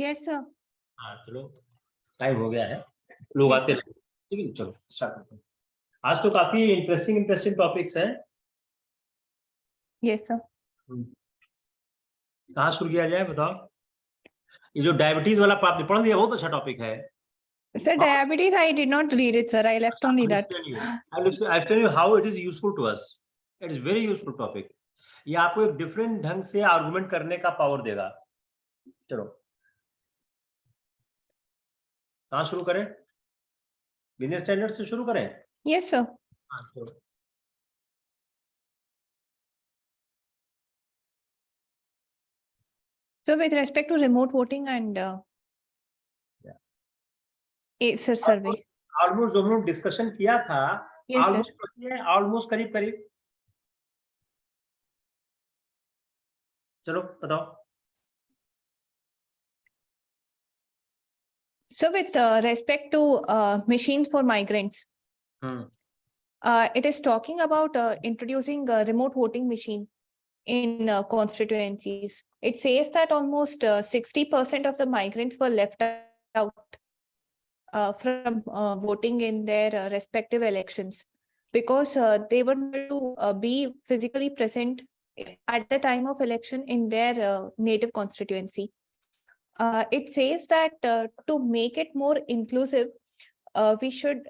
Yes sir. हाँ चलो time हो गया है, लोग Yes, आते sir. रहे, ठीक है, चलो स्टार्ट करते हैं। आज तो काफी इंटरेस्टिंग टॉपिक्स हैं। Yes, sir. कहाँ शुरू किया जाए बताओ। ये जो डायबिटीज वाला आपने पढ़ लिया, बहुत अच्छा टॉपिक है। Sir, diabetes, I did not read it, sir. I left only that. I'll explain you how it is useful to us. It is very useful topic. ये आपको एक डिफरेंट ढंग से आर्गुमेंट करने का पावर देगा। चलो कहाँ शुरू करें? बिजनेस स्टैंडर्ड से शुरू करें? Yes, sir. हाँ चलो। So, with respect to remote voting and sir, survey. Almost जो हम लोग डिस्कशन किया था, Yes, sir. ऑलमोस्ट करीब करीब। चलो बताओ। So, with respect to machines for migrants, it is talking about introducing a remote voting machine in constituencies. It says that almost 60% of the migrants were left out from voting in their respective elections because they were not able to be physically present at the time of election in their native constituency. It says that to make it more inclusive, we should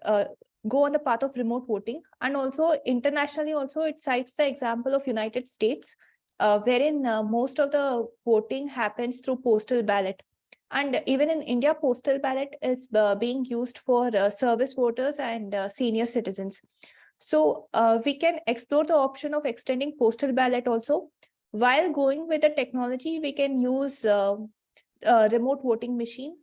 go on the path of remote voting. And also internationally also it cites the example of United States, wherein most of the voting happens through postal ballot. And even in India, postal ballot is being used for service voters and senior citizens. So we can explore the option of extending postal ballot also. While going with the technology, we can use remote voting machine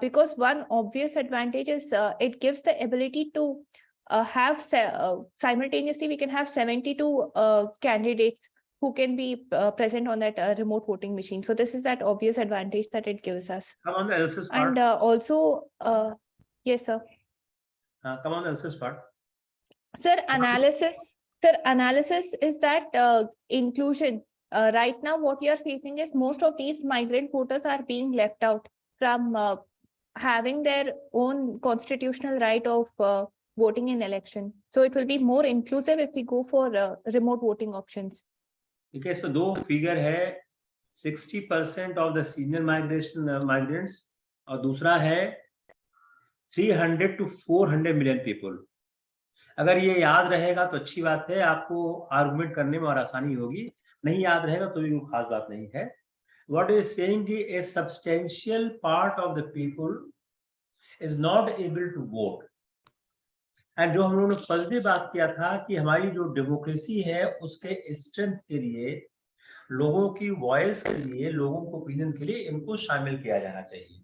because one obvious advantage is it gives the ability to have simultaneously we can have 72 candidates who can be present on that remote voting machine. So this is that obvious advantage that it gives us. Come on the analysis part. And also yes sir. Come on the analysis part. Sir, analysis is that inclusion. Right now, what we are facing is most of these migrant voters are being left out from having their own constitutional right of voting in election. So it will be more inclusive if we go for remote voting options. देखिए इसमें दो figure है, 60% of the senior migrants और दूसरा है 300 to 400 million people. अगर ये याद रहेगा तो अच्छी बात है, आपको आर्गुमेंट करने में और आसानी होगी। नहीं याद रहेगा तो भी कोई खास बात नहीं है। What is saying कि a substantial part of the people is not able to vote. And जो हम लोगों ने पहले बात किया था कि हमारी जो डेमोक्रेसी है उसके स्ट्रेंथ के लिए, लोगों की वॉइस के लिए, लोगों को ओपिनियन के लिए इनको शामिल किया जाना चाहिए।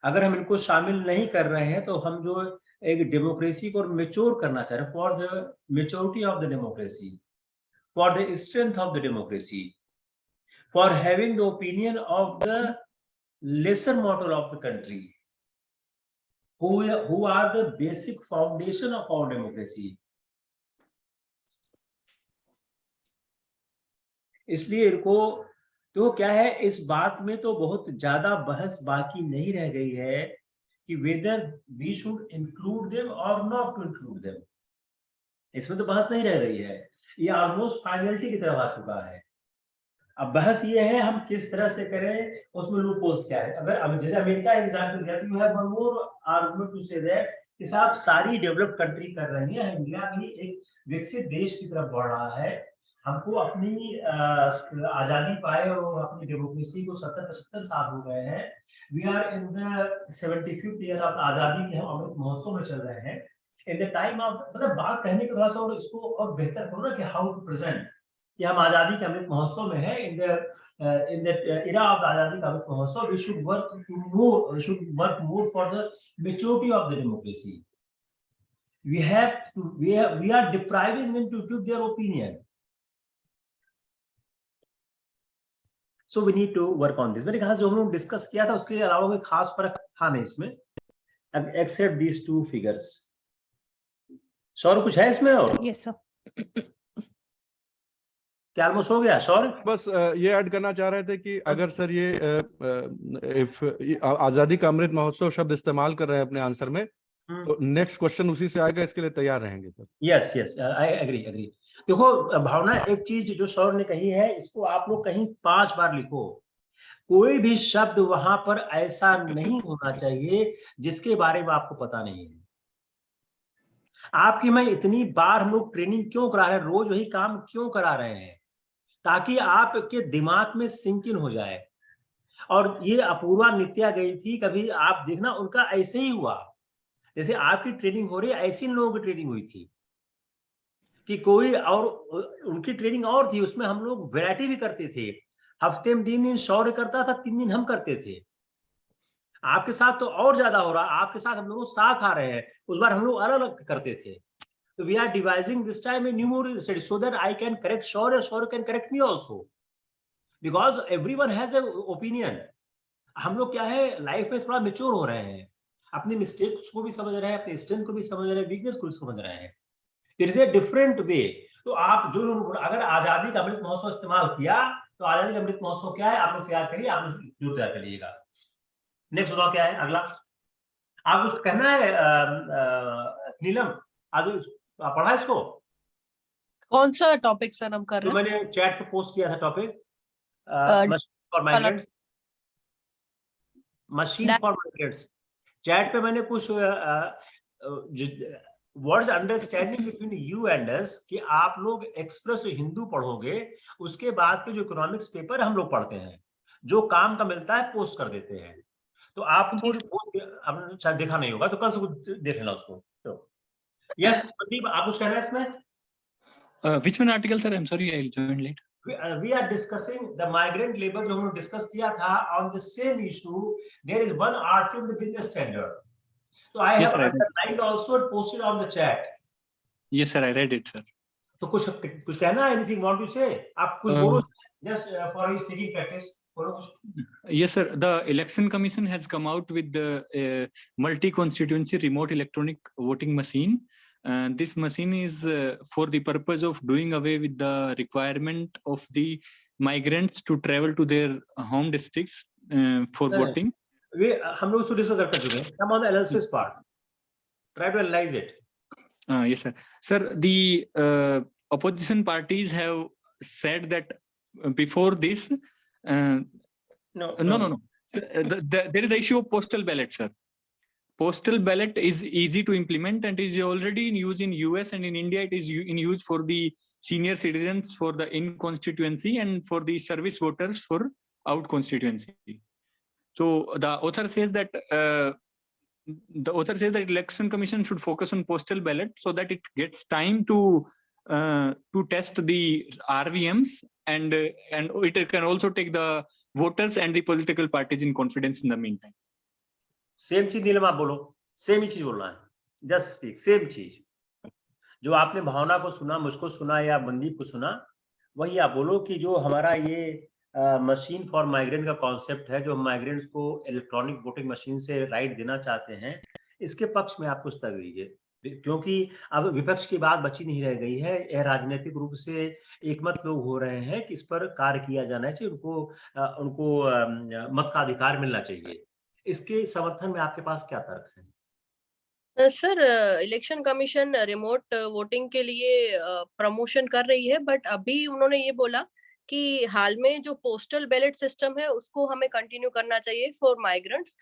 अगर हम इनको शामिल नहीं कर रहे हैं तो हम जो एक डेमोक्रेसी को मैच्योर करना चाह रहे हैं, for the maturity of the democracy, for the strength of the democracy, for having the opinion of the lesser model of the country, who are the basic foundation of our democracy. इसलिए इनको तो क्या है, इस बात में तो बहुत ज्यादा बहस बाकी नहीं रह गई है कि whether we should include them or not to include them. इसमें तो बहस नहीं रह गई है, ये ऑलमोस्ट फाइनलिटी की तरफ आ चुका है। अब बहस ये है हम किस तरह से करें, उसमें लूपहोल्स क्या है। अगर अब जैसे अमेरिका एग्जांपल दिया, you have one more argument to say that कि साहब सारी डेवलप कंट्री कर रही है, इंडिया भी एक विकसित देश की तरफ बढ़ रहा है, हमको अपनी आजादी पाए और अपनी डेमोक्रेसी को 70-75 साल हो गए हैं, we are in the 75th year of आजादी के, हम अमृत महोत्सव में चल रहे हैं। इन द टाइम ऑफ, मतलब बात कहने के थोड़ा सा और इसको और बेहतर करो ना कि हाउ टू प्रेजेंट कि हम आजादी के अमृत महोत्सव में है, इन द era of आजादी का Amrit Mahotsav, we should work more for the maturity of the democracy. We are depriving them to give their opinion, so we need to work on this. मेरे ख्याल से जो हम लोग डिस्कस किया था उसके अलावा कोई खास फर्क था नहीं इसमें, except these two figures. और कुछ है इसमें? और yes sir. क्या ऑलमोस्ट हो गया सर? बस ये ऐड करना चाह रहे थे कि अगर सर ये आजादी का अमृत महोत्सव शब्द इस्तेमाल कर रहे हैं अपने आंसर में, तो नेक्स्ट क्वेश्चन उसी से आएगा, इसके लिए तैयार रहेंगे sir? Yes yes, I agree agree. देखो भावना, एक चीज जो सर ने कही है, इसको आप लोग कहीं 5 बार लिखो। कोई भी शब्द वहां पर ऐसा नहीं होना चाहिए जिसके बारे में आपको पता नहीं है। आपकी मैं इतनी बार हम लोग ट्रेनिंग क्यों करा रहे हैं, रोज वही काम क्यों करा रहे हैं? ताकि आपके दिमाग में सिंक इन हो जाए। और ये अपूर्वा नित्या गई थी, कभी आप देखना उनका ऐसे ही हुआ, जैसे आपकी ट्रेनिंग हो रही है ऐसी इन लोगों की ट्रेनिंग हुई थी कि कोई और, उनकी ट्रेनिंग और थी, उसमें हम लोग वैरायटी भी करते थे। हफ्ते में 3 दिन शौर्य करता था, 3 दिन हम करते थे। आपके साथ तो और ज्यादा हो रहा, आपके साथ हम लोग साथ आ रहे हैं, उस बार हम लोग अलग अलग करते थे। तो we are devising this time a new mode study so that I can correct Shaurya, Shaurya can correct me also, because everyone has a opinion. हम लोग क्या है, लाइफ में थोड़ा मेच्योर हो रहे हैं, अपनी मिस्टेक्स को भी समझ रहे हैं, अपने स्ट्रेंथ को भी समझ रहे हैं, वीकनेस को भी समझ रहे हैं। There is a different way. तो आप जो अगर आजादी का अमृत महोत्सव इस्तेमाल किया, तो आजादी का अमृत महोत्सव क्या है आप लोग तैयार करिए, आप लोग जो तैयार करिएगा। नेक्स्ट बताओ क्या है अगला? आप कुछ कहना है नीलम? आगे पढ़ा इसको? कौन सा टॉपिक सर हम कर तो रहे हैं? मैंने चैट पे पोस्ट किया था topic, machine for migrants. Machine for migrants chat पे मैंने कुछ words understanding between you and us कि आप लोग एक्सप्रेस हिंदू पढ़ोगे, उसके बाद के जो इकोनॉमिक्स पेपर हम लोग पढ़ते हैं, जो काम का मिलता है पोस्ट कर देते हैं। तो आपको आपने शायद देखा नहीं होगा, तो कल से देख लेना उसको। तो यस प्रदीप, आप कुछ कहना है इसमें? Which one article, sir? I'm sorry, I joined late. We are discussing the migrant labor जो हम लोग डिस्कस किया था on the same issue. There is one article in the business standard. So I Yes, have sir, underlined also and posted on the chat. Yes, sir, I read it, sir. तो कुछ कहना है? Anything want to say? आप कुछ बोलो just for his speaking practice. बोलो कुछ। Yes, sir. The Election Commission has come out with the multi-constituency remote electronic voting machine. This machine is for the purpose of doing away with the requirement of the migrants to travel to their home districts for voting. हम लोग उसको discuss कर चुके हैं। Come on the analysis part. Try to analyze it. Yes, sir. Sir, the opposition parties have said that before this. No. So, there is the issue of postal ballot, sir. Postal ballot is easy to implement and is already in use in US, and in India it is in use for the senior citizens for the in constituency and for the service voters for out constituency. So the author says that Election Commission should focus on postal ballot so that it gets time to test the RVMs and it can also take the voters and the political parties in confidence in the meantime. Same चीज नीलम आप बोलो, same ही चीज बोलना है, just speak same चीज। जो आपने भावना को सुना, मुझको सुना या मनदीप को सुना, वही आप बोलो कि जो हमारा ये मशीन फॉर माइग्रेंट का कॉन्सेप्ट है, जो हम माइग्रेंट्स को इलेक्ट्रॉनिक वोटिंग मशीन से राइट देना चाहते हैं, इसके पक्ष में आप कुछ तक दीजिए, क्योंकि अब विपक्ष की बात बची नहीं रह गई है। यह राजनीतिक रूप से एकमत लोग हो रहे हैं कि इस पर कार्य किया जाना चाहिए, उनको मत का अधिकार मिलना चाहिए। इसके समर्थन में आपके पास क्या तर्क है? Sir, election commission remote voting के लिए प्रमोशन कर रही है, बट अभी उन्होंने ये बोला कि हाल में जो पोस्टल बैलेट सिस्टम है उसको हमें कंटिन्यू करना चाहिए फॉर माइग्रेंट्स,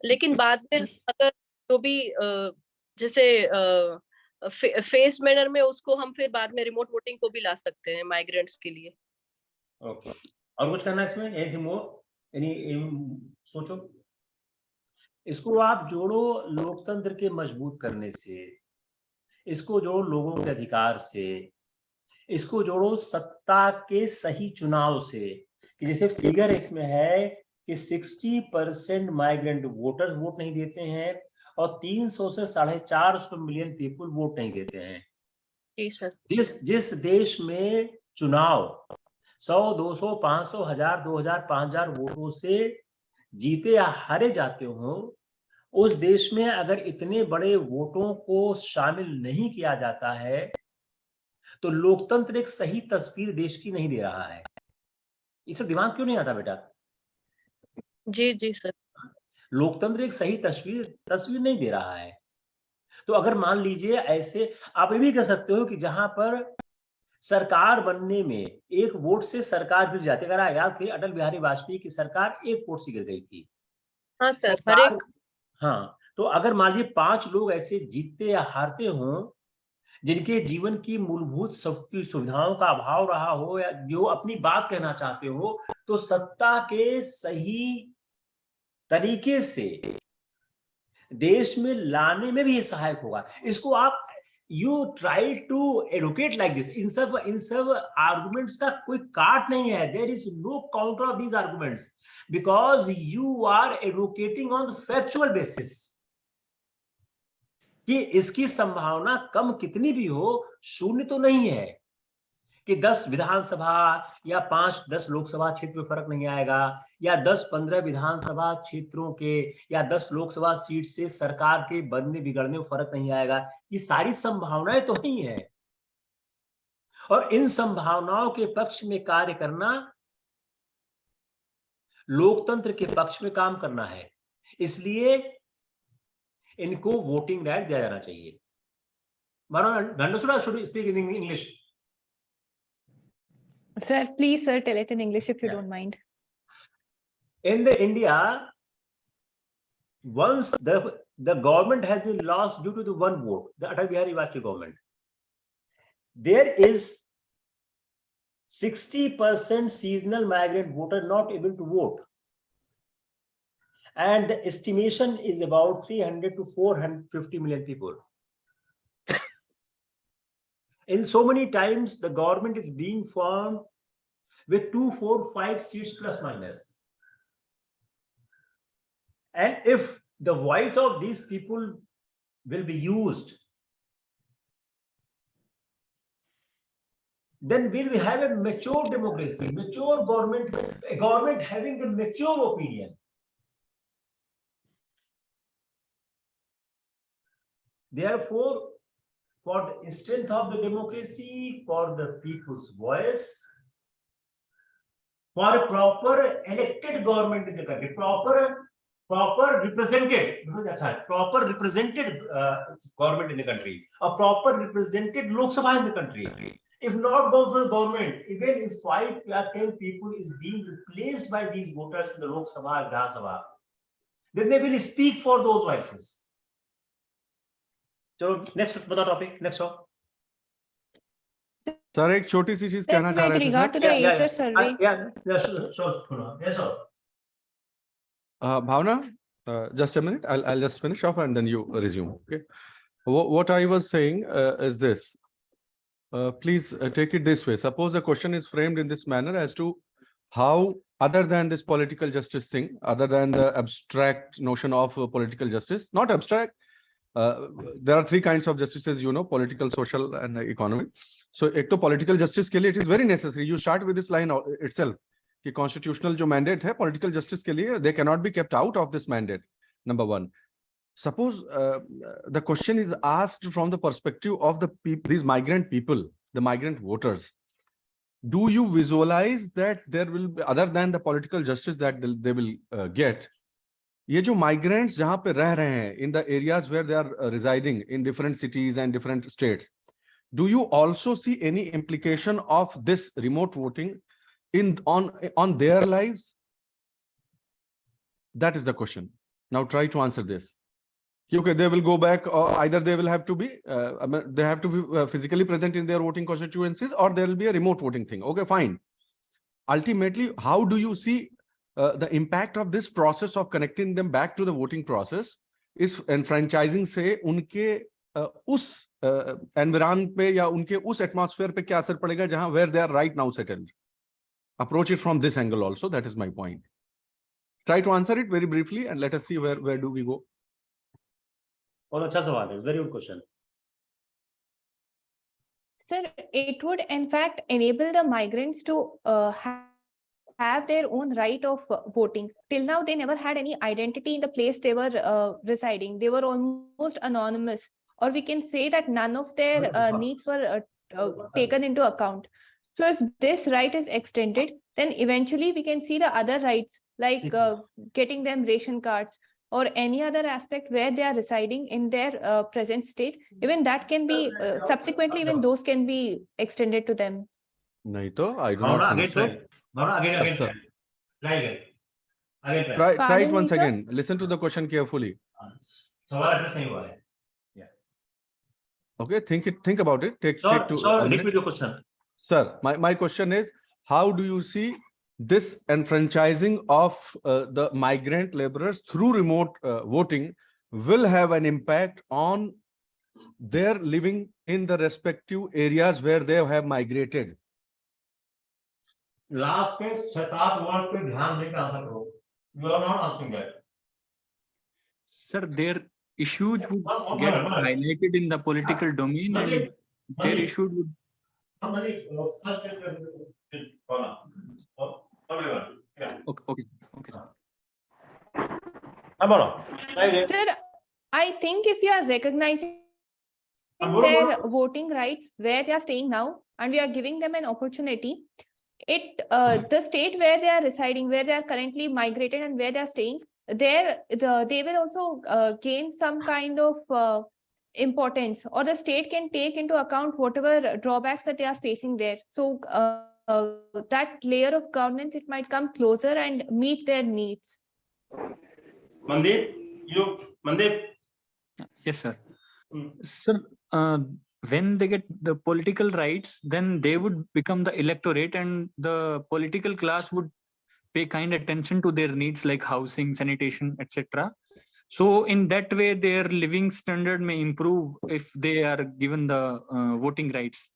लेकिन बाद में अगर जो भी जैसे फेस मैनर में उसको हम फिर बाद में रिमोट वोटिंग को भी ला सकते हैं माइग्रेंट्स के लिए। ओके, और कुछ करना है इसमें? Anything more? सोचो, इसको आप जोड़ो लोकतंत्र के मजबूत करने से, इसको जोड़ो लोगों के अधिकार से, इसको जोड़ो सत्ता के सही चुनाव से, कि जैसे फिगर इसमें है कि 60% माइग्रेंट वोटर्स वोट नहीं देते हैं और 300 से 450 मिलियन पीपल वोट नहीं देते हैं। जिस देश में चुनाव 100, 200, 500, 1000, 2000, 5000 वोटों से जीते या हारे जाते हो, उस देश में अगर इतने बड़े वोटों को शामिल नहीं किया जाता है, तो लोकतंत्र एक सही तस्वीर देश की नहीं दे रहा है। इसे दिमाग क्यों नहीं आता बेटा? जी जी सर। लोकतंत्र एक सही तस्वीर नहीं दे रहा है। तो अगर मान लीजिए ऐसे, आप ये भी कह सकते हो कि जहां पर सरकार बनने में एक वोट से सरकार गिर जाती है। अगर आप याद करिए अटल बिहारी वाजपेयी की सरकार एक वोट से गिर गई थी। हाँ सर, हर सरकार, एक। हाँ, तो अगर मान लीजिए 5 लोग ऐसे जीतते या हारते हों जिनके जीवन की मूलभूत सबकी सुविधाओं का अभाव रहा हो या जो अपनी बात कहना चाहते हो, तो सत्ता के सही तरीके से देश में लाने में भी ये सहायक होगा। इसको आप you try to educate like this. इन सब आर्गुमेंट्स का कोई काट नहीं है। There is no counter of these arguments because you are educating on factual basis कि इसकी संभावना कम कितनी भी हो, शून्य तो नहीं है कि 10 विधानसभा या 5-10 लोकसभा क्षेत्र में फर्क नहीं आएगा, या 10-15 विधानसभा क्षेत्रों के या 10 लोकसभा सीट से सरकार के बनने बिगड़ने में फर्क नहीं आएगा। ये सारी संभावनाएं तो नहीं है, और इन संभावनाओं के पक्ष में कार्य करना लोकतंत्र के पक्ष में काम करना है। इसलिए इनको वोटिंग राइट दिया जाना चाहिए। Should we speak in English? Sir, please, sir, tell it in English if you Yeah. don't mind. In the India, once the government has been lost due to the one vote, the Atal Bihari Vajpayee government, there is 60% seasonal migrant voter not able to vote, and the estimation is about 300 to 450 million people. In so many times, the government is being formed with 2, 4, 5 seats plus minus. And if the voice of these people will be used, then we will have a mature democracy, mature government, a government having the mature opinion. Therefore, for the strength of the democracy, for the people's voice, for a proper elected government in the country, proper represented government in the country, a proper represented Lok Sabha in the country. If not government, even if 5 or 10 people is being replaced by these voters in the Lok Sabha, Vidhan Sabha, then they will speak for those voices. So next topic, next one. Sir एक छोटी सी चीज कहना चाह With रहे थे regard to the ASR survey. Sure. Yes, sir. Bhavana, just a minute. I'll just finish off and then you resume. Okay. What I was saying is this. Please take it this way. Suppose the question is framed in this manner as to how, other than this political justice thing, other than the abstract notion of political justice, not abstract. There are 3 kinds of justices, you know, political, social, and economic. So, एक तो political justice के लिए it is very necessary. You start with this line itself. कि constitutional जो mandate है political justice के लिए, they cannot be kept out of this mandate. Number 1. Suppose the question is asked from the perspective of these migrant people, the migrant voters. Do you visualize that there will be, other than the political justice that they will get, ये जो migrants जहाँ पे रह रहे हैं in the areas where they are residing in different cities and different states, do you also see any implication of this remote voting on their lives? That is the question. Now try to answer this. Okay, they will go back, or either they will have to be physically present in their voting constituencies, or there will be a remote voting thing. Okay, fine. Ultimately, how do you see the impact of this process of connecting them back to the voting process is enfranchising से उनके उस environment पे या उनके उस atmosphere पे क्या असर पड़ेगा जहां where they are right now settled? Approach it from this angle also. That is my point. Try to answer it very briefly and let us see where do we go. बहुत अच्छा सवाल है, very good question. Sir, it would in fact enable the migrants to have their own right of voting. Till now, they never had any identity in the place they were residing. They were almost anonymous, or we can say that none of their needs were taken into account. So if this right is extended, then eventually we can see the other rights like getting them ration cards or any other aspect where they are residing in their present state. Even that can be subsequently, even those can be extended to them. nahi to, I do Bhavana, not again think so. try. Bhavana, again Sir, try. Try again. Again try. try it Pardon me, once sir? again. Listen to the question carefully. सवाल address नहीं हुआ है. Okay, think about it. Take Sure, to sure. a minute. Repeat your question. Sir, my question is, how do you see this enfranchising of the migrant laborers through remote voting will have an impact on their living in the respective areas where they have migrated? Last पे 7 word पे ध्यान देकर answer करो. You are not answering that. Sir, their issues would get highlighted in the political domain, and their issues would. First Okay. Sir, I think if you are recognizing their voting rights where they are staying now and we are giving them an opportunity, the state where they are residing, where they are currently migrated and where they are staying, they will also gain some kind of importance, or the state can take into account whatever drawbacks that they are facing there. So that layer of governance, it might come closer and meet their needs. Mandeep, Yes, sir. Sir, when they get the political rights, then they would become the electorate, and the political class would pay kind attention to their needs like housing, sanitation, etc. So in that way, their living standard may improve if they are given the voting rights.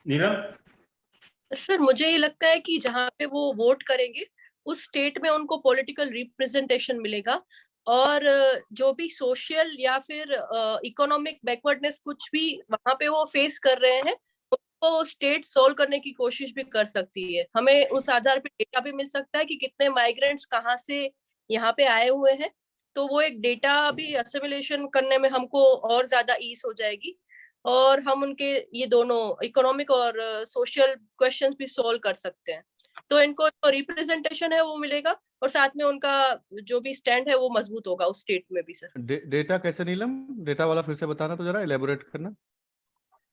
Neelam, sir मुझे ये लगता है कि जहाँ पे वो vote करेंगे उस स्टेट में उनको पॉलिटिकल रिप्रेजेंटेशन मिलेगा, और जो भी सोशल या फिर इकोनॉमिक बैकवर्डनेस कुछ भी वहां पे वो फेस कर रहे हैं, उसको स्टेट सोल्व करने की कोशिश भी कर सकती है. हमें उस आधार पे डेटा भी मिल सकता है कि कितने माइग्रेंट्स कहाँ से यहाँ पे आए हुए हैं, तो वो एक डेटा भी असिमिलेशन करने में हमको और ज्यादा ईज हो जाएगी, और हम उनके ये दोनों इकोनॉमिक और सोशल क्वेश्चंस भी सोल्व कर सकते हैं. तो इनको जो रिप्रेजेंटेशन है वो मिलेगा, और साथ में उनका जो भी स्टैंड है वो मजबूत होगा उस स्टेट में भी. सर डेटा कैसे नीलम? डेटा वाला फिर से बताना तो जरा एलेबोरेट करना.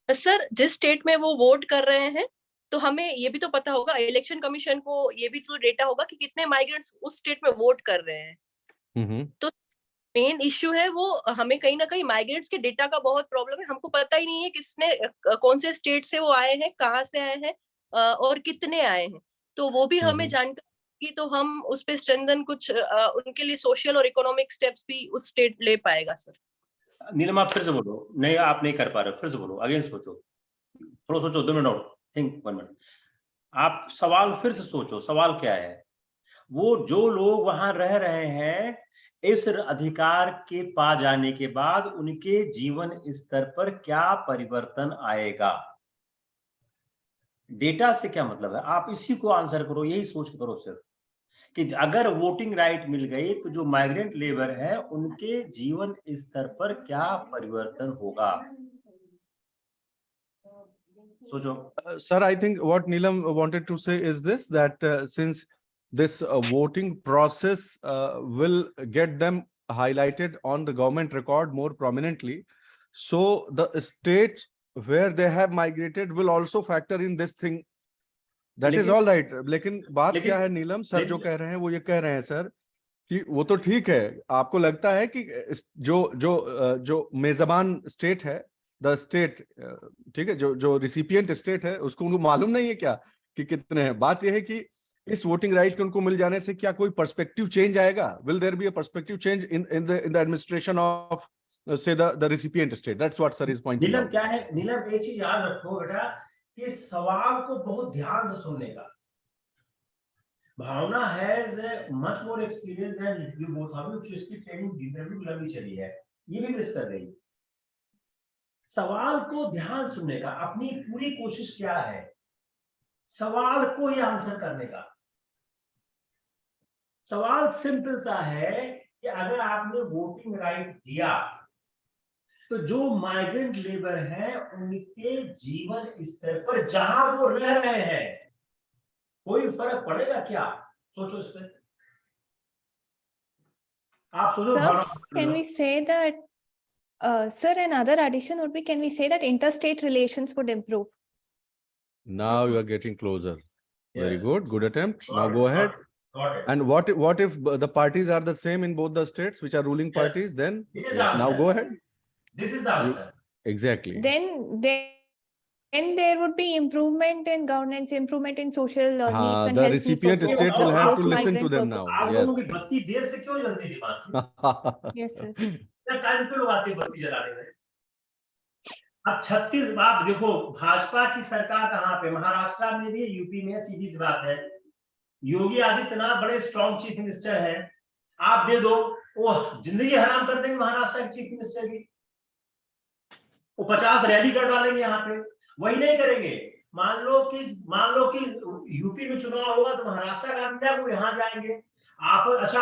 सर जिस स्टेट में वो वोट कर रहे हैं, तो हमें ये भी तो पता होगा, इलेक्शन कमीशन को ये भी तो डेटा होगा कि कितने माइग्रेंट्स उस स्टेट में वोट कर रहे हैं. तो मेन इश्यू है वो, हमें कहीं ना कहीं माइग्रेंट्स के डेटा का बहुत प्रॉब्लम है. हमको पता ही नहीं है किसने कौन से स्टेट से वो आए हैं, कहाँ से आए हैं और कितने आए हैं. तो वो भी हमें जानकारी, तो हम उस पे स्ट्रेंथन कुछ उनके लिए सोशल और इकोनॉमिक स्टेप्स भी उस स्टेट ले पाएगा. सर नीलम आप फिर से बोलो. नहीं, आप नहीं कर पा रहे, फिर से बोलो. अगेन सोचो, थोड़ा सोचो, 2 मिनट, थिंक 1 मिनट. आप सवाल फिर से सोचो, सवाल क्या है? वो जो लोग वहां रह रहे हैं, इस अधिकार के पा जाने के बाद उनके जीवन स्तर पर क्या परिवर्तन आएगा? डेटा से क्या मतलब है? आप इसी को आंसर करो, यही सोच के करो सिर्फ, कि अगर वोटिंग राइट मिल गई तो जो माइग्रेंट लेबर है उनके जीवन स्तर पर क्या परिवर्तन होगा? सोचो. Sir, I think what Neelam wanted to say is this, that since this voting process will get them highlighted on the government record more prominently, so the states where they have migrated will also factor in this thing. That is all right. लेकिन बात क्या है नीलम sir जो कह रहे हैं, वो ये कह रहे हैं सर कि वो तो ठीक है, आपको लगता है कि जो मेजबान स्टेट है, द स्टेट, ठीक है, जो रिसिपिएंट स्टेट है, उसको उनको मालूम नहीं है क्या कि कितने हैं. बात यह है कि इस वोटिंग राइट के उनको मिल जाने से क्या कोई पर्सपेक्टिव चेंज आएगा? Will there be a perspective change in the administration of say the recipient state? That's what sir is pointing Neelam out. क्या है? नीलम एक चीज याद रखो बेटा, कि सवाल को बहुत ध्यान से सुनने का. भावना has much more experience than you both have, which इसकी ट्रेनिंग डिफरेंट लंबी चली है, ये भी मिस कर रही है. सवाल को ध्यान सुनने का, अपनी पूरी कोशिश क्या है? सवाल को ही आंसर करने का. सवाल सिंपल सा है कि अगर आपने वोटिंग राइट दिया तो जो माइग्रेंट लेबर है उनके जीवन स्तर पर जहां वो रह रहे हैं कोई फर्क पड़ेगा क्या? सोचो इस पे, आप सोचो। Sir, can we say that, sir, another addition would be, can we say that interstate relations would improve? Now you are getting closer. Very Yes. good. Good attempt. Now Got go it, ahead. got it. And what if the parties are the same in both the states, which are ruling Yes. parties? Then This is the yes, now answer. go ahead. This is the answer. Exactly. Then there would be improvement in governance, improvement in social needs and the health needs recipient of state the will have to listen post-migrant to them workers. now. आप Yes. लोगों की बत्ती देर से क्यों जलती दिमाग में? Yes, sir. इतना टाइम क्यों लगाते हैं बत्ती जलाने में? अब 36 आप देखो भाजपा की सरकार कहाँ पे, महाराष्ट्र में भी, यूपी में, सीधी सी बात है। योगी आदित्यनाथ बड़े स्ट्रॉन्ग चीफ मिनिस्टर हैं, आप दे दो, वो जिंदगी हराम कर देंगे महाराष्ट्र के चीफ मिनिस्टर की। वो 50 रैली कर डालेंगे यहाँ पे, वही नहीं करेंगे। मान लो कि यूपी में चुनाव होगा तो महाराष्ट्र का विधायक वो यहाँ जाएंगे। आप अच्छा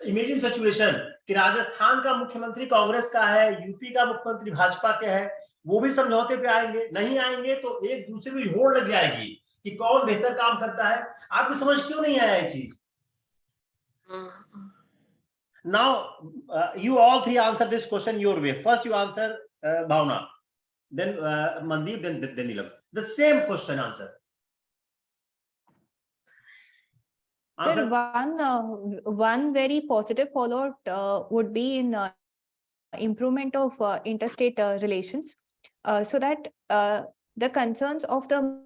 इमेजिन सिचुएशन कि राजस्थान का मुख्यमंत्री कांग्रेस का है, यूपी का मुख्यमंत्री भाजपा के है, वो भी समझौते पे आएंगे। नहीं आएंगे तो एक दूसरे में होड़ लग जाएगी कि कौन बेहतर काम करता है। आपकी समझ क्यों नहीं आया ये चीज? Now you all three answer this question your way. First you answer Bhavana, then Mandeep, then Neelam. The same question answer. Sir, one very positive follow-up would be in improvement of interstate relations, so that the concerns of the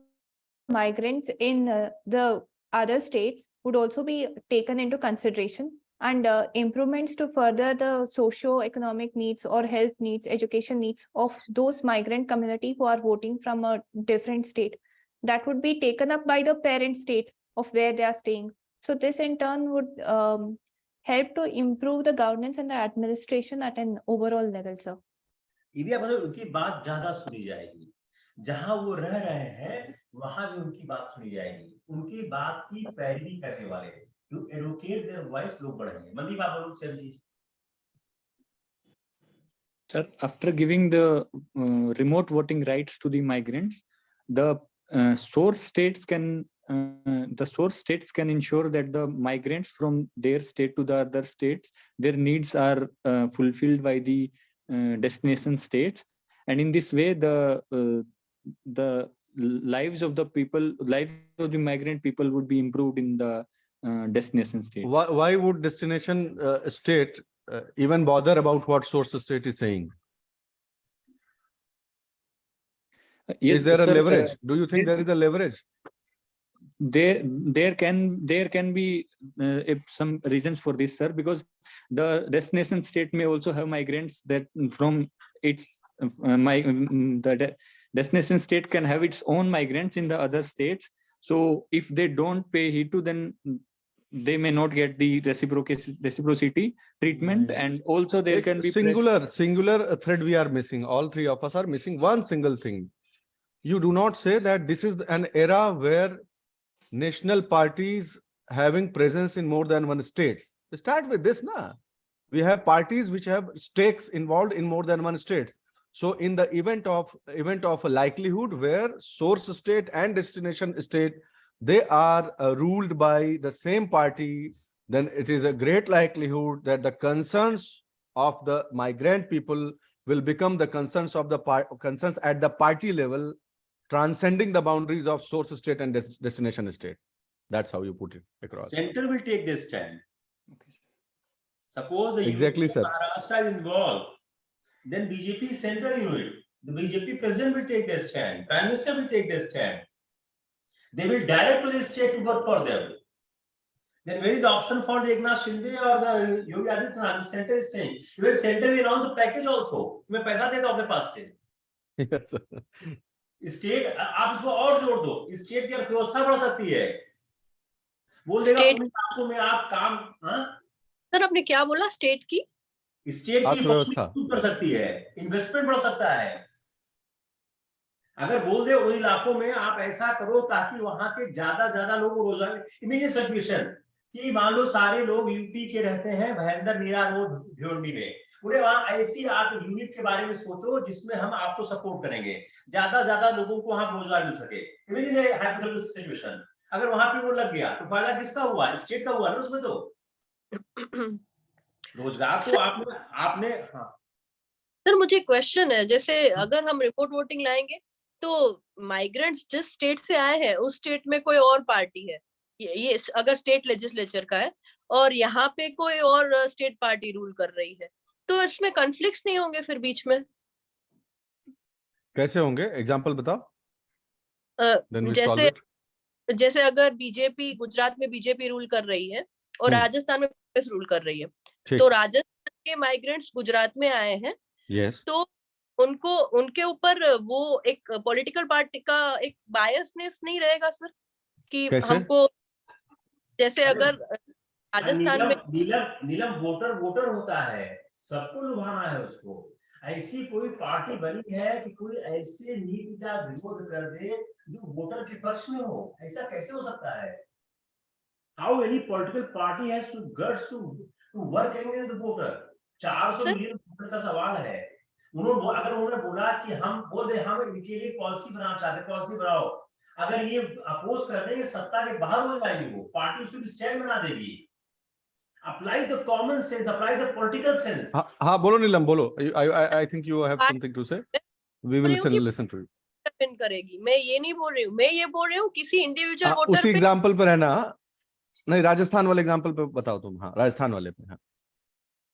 migrants in the other states would also be taken into consideration, and improvements to further the socio-economic needs or health needs, education needs of those migrant community who are voting from a different state, that would be taken up by the parent state of where they are staying. So this in turn would help to improve the governance and the administration at an overall level, sir. ये भी मतलब उनकी बात ज्यादा सुनी जाएगी, जहां वो रह रहे हैं वहां भी उनकी बात सुनी जाएगी, उनकी बात की पैरवी करने वाले to educate their voice लोग बढ़ेंगे। मनदीप आप बोलो सेम चीज। Sir, after giving the remote voting rights to the migrants, the source states can ensure that the migrants from their state to the other states, their needs are fulfilled by the destination states, and in this way the lives of the migrant people would be improved in the destination states. Why would destination state even bother about what source state is saying? Yes, is there sir, a leverage? Do you think there is a leverage? There can be some reasons for this, sir, because the destination state may also have migrants that from its the destination state can have its own migrants in the other states. So if they don't pay heed to, then they may not get the reciprocity treatment, and also there can be singular thread we are missing. All three of us are missing one single thing. You do not say that this is an era where national parties having presence in more than one state. Start with this, na? We have parties which have stakes involved in more than one state. So in the event of a likelihood where source state and destination state, they are ruled by the same party, then it is a great likelihood that the concerns of the migrant people will become the concerns of the concerns at the party level, transcending the boundaries of source state and destination state. That's how you put it across. Center will take this stand. Okay. Suppose the exactly, sir. Maharashtra is involved, then BJP central unit, the BJP president will take their stand, Prime Minister will take their stand. They will direct to the state to work for them. Then where is the option for the Eknath Shinde or the Yogi Adityanath? The center is saying, even center will announce the package also. तुम्हें पैसा देगा अपने पास से. Yes, sir. State आप इसको और जोड़ दो, स्टेट की अर्थव्यवस्था बढ़ सकती है, बोल देगा आपको में आप काम। सर आपने क्या बोला? स्टेट की अर्थव्यवस्था कर सकती है, इन्वेस्टमेंट बढ़ सकता है। अगर बोल दे उन इलाकों में आप ऐसा करो ताकि वहां के ज्यादा लोग रोजगार। इमेजिन सिचुएशन कि मान लो सारे लोग यूपी के रहते हैं, भयंदर नीरा रोड भिवंडी में, पूरे वहां ऐसी आप यूनिट के बारे में सोचो जिसमें हम आपको सपोर्ट करेंगे, ज्यादा लोगों को वहां रोजगार मिल सके। इमेजिन ए हाइपोथेटिकल सिचुएशन, अगर वहां पे वो लग गया तो फायदा किसका हुआ? स्टेट का हुआ ना उसमें। तो रोजगार तो आपने हाँ सर मुझे क्वेश्चन है, जैसे अगर हम रिमोट वोटिंग लाएंगे तो माइग्रेंट्स जिस स्टेट से आए हैं उस स्टेट में कोई और पार्टी है, ये अगर स्टेट लेजिस्लेचर का है और यहाँ पे कोई और स्टेट पार्टी रूल कर रही है, तो इसमें कॉन्फ्लिक्ट्स नहीं होंगे फिर बीच में? कैसे होंगे? एग्जांपल बताओ। Then we solve जैसे it. जैसे अगर बीजेपी गुजरात में बीजेपी रूल कर रही है और राजस्थान में कांग्रेस रूल कर रही है, तो राजस्थान के माइग्रेंट्स गुजरात में आए हैं, Yes. तो उनको उनके ऊपर वो एक पॉलिटिकल पार्टी का एक बायसनेस नहीं रहेगा सर कि कैसे? हमको, जैसे अगर राजस्थान में नीलम वोटर होता है, सबको लुभाना है उसको। ऐसी कोई पार्टी बनी है कि कोई ऐसे नीति का विरोध कर दे जो वोटर के पक्ष में हो? ऐसा कैसे हो सकता है? How any political party has to guts to work against the voter? 400 million voter का सवाल है। अगर उन्होंने बोला कि हम बोल दे हम इनके लिए पॉलिसी बनाना चाहते हैं, पॉलिसी बनाओ, अगर ये अपोज कर देंगे, सत्ता के बाहर हो जाएगी, वो पार्टी उसको स्टैंड बना देगी। Apply the common sense, apply the political sense. हाँ बोलो नीलम, बोलो। I think you have something to say. We will listen to you. Depend करेगी, मैं ये नहीं बोल रही हूँ, मैं ये बोल रही हूँ किसी इंडिविजुअल वोटर उसी एग्जांपल पर है ना? नहीं, राजस्थान वाले एग्जांपल पे बताओ तुम। हाँ, राजस्थान वाले पे। हाँ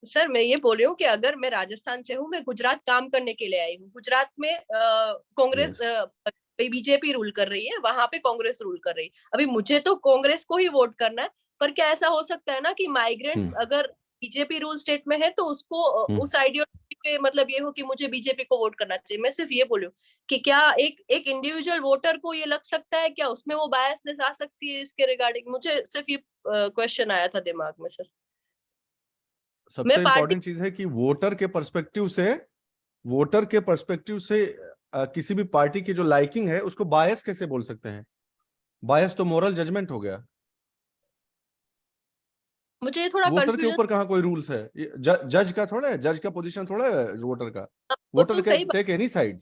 सर मैं ये बोल रही हूँ कि अगर मैं राजस्थान से हूँ, मैं गुजरात काम करने के लिए आई हूँ, गुजरात में कांग्रेस बीजेपी रूल कर रही है, वहां पे कांग्रेस रूल कर रही है, अभी मुझे तो कांग्रेस को ही वोट करना है, पर क्या ऐसा हो सकता है ना कि माइग्रेंट्स अगर बीजेपी रूल स्टेट में है तो उसको उस आइडियोलॉजी पे मतलब ये हो कि मुझे बीजेपी को वोट करना चाहिए? मैं सिर्फ ये बोलूं कि क्या एक इंडिविजुअल वोटर को ये लग सकता है, क्या उसमें वो बायसनेस आ सकती है इसके रिगार्डिंग? मुझे सिर्फ ये क्वेश्चन आया था दिमाग में सर। सबसे इम्पोर्टेंट चीज है कि वोटर के पर्सपेक्टिव से किसी भी पार्टी की जो लाइकिंग है उसको बायस कैसे बोल सकते हैं? बायस तो मोरल जजमेंट हो गया। मुझे थोड़ा वोटर के ऊपर कहाँ कोई रूल्स है? जज का थोड़ा है, जज का पोजीशन थोड़ा है वोटर का। Voter can take any side,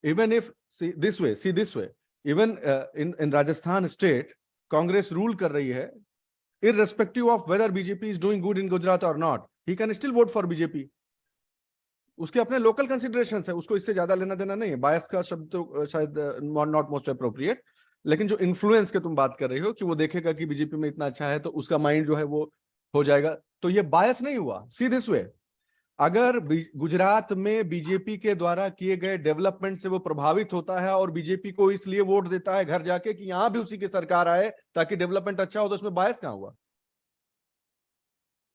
even if see this way even in Rajasthan state Congress rule कर रही है, irrespective of whether BJP is doing good in Gujarat or not, he can still vote for BJP. उसके अपने local considerations है, उसको इससे ज्यादा लेना देना नहीं है। बायस का शब्द तो शायद नॉट मोस्ट अप्रोप्रिएट, लेकिन जो इन्फ्लुएंस के तुम बात कर रही हो कि वो देखेगा कि बीजेपी में इतना अच्छा है तो उसका माइंड जो है वो हो जाएगा, तो ये बायस नहीं हुआ। सी दिस वे, अगर गुजरात में बीजेपी के द्वारा किए गए डेवलपमेंट से वो प्रभावित होता है और बीजेपी को इसलिए वोट देता है घर जाके कि यहां भी उसी की सरकार आए ताकि डेवलपमेंट अच्छा हो, तो उसमें बायस कहां हुआ?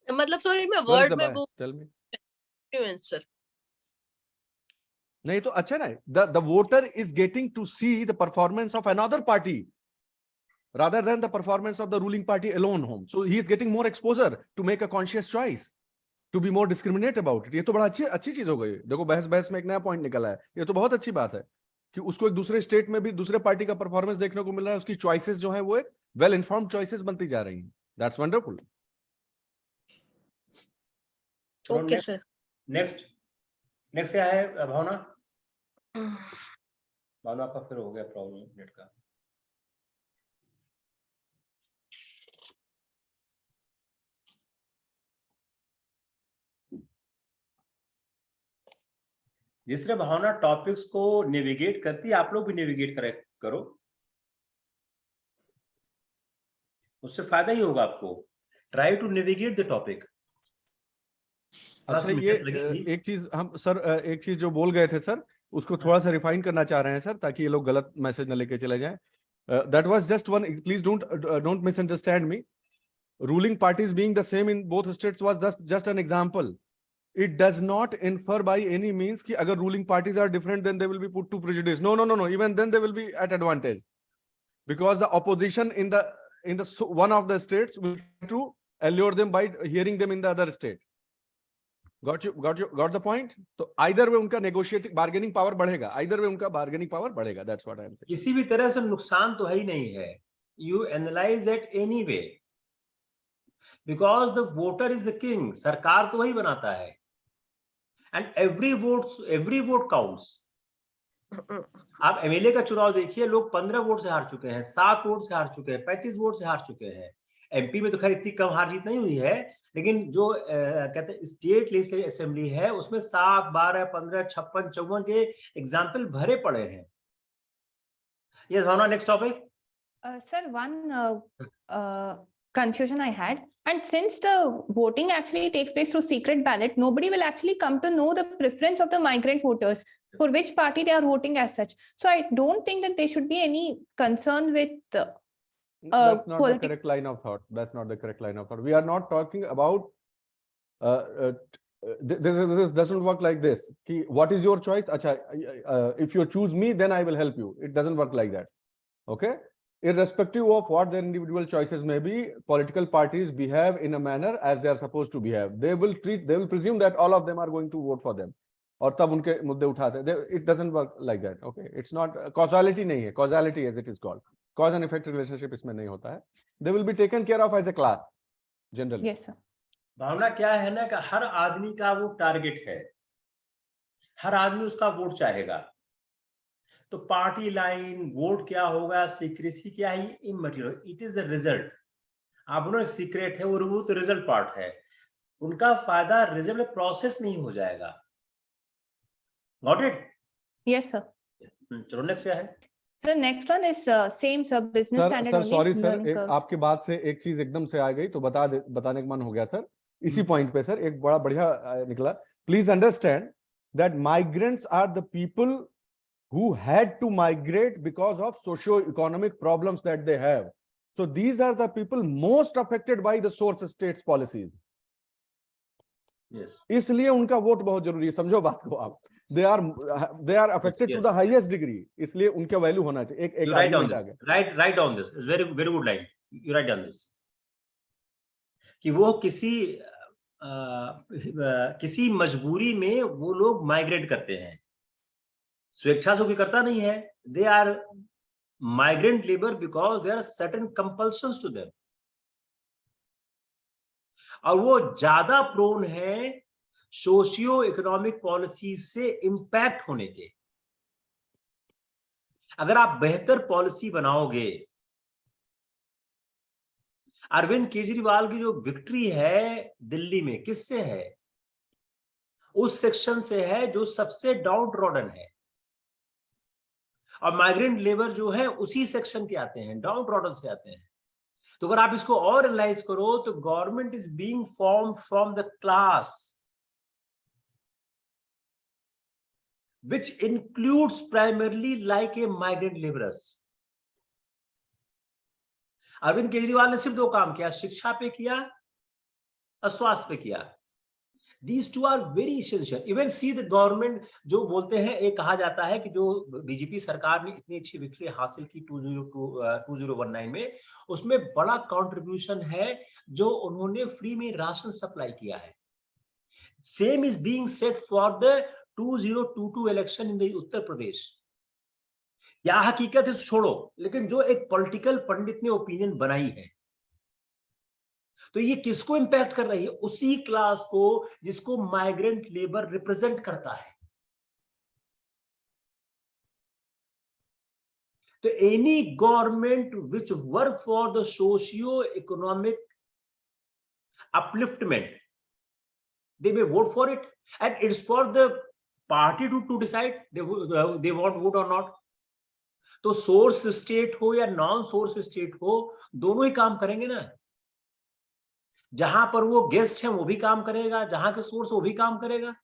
मतलब सॉरी मैं वर्ड में वो सर नहीं तो अच्छा ना, the voter is getting to see the performance of another party rather than the performance of the ruling party alone home, so he is getting more exposure to make a conscious choice, to be more discriminate about it. ये तो बड़ा अच्छी चीज हो गई। देखो बहस में एक नया पॉइंट निकला है, ये तो बहुत अच्छी बात है कि उसको एक दूसरे स्टेट में भी दूसरे पार्टी का परफॉर्मेंस देखने को मिल रहा है, उसकी चॉइसेस जो है वो एक वेल इन्फॉर्म्ड चॉइसेस बनती जा रही हैं। That's wonderful. Okay sir. Next क्या है भावना? भावना का फिर हो गया प्रॉब्लम नेट का। जिस तरह भावना टॉपिक्स को नेविगेट करती है, आप लोग भी नेविगेट करो, उससे फायदा ही होगा आपको। Try to navigate the topic. अच्छा, ये एक चीज हम सर एक चीज जो बोल गए थे सर, उसको थोड़ा सा रिफाइन करना चाह रहे हैं सर, ताकि ये लोग गलत मैसेज न लेके चले जाएं। That was just one, please don't misunderstand me. Ruling parties being the same in both states was just an example. It does not infer by any means कि अगर ruling parties are different then they will be put to prejudice. No. Even then they will be at advantage, because the opposition in the one of the states will try to allure them by hearing them in the other state. Got the point? तो either way उनका negotiating bargaining power बढ़ेगा, either way उनका bargaining power बढ़ेगा. That's what I am saying. किसी भी तरह से नुकसान तो है ही नहीं है. You analyze it anyway, because the voter is the king. सरकार तो वही बनाता है. and every vote counts. आप एमएलए का चुनाव देखिए, लोग 15 वोट से हार चुके हैं, 7 वोट से हार चुके हैं, 35 वोट से हार चुके हैं। एमपी में तो खैर इतनी कम हार जीत नहीं हुई है, लेकिन जो कहते हैं स्टेट लेजिस्लेटिव असेंबली है उसमें 7, 12, 15, 56, 54 के एग्जाम्पल भरे पड़े हैं। Yes, Bhavana, next topic. Sir, one confusion I had, and since the voting actually takes place through secret ballot, nobody will actually come to know the preference of the migrant voters for which party they are voting as such. So I don't think that there should be any concern with That's not the politi- correct line of thought. That's not the correct line of thought. We are not talking about this doesn't work like this. Ki, what is your choice? Acha, if you choose me, then I will help you. It doesn't work like that. Okay? Irrespective of what their individual choices may be, political parties behave in a manner as they are supposed to behave. They will presume that all of them are going to vote for them. और तब उनके मुद्दे उठाते हैं. It doesn't work like that. Okay? It's not causality नहीं है. Causality as it is called. Cause and effect relationship इसमें नहीं होता है. They will be taken care of as a class generally. Yes, sir. भावना क्या है ना कि हर आदमी का वो टारगेट है, हर आदमी उसका वोट चाहेगा, तो पार्टी लाइन, वोट क्या होगा, सीक्रेसी क्या है, ये इमैटेरियल, इट इज द रिजल्ट। आप बोलो सीक्रेट है, वो तो रिजल्ट पार्ट है, उनका फायदा रिजल्ट प्रोसेस में ही हो जाएगा। Got it? Yes, sir. चलो नेक्स्ट क्या है? So next one is same sir, business standard only. Sorry sir, learning curves. आपके बात से एक चीज एकदम से आ गई तो बताने का मन हो गया सर। इसी पॉइंट पे सर एक बड़ा बढ़िया निकला। Please understand that migrants are the people who had to migrate because of socio-economic problems that they have. So these are the people most affected by the source states policies. Yes. इसलिए उनका vote बहुत जरूरी है, समझो बात को आप। They are affected Yes. to the highest degree. इसलिए उनका वैल्यू होना चाहिए। एक You write down argument uh this. गया। Write down this. It's very good line. You write down this. कि वो किसी मजबूरी में वो लोग माइग्रेट करते हैं, स्वेच्छा से कोई करता नहीं है। They are migrant labour because there are certain compulsions to them, और वो ज्यादा प्रोन है सोशियो इकोनॉमिक पॉलिसी से इंपैक्ट होने के। अगर आप बेहतर पॉलिसी बनाओगे, अरविंद केजरीवाल की जो विक्ट्री है दिल्ली में किससे है? उस सेक्शन से है जो सबसे डाउन ट्रॉडन है, और माइग्रेंट लेबर जो है उसी सेक्शन के आते हैं, डाउन ट्रॉडन से आते हैं। तो अगर आप इसको और एनालाइज करो तो government is being formed from the class which includes primarily like a migrant laborers. Arvind Kejriwal ने सिर्फ 2 काम किया, शिक्षा पे किया और स्वास्थ्य पे किया। These two are very essential. Even see the government जो बोलते हैं, एक कहा जाता है कि जो बीजेपी सरकार ने इतनी अच्छी विक्ट्री हासिल की 2019 में, उसमें बड़ा कंट्रीब्यूशन है जो उन्होंने फ्री में राशन सप्लाई किया है। Same is being said for the 2022 election in the Uttar Pradesh. या हकीकत है छोड़ो, लेकिन जो एक पॉलिटिकल पंडित ने ओपिनियन बनाई है, तो ये किसको इंपैक्ट कर रही है? उसी क्लास को जिसको माइग्रेंट लेबर रिप्रेजेंट करता है। तो any government which work for the socio economic upliftment, they may vote for it, and it's for the party to decide they want vote or not. तो सोर्स स्टेट हो या non source state हो, दोनों ही काम करेंगे ना। जहां पर वो गेस्ट है वो भी काम करेगा, जहां के सोर्स वो भी काम करेगा।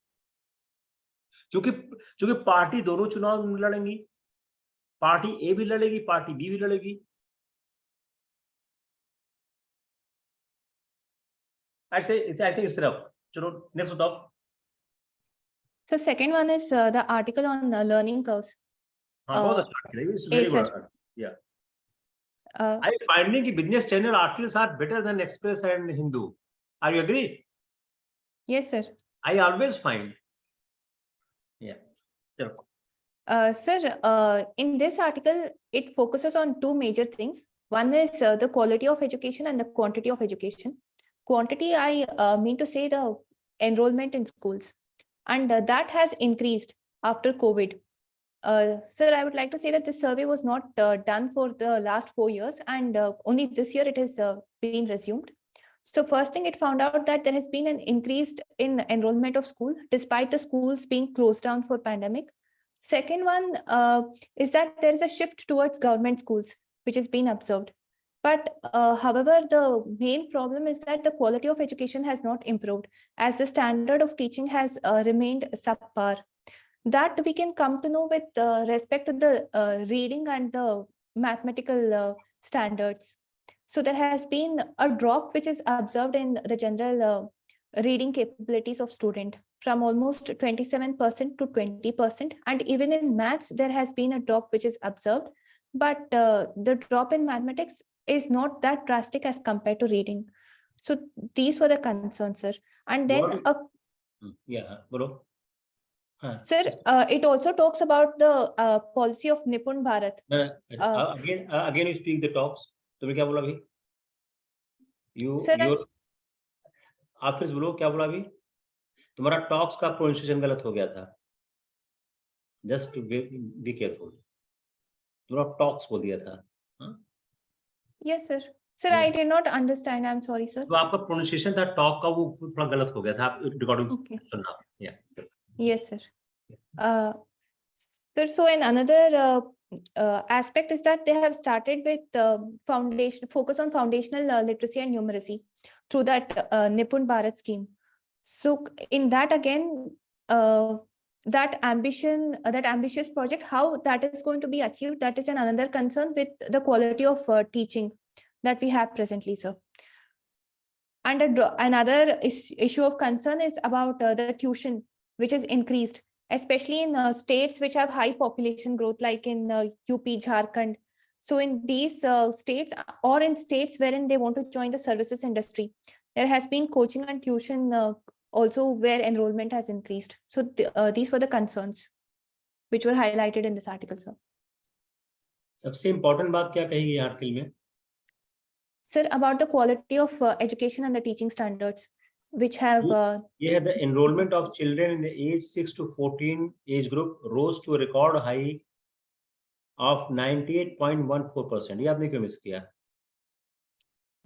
क्योंकि पार्टी दोनों चुनाव लड़ेंगी, पार्टी ए भी लड़ेगी, पार्टी बी भी लड़ेगी। ऐसे आई थिंक इस तरह। चलो नेक्स्ट बताओ। So second one is the article on learning curves. हाँ, बहुत अच्छा है, it's very good. Yeah I finding कि business channel articles are better than Express and Hindu. Are you agree? Yes, sir. I always find. या चलो। Sir, in this article, it focuses on 2 major things. One is the quality of education and the quantity of education. Quantity, I mean to say the enrollment in schools. and that has increased after COVID. Sir, I would like to say that this survey was not done for the last 4 years, and only this year it has been resumed. So first thing, it found out that there has been an increase in enrollment of school despite the schools being closed down for pandemic. Second one is that there is a shift towards government schools, which has been observed. But however, the main problem is that the quality of education has not improved, as the standard of teaching has remained subpar. That we can come to know with respect to the reading and the mathematical standards. So there has been a drop which is observed in the general reading capabilities of student from almost 27% to 20%. And even in maths, there has been a drop which is observed. But the drop in mathematics is not that drastic as compared to reading. So these were the concerns, sir. And then, bolo. Sir, it also talks about the policy of Nipun Bharat. Again, you speak the talks. तुमने क्या बोला अभी? आप फिर बोलो क्या बोला अभी? तुम्हारा टॉक्स का प्रोनाउंसिएशन गलत हो गया था. Just be careful. तुम्हारा टॉक्स बोल दिया था. Yes, sir. Sir, I did not understand. I'm sorry, sir. तो आपका प्रोनाउंसिएशन था टॉक का, वो थोड़ा गलत हो गया था. आप रिकॉर्डिंग सुनना. Yes, sir. Sir, so in another aspect is that they have started with focus on foundational literacy and numeracy through that Nipun Bharat scheme. So in that again, that ambitious project, how that is going to be achieved, that is another concern with the quality of teaching that we have presently, sir. And another issue of concern is about the tuition, which is increased, especially in states which have high population growth, like in UP, Jharkhand. So in these states, or in states wherein they want to join the services industry, there has been coaching and tuition also where enrollment has increased. So these were the concerns which were highlighted in this article, sir. सबसे important बात क्या कही गई article में? Sir, about the quality of education and the teaching standards, which have the enrollment of children in the age 6 to 14 age group rose to a record high of 98.14%. ये आपने क्यों miss किया?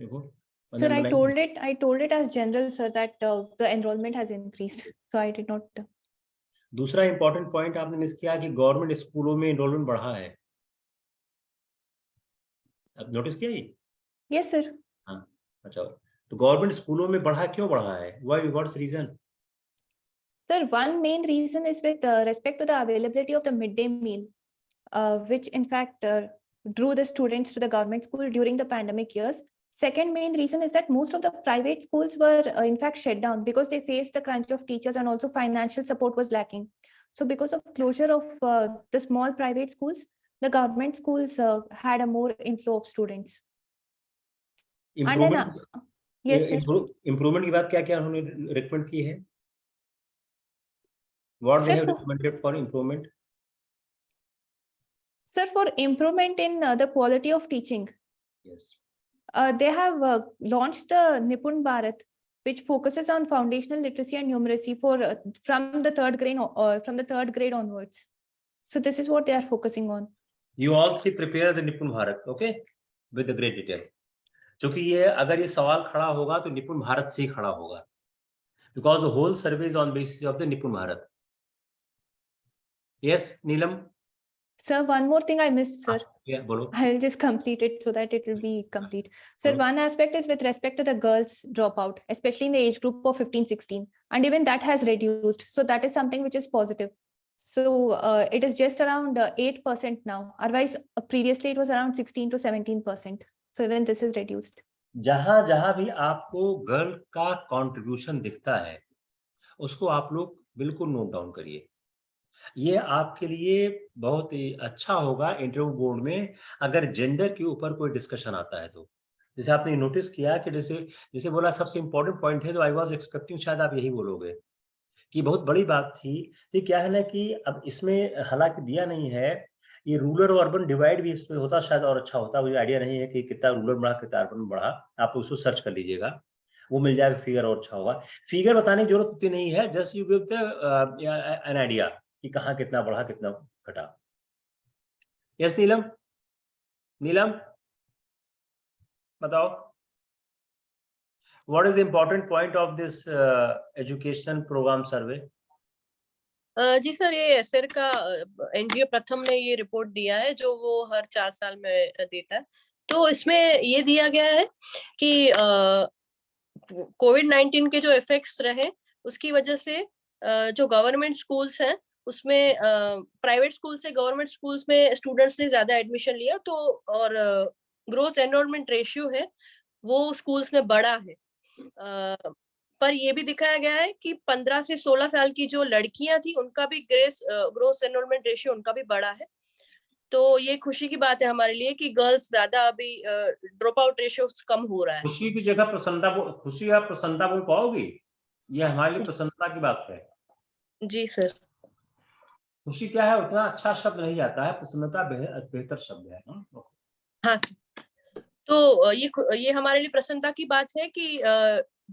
देखो. Sir, I told it as general, sir, that the enrollment has increased. So I did not. दूसरा important point आपने miss किया कि government स्कूलों में enrollment बढ़ा है. आप नोटिस किया ये? Yes, sir. हाँ, अच्छा. तो गवर्नमेंट स्कूलों में क्यों बढ़ा है? Why? What's the reason? Sir, one main reason is with respect to the availability of the midday meal, which in fact drew the students to the government school during the pandemic years. Second main reason is that most of the private schools were in fact shut down because they faced the crunch of teachers, and also financial support was lacking. So because of closure of the small private schools, the government schools had a more inflow of students. Improvement, yes, sir. Improvement की बात क्या उन्होंने recommend की है? What they have recommended for improvement? Sir, for improvement in the quality of teaching. Yes. They have launched the Nipun Bharat, which focuses on foundational literacy and numeracy for from the third grade onwards. So this is what they are focusing on. You also prepare the Nipun Bharat, okay, with the great detail. क्योंकि ये अगर ये सवाल खड़ा होगा तो निपुण भारत से ही खड़ा होगा, because the whole survey is on basis of the Nipun Bharat. Yes, Neelam. Sir, one more thing I missed, sir. Yeah, bolo. I'll just complete it so that it will be complete. Sir, one aspect is with respect to the girls dropout, especially in the age group of 15-16, and even that has reduced. So that is something which is positive. So it is just around 8% now. Otherwise, previously it was around 16 to 17%. So even this is reduced. जहां भी आपको girl का contribution दिखता है, उसको आप लोग बिल्कुल नोट डाउन करिए. ये आपके लिए बहुत ही अच्छा होगा इंटरव्यू बोर्ड में अगर जेंडर के ऊपर कोई डिस्कशन आता है तो. जैसे आपने नोटिस किया कि जैसे बोला सबसे इंपॉर्टेंट पॉइंट है, तो आई वाज एक्सपेक्टिंग शायद आप यही बोलोगे कि बहुत बड़ी बात थी. तो क्या है ना कि अब इसमें हालांकि दिया नहीं है, ये रूरल और अर्बन डिवाइड भी इसमें होता शायद और अच्छा होता. मुझे आइडिया नहीं है कि कितना रूरल बढ़ा कितना अर्बन बढ़ा, आप उसको सर्च कर लीजिएगा. वो मिल जाएगा, फिगर और अच्छा होगा। फिगर बताने की जरूरत होती नहीं है, just you give an idea कि कहाँ कितना बढ़ा कितना घटा। यस नीलम, नीलम बताओ, what is the important point of this educational programme survey? जी सर, ये एसएर का एनजीओ प्रथम ने ये रिपोर्ट दिया है जो वो हर 4 साल में देता है। तो इसमें ये दिया गया है कि कोविड-19 के जो इफेक्ट्स रहे उसकी वजह से जो गवर्नमेंट स्कूल्स हैं उसमें प्राइवेट स्कूल से गवर्नमेंट स्कूल्स में स्टूडेंट्स ने ज्यादा एडमिशन लिया, तो और ग्रोस एनरोलमेंट रेशियो है वो स्कूल्स में बढ़ा है। पर ये भी दिखाया गया है कि 15 से 16 साल की जो लड़कियां थी उनका भी ग्रोस एनरोलमेंट रेशियो उनका भी बढ़ा है। तो ये खुशी की बात है हमारे लिए कि गर्ल्स ज्यादा अभी ड्रॉप आउट रेशियो कम हो रहा है। खुशी की जगह प्रसन्नता, खुशी आप प्रसन्नता बोल पाओगी? ये हमारे लिए प्रसन्नता की बात है। जी सर। खुशी क्या है, उतना अच्छा शब्द नहीं आता है, प्रसन्नता बेहतर शब्द है। हाँ तो ये हमारे लिए प्रसन्नता की बात है कि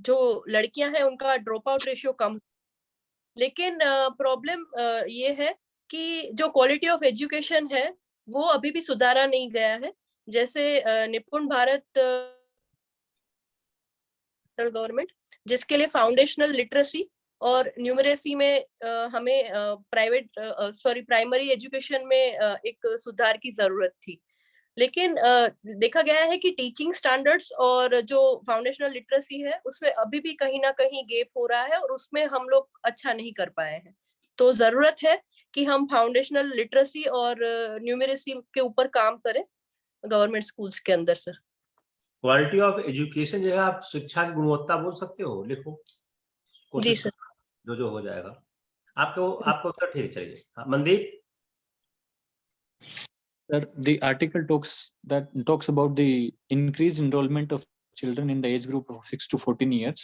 जो लड़कियां हैं उनका ड्रॉप आउट रेशियो कम, लेकिन प्रॉब्लम ये है कि जो क्वालिटी ऑफ एजुकेशन है वो अभी भी सुधारा नहीं गया है। जैसे निपुण भारत गवर्नमेंट, जिसके लिए फाउंडेशनल लिटरेसी और न्यूमरेसी में हमें प्राइमरी एजुकेशन में एक सुधार की जरूरत थी। लेकिन देखा गया है कि टीचिंग स्टैंडर्ड्स और जो फाउंडेशनल लिटरेसी है उसमें अभी भी कहीं ना कहीं गैप हो रहा है और उसमें हम लोग अच्छा नहीं कर पाए हैं। तो जरूरत है कि हम फाउंडेशनल लिटरेसी और न्यूमरेसी के ऊपर काम करें गवर्नमेंट स्कूल्स के अंदर सर। क्वालिटी ऑफ एजुकेशन जो है, आप शिक्षा की गुणवत्ता बोल सकते हो, लिखो, कोशिश करो, जो हो जाएगा आपको उत्तर ठीक चाहिए। Mandeep? Sir, the article talks about the increased enrollment of children in the age group of 6 to 14 years.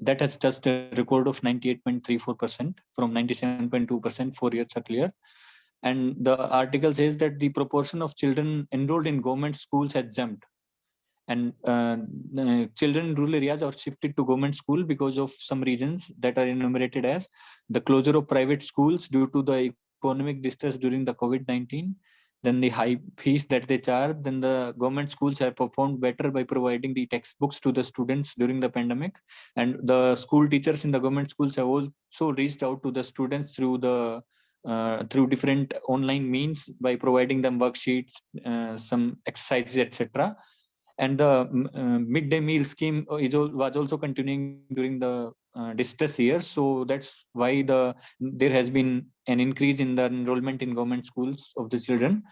That has touched a record of 98.34% from 97.2% 4 years earlier. And the article says that the proportion of children enrolled in government schools has jumped. And children in rural areas are shifted to government school because of some reasons that are enumerated as the closure of private schools due to the economic distress during the COVID-19, then the high fees that they charge, then the government schools have performed better by providing the textbooks to the students during the pandemic, and the school teachers in the government schools have also reached out to the students through different online means by providing them worksheets, some exercises, etc. And the midday meal scheme was also continuing during the distress years. So that's why there has been an increase in the enrollment in government schools of the children.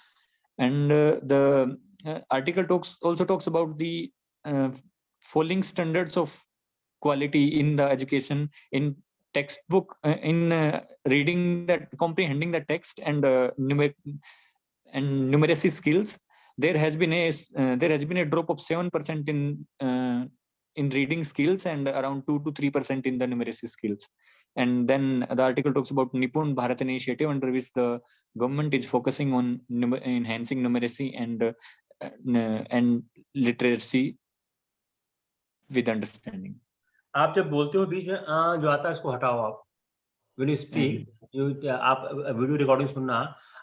And the article also talks about the falling standards of quality in the education in textbook, in reading that, comprehending the text, and numeracy skills. There has been a drop of 7% in reading skills and around 2 to 3% in the numeracy skills. And then the article talks about Nipun Bharat initiative, under which the government is focusing on enhancing numeracy and literacy with understanding. आप जब बोलते हो बीच में जो आता है इसको हटाओ आप। When you speak, आप वीडियो रिकॉर्डिंग सुनना,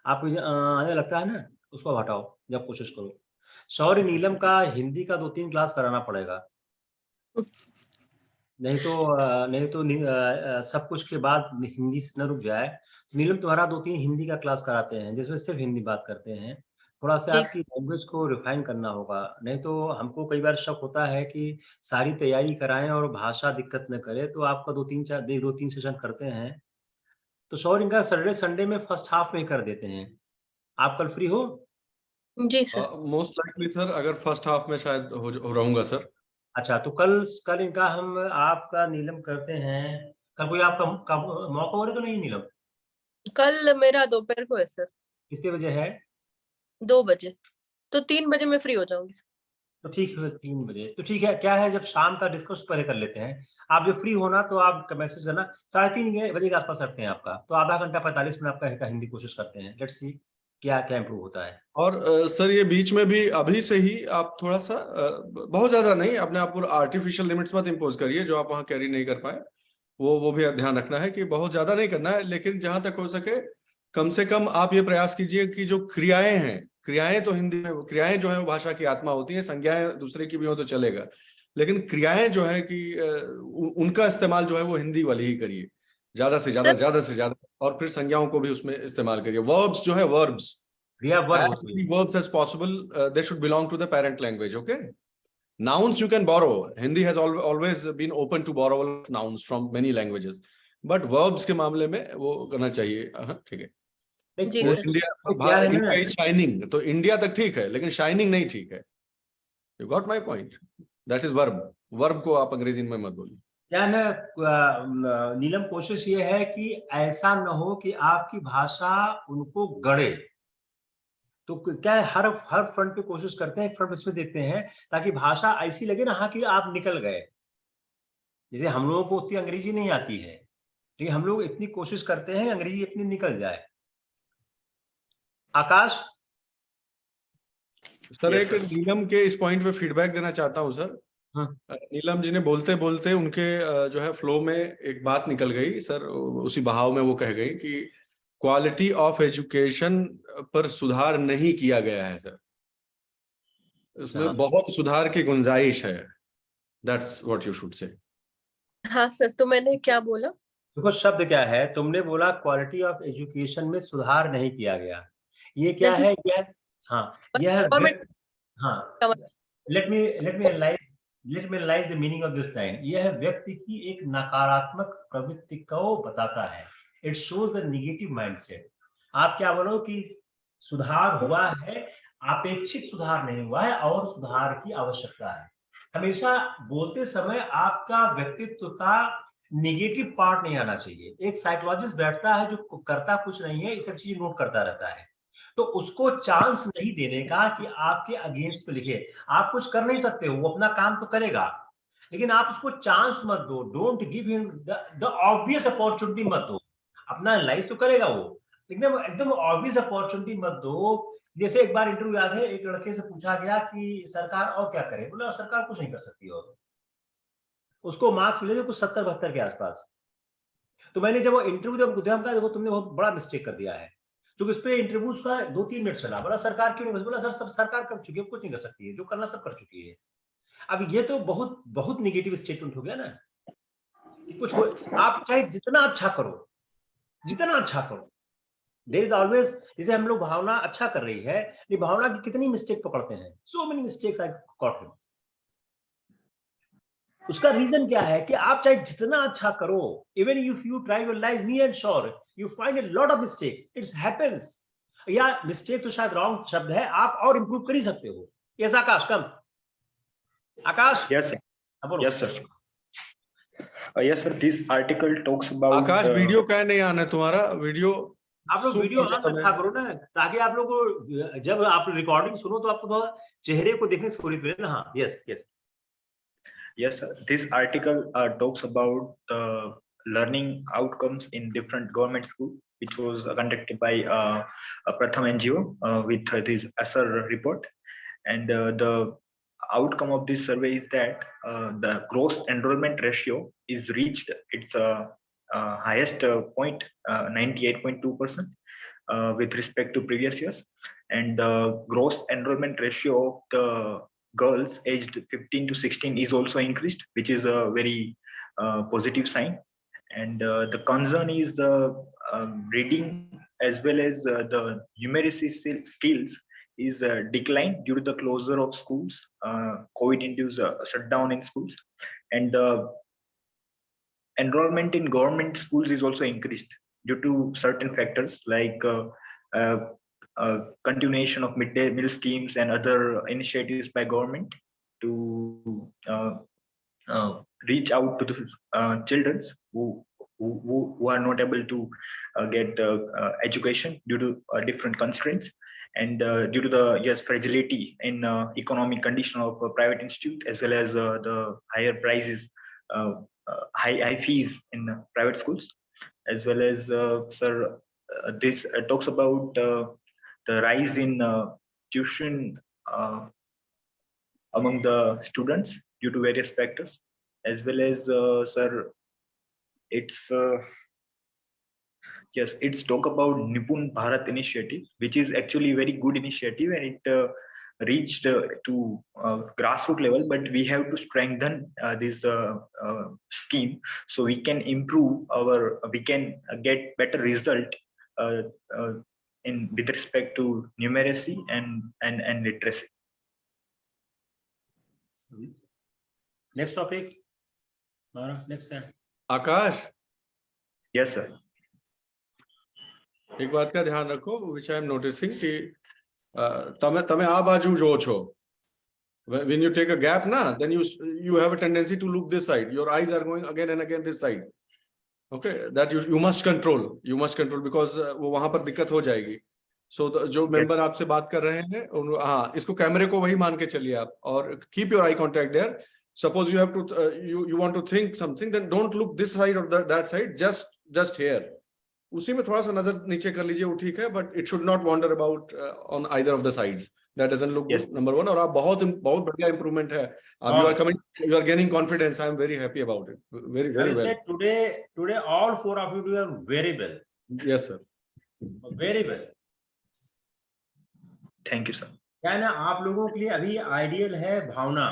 आपको आने लगता है ना, उसको हटाओ जब कोशिश करो। शौर्य नीलम का हिंदी का 2-3 क्लास कराना पड़ेगा, नहीं तो सब कुछ के बाद हिंदी से न रुक जाए। नीलम तुम्हारा 2-3 हिंदी का क्लास कराते हैं जिसमें सिर्फ हिंदी बात करते हैं। थोड़ा सा आपकी लैंग्वेज को रिफाइन करना होगा, नहीं तो हमको कई बार शक होता है कि सारी तैयारी कराएं और भाषा दिक्कत न करे, तो आपका 2-3 सेशन करते हैं। तो शौर्य इनका सैटरडे संडे में फर्स्ट हाफ में कर देते हैं। आप कल फ्री हो? जी सर। मोस्ट लाइकली सर, अगर फर्स्ट हाफ में शायद हो रहूंगा सर। अच्छा, तो कल इनका हम आपका नीलम करते हैं। कल कोई आपका मौका हो रहा तो नहीं नीलम? कल मेरा दोपहर को है सर। कितने बजे है? 2 बजे। तो 3 बजे मैं फ्री हो जाऊंगी। तो ठीक है, 3 बजे तो ठीक है। क्या है, जब शाम का डिस्कस पहले कर लेते हैं। आप जब फ्री होना तो आप मैसेज करना, 3:30 बजे के आसपास रखते हैं आपका, तो आधा घंटा 45 मिनट आपका हिंदी कोशिश करते हैं। लेट्स सी क्या क्या इम्प्रूव होता है? और सर ये बीच में भी अभी से ही आप थोड़ा सा बहुत ज्यादा नहीं, अपने आप पर आर्टिफिशियल लिमिट्स मत इम्पोज करिए जो आप वहाँ कैरी नहीं कर पाए। वो भी ध्यान रखना है कि बहुत ज्यादा नहीं करना है, लेकिन जहां तक हो सके कम से कम आप ये प्रयास कीजिए कि जो क्रियाएं हैं, क्रियाएं तो हिंदी में, क्रियाएं जो है वो भाषा की आत्मा होती है, संज्ञाएं दूसरे की भी हो तो चलेगा, लेकिन क्रियाएं जो है कि उनका इस्तेमाल जो है वो हिंदी वाली ही करिए, ज्यादा से ज्यादा, सर ज्यादा से ज्यादा। और फिर संज्ञाओं को भी उसमें इस्तेमाल करिए। वर्ब्स जो है, वर्ब्स क्रिया वर्ब as होती है। many verbs as possible, they should belong to the parent language. Okay, nouns you can borrow. Hindi has always been open to borrow nouns from many languages, but verbs के मामले में वो करना चाहिए। हाँ, ठीक है। नहीं, जी वो सर। इंडिया, क्या है ना, इंडिया इज शाइनिंग, तो इंडिया तक ठीक है, लेकिन शाइनिंग नहीं ठीक है। You got my point? That is verb. Verb को आप अंग्रेजी में मत बोलिए। क्या है ना नीलम, कोशिश ये है कि ऐसा न हो कि आपकी भाषा उनको गढ़े। तो क्या है, हर फ्रंट पे कोशिश करते हैं, एक फ्रंट इसमें देखते हैं ताकि भाषा ऐसी लगे ना, हाँ कि आप निकल गए। जैसे हम लोगों को उतनी अंग्रेजी नहीं आती है, लेकिन हम लोग इतनी कोशिश करते हैं अंग्रेजी अपनी निकल जाए। आकाश? सर Yes, एक sir. नीलम के इस पॉइंट पे फीडबैक देना चाहता हूँ सर। हाँ। नीलम जी ने बोलते बोलते उनके जो है फ्लो में एक बात निकल गई सर, उसी बहाव में वो कह गई कि क्वालिटी ऑफ एजुकेशन पर सुधार नहीं किया गया है सर, उसमें बहुत सुधार की गुंजाइश है। That's what you should say. हाँ सर, तो मैंने क्या बोला? देखो शब्द क्या है, तुमने बोला क्वालिटी ऑफ एजुकेशन में सुधार नहीं किया गया। ये क्या नहीं, है? यह, हाँ, यह गवर्नमेंट हाँ, का let me analyze the meaning of this line. यह व्यक्ति की एक नकारात्मक प्रवृत्ति को बताता है। It shows the negative mindset. आप क्या बोलो कि सुधार हुआ है, अपेक्षित सुधार नहीं हुआ है और सुधार की आवश्यकता है। हमेशा बोलते समय आपका व्यक्तित्व का निगेटिव पार्ट नहीं आना चाहिए। एक साइकोलॉजिस्ट बैठता है जो करता कुछ नहीं है, ये सब चीज नोट करता रहता है, तो उसको चांस नहीं देने का कि आपके अगेंस्ट पे लिखे। आप कुछ कर नहीं सकते हो, वो अपना काम तो करेगा, लेकिन आप उसको चांस मत दो। Don't give him the obvious opportunity मत दो। अपना एनालाइज तो करेगा वो, लेकिन एकदम ऑब्वियस अपॉर्चुनिटी मत दो। जैसे एक बार इंटरव्यू याद है, एक लड़के से पूछा गया कि सरकार और क्या करे, बोला सरकार कुछ नहीं कर सकती, और उसको मार्क्स मिले थे कुछ 70-72 के आसपास। तो मैंने जब वो इंटरव्यू दिया, देखो तुमने बहुत बड़ा मिस्टेक कर दिया है, क्योंकि उस पर इंटरव्यू उसका 2-3 मिनट चला। बोला सरकार क्यों नहीं? बोला सर सब सरकार कर चुकी है, कुछ नहीं कर सकती है, जो करना सब कर चुकी है। अब ये तो बहुत बहुत निगेटिव स्टेटमेंट हो गया ना कि कुछ हो, आप चाहे जितना अच्छा करो, जितना अच्छा करो, देयर इज ऑलवेज। जैसे हम लोग भावना अच्छा कर रही है, ये भावना की कितनी मिस्टेक पकड़ते हैं, so many mistakes I cot him. उसका रीजन क्या है कि आप चाहे जितना अच्छा करो, even if you try your life, me and sure you find a lot of mistakes, it's happens. या मिस्टेक तो शायद रॉन्ग शब्द है, आप और इंप्रूव कर ही सकते हो। यस आकाश, कम। आकाश? Yes, sir. बोलो। Yes, sir. Yes, sir. This article talks about. Akash video क्या नहीं आना है तुम्हारा? वीडियो आप लोग वीडियो ऑन रखा करो ना, ताकि आप लोग को जब आप रिकॉर्डिंग सुनो तो आपको थोड़ा चेहरे को देखने से थोड़ी मिले ना। हाँ, yes yes. Yes, sir. This article talks about learning outcomes in different government schools, which was conducted by Pratham NGO with this ASR report. And the outcome of this survey is that the gross enrollment ratio is reached its highest point, 98.2%, with respect to previous years. And the gross enrollment ratio of the girls aged 15 to 16 is also increased, which is a very positive sign. And the concern is the reading as well as the numeracy skills is declined due to the closure of schools, COVID-induced shutdown in schools, and the enrollment in government schools is also increased due to certain factors like continuation of midday meal schemes and other initiatives by government to reach out to the children who are not able to get education due to different constraints, and due to the fragility in economic condition of private institute, as well as the higher prices, high fees in private schools, as well as sir, this talks about the rise in tuition among the students due to various factors, as well as sir, it's yes, it's talk about Nipun Bharat initiative, which is actually a very good initiative, and it reached to grassroots level. But we have to strengthen this scheme so we can improve we can get better result in with respect to numeracy and literacy. Next topic. Next time. Akash, Yes, sir. एक बात का ध्यान रखो, which I am noticing कि તમે આ બાજુ જો છો. When you take a gap, then you have a tendency to look this side. Your eyes are going again and again this side. Okay, that you must control. You must control because वो वहां पर दिक्कत हो जाएगी. So जो member आपसे बात कर रहे हैं, हाँ, इसको कैमरे को वही मान के चलिए आप, और keep your eye contact there. Suppose you have to you want to think something, then don't look this side or that side. Just here. उसी में थोड़ा सा नजर नीचे कर लीजिए, वो ठीक है, but it should not wander about on either of the sides. That doesn't look good. Number one. और आप बहुत बढ़िया improvement है. You are gaining confidence. I am very happy about it. Very well. Today all four of you do very well. Yes, sir. Very well. Thank you, sir. क्या ना आप लोगों के लिए अभी आइडियल है भावना.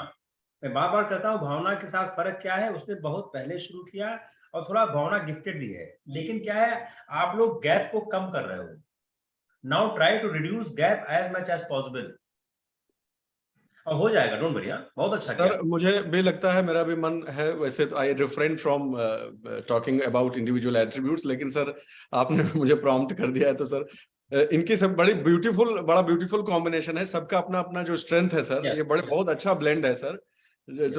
मैं बार बार कहता हूँ भावना के साथ फर्क क्या है, उसने बहुत पहले शुरू किया और थोड़ा भावना गिफ्टेड भी है, लेकिन क्या है आप लोग गैप को कम कर रहे हो. Now try to reduce gap as much as possible, और हो जाएगा. Don't worry. बहुत अच्छा किया. सर मुझे भी लगता है, मेरा भी मन है वैसे तो आई refrain from talking about individual attributes, लेकिन सर आपने मुझे प्रॉम्प्ट कर दिया है, तो सर इनकी सब बड़ा ब्यूटीफुल कॉम्बिनेशन है. सबका अपना अपना जो स्ट्रेंथ है सर. ये बहुत अच्छा ब्लेंड है सर.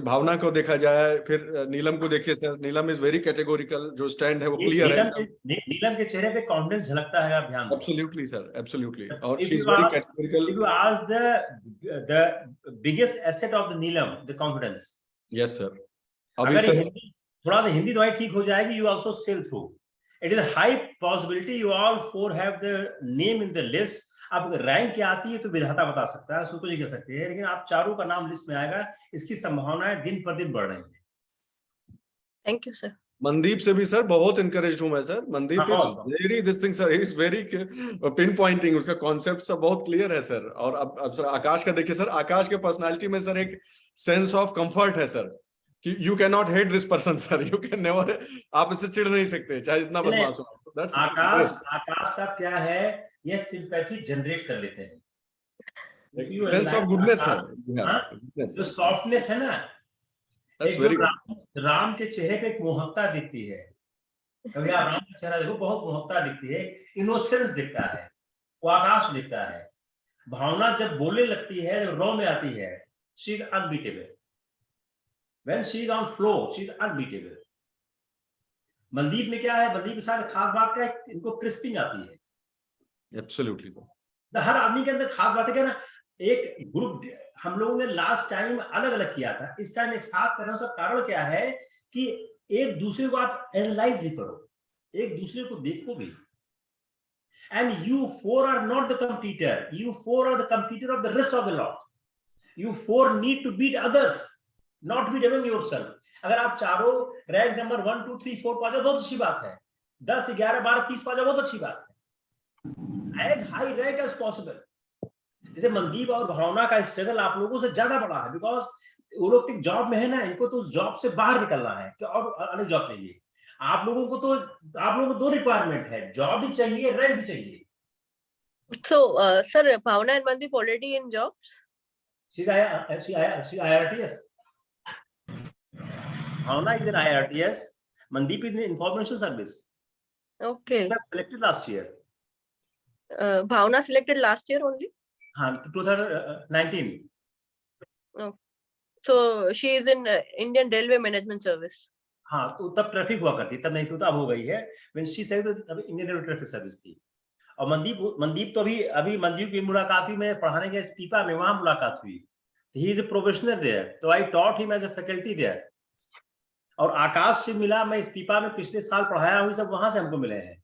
भावना को देखा जाए, फिर नीलम को देखिए sir. Neelam is very categorical, जो स्टैंड है वो क्लियर है. नीलम के चेहरे पे कॉन्फिडेंस झलकता है, आप ध्यान दो. Absolutely sir, absolutely. और if she is you very ask categorical. the biggest asset of the Neelam, the confidence. Yes sir. अगर थोड़ा सा हिंदी दवाई ठीक हो जाएगी, you also sail through. It is a high possibility you all four have the name in the list. अब rank क्या आती है तो विधाता बता सकता है, उसको नहीं कह सकते हैं, लेकिन आप चारों का नाम लिस्ट में आएगा. इसकी संभावनाएं दिन पर दिन बढ़ रही हैं. Thank you sir. मनदीप से भी सर बहुत encouraged हूं मैं sir. Mandeep is very this thing sir, he is very pinpointing. उसका कॉन्सेप्ट सब बहुत क्लियर है सर. और अब सर आकाश का देखिए सर. आकाश के पर्सनालिटी में सर एक सेंस ऑफ कंफर्ट है सर, कि you can not hate this person sir. You can never, आप इससे चिढ़ नहीं सकते चाहे जितना बदमाश हो. आकाश साहब क्या है, ये सिंपैथी जनरेट कर लेते हैं. सेंस ऑफ गुडनेस है. जो सॉफ्टनेस है ना, राम के चेहरे पे एक मोहकता दिखती है. कभी आप राम का चेहरा देखो, बहुत मोहकता दिखती है, इनोसेंस दिखता है, वो आकाश दिखता है. भावना जब बोलने लगती है, जब रो में आती है, she is unbeatable. When she is on flow, she is unbeatable. Mandeep में क्या है, मनदीप के साथ खास बात क्या है, इनको क्रिस्पिंग आती है. एब्सोल्युटली. हर आदमी के अंदर खास बात है क्या ना. एक ग्रुप हम लोगों ने लास्ट टाइम अलग अलग किया था, इस टाइम एक साथ कर रहे हैं. उसका कारण क्या है कि एक दूसरे को आप एनालाइज भी करो, एक दूसरे को देखो भी. And you four are not the competitor, you four are the competitor of the rest of the lot. You four need to beat others, not be among yourself. अगर आप चारों रैंक नंबर 1 2 3 4 पा जाओ, बहुत अच्छी बात है. 10 11 12 30 पा जाओ, बहुत अच्छी बात है. As high rank as possible. जैसे मनदीप और भावना का स्ट्रगल आप लोगों से ज्यादा बड़ा है, बिकॉज वो लोग एक जॉब में है ना, इनको तो उस जॉब से बाहर निकलना है कि और अलग जॉब चाहिए. आप लोगों को दो रिक्वायरमेंट है, जॉब भी चाहिए, रैंक भी चाहिए. So sir, Bhavana and Mandeep already in jobs? She's IRTS. Bhavana is in IRTS. Mandeep is in information service. Okay. Selected last year. Bhavana selected last year only? 2019. Oh. So she is in Indian Railway Management Service. हाँ, तो तब traffic हुआ करती, तब नहीं तो अब हो गई है. When she said तब इंडियन रेलवे ट्रैफिक सर्विस थी. और मनदीप तो अभी मनदीप की मुलाकात हुई, मैं पढ़ाने के इस्तीफा में, वहां मुलाकात हुई. He is a professional there, so I taught him as a faculty there. और आकाश से मिला, मैं इस्तीफा में पिछले साल पढ़ाया हूँ, सब वहां से हमको मिले हैं.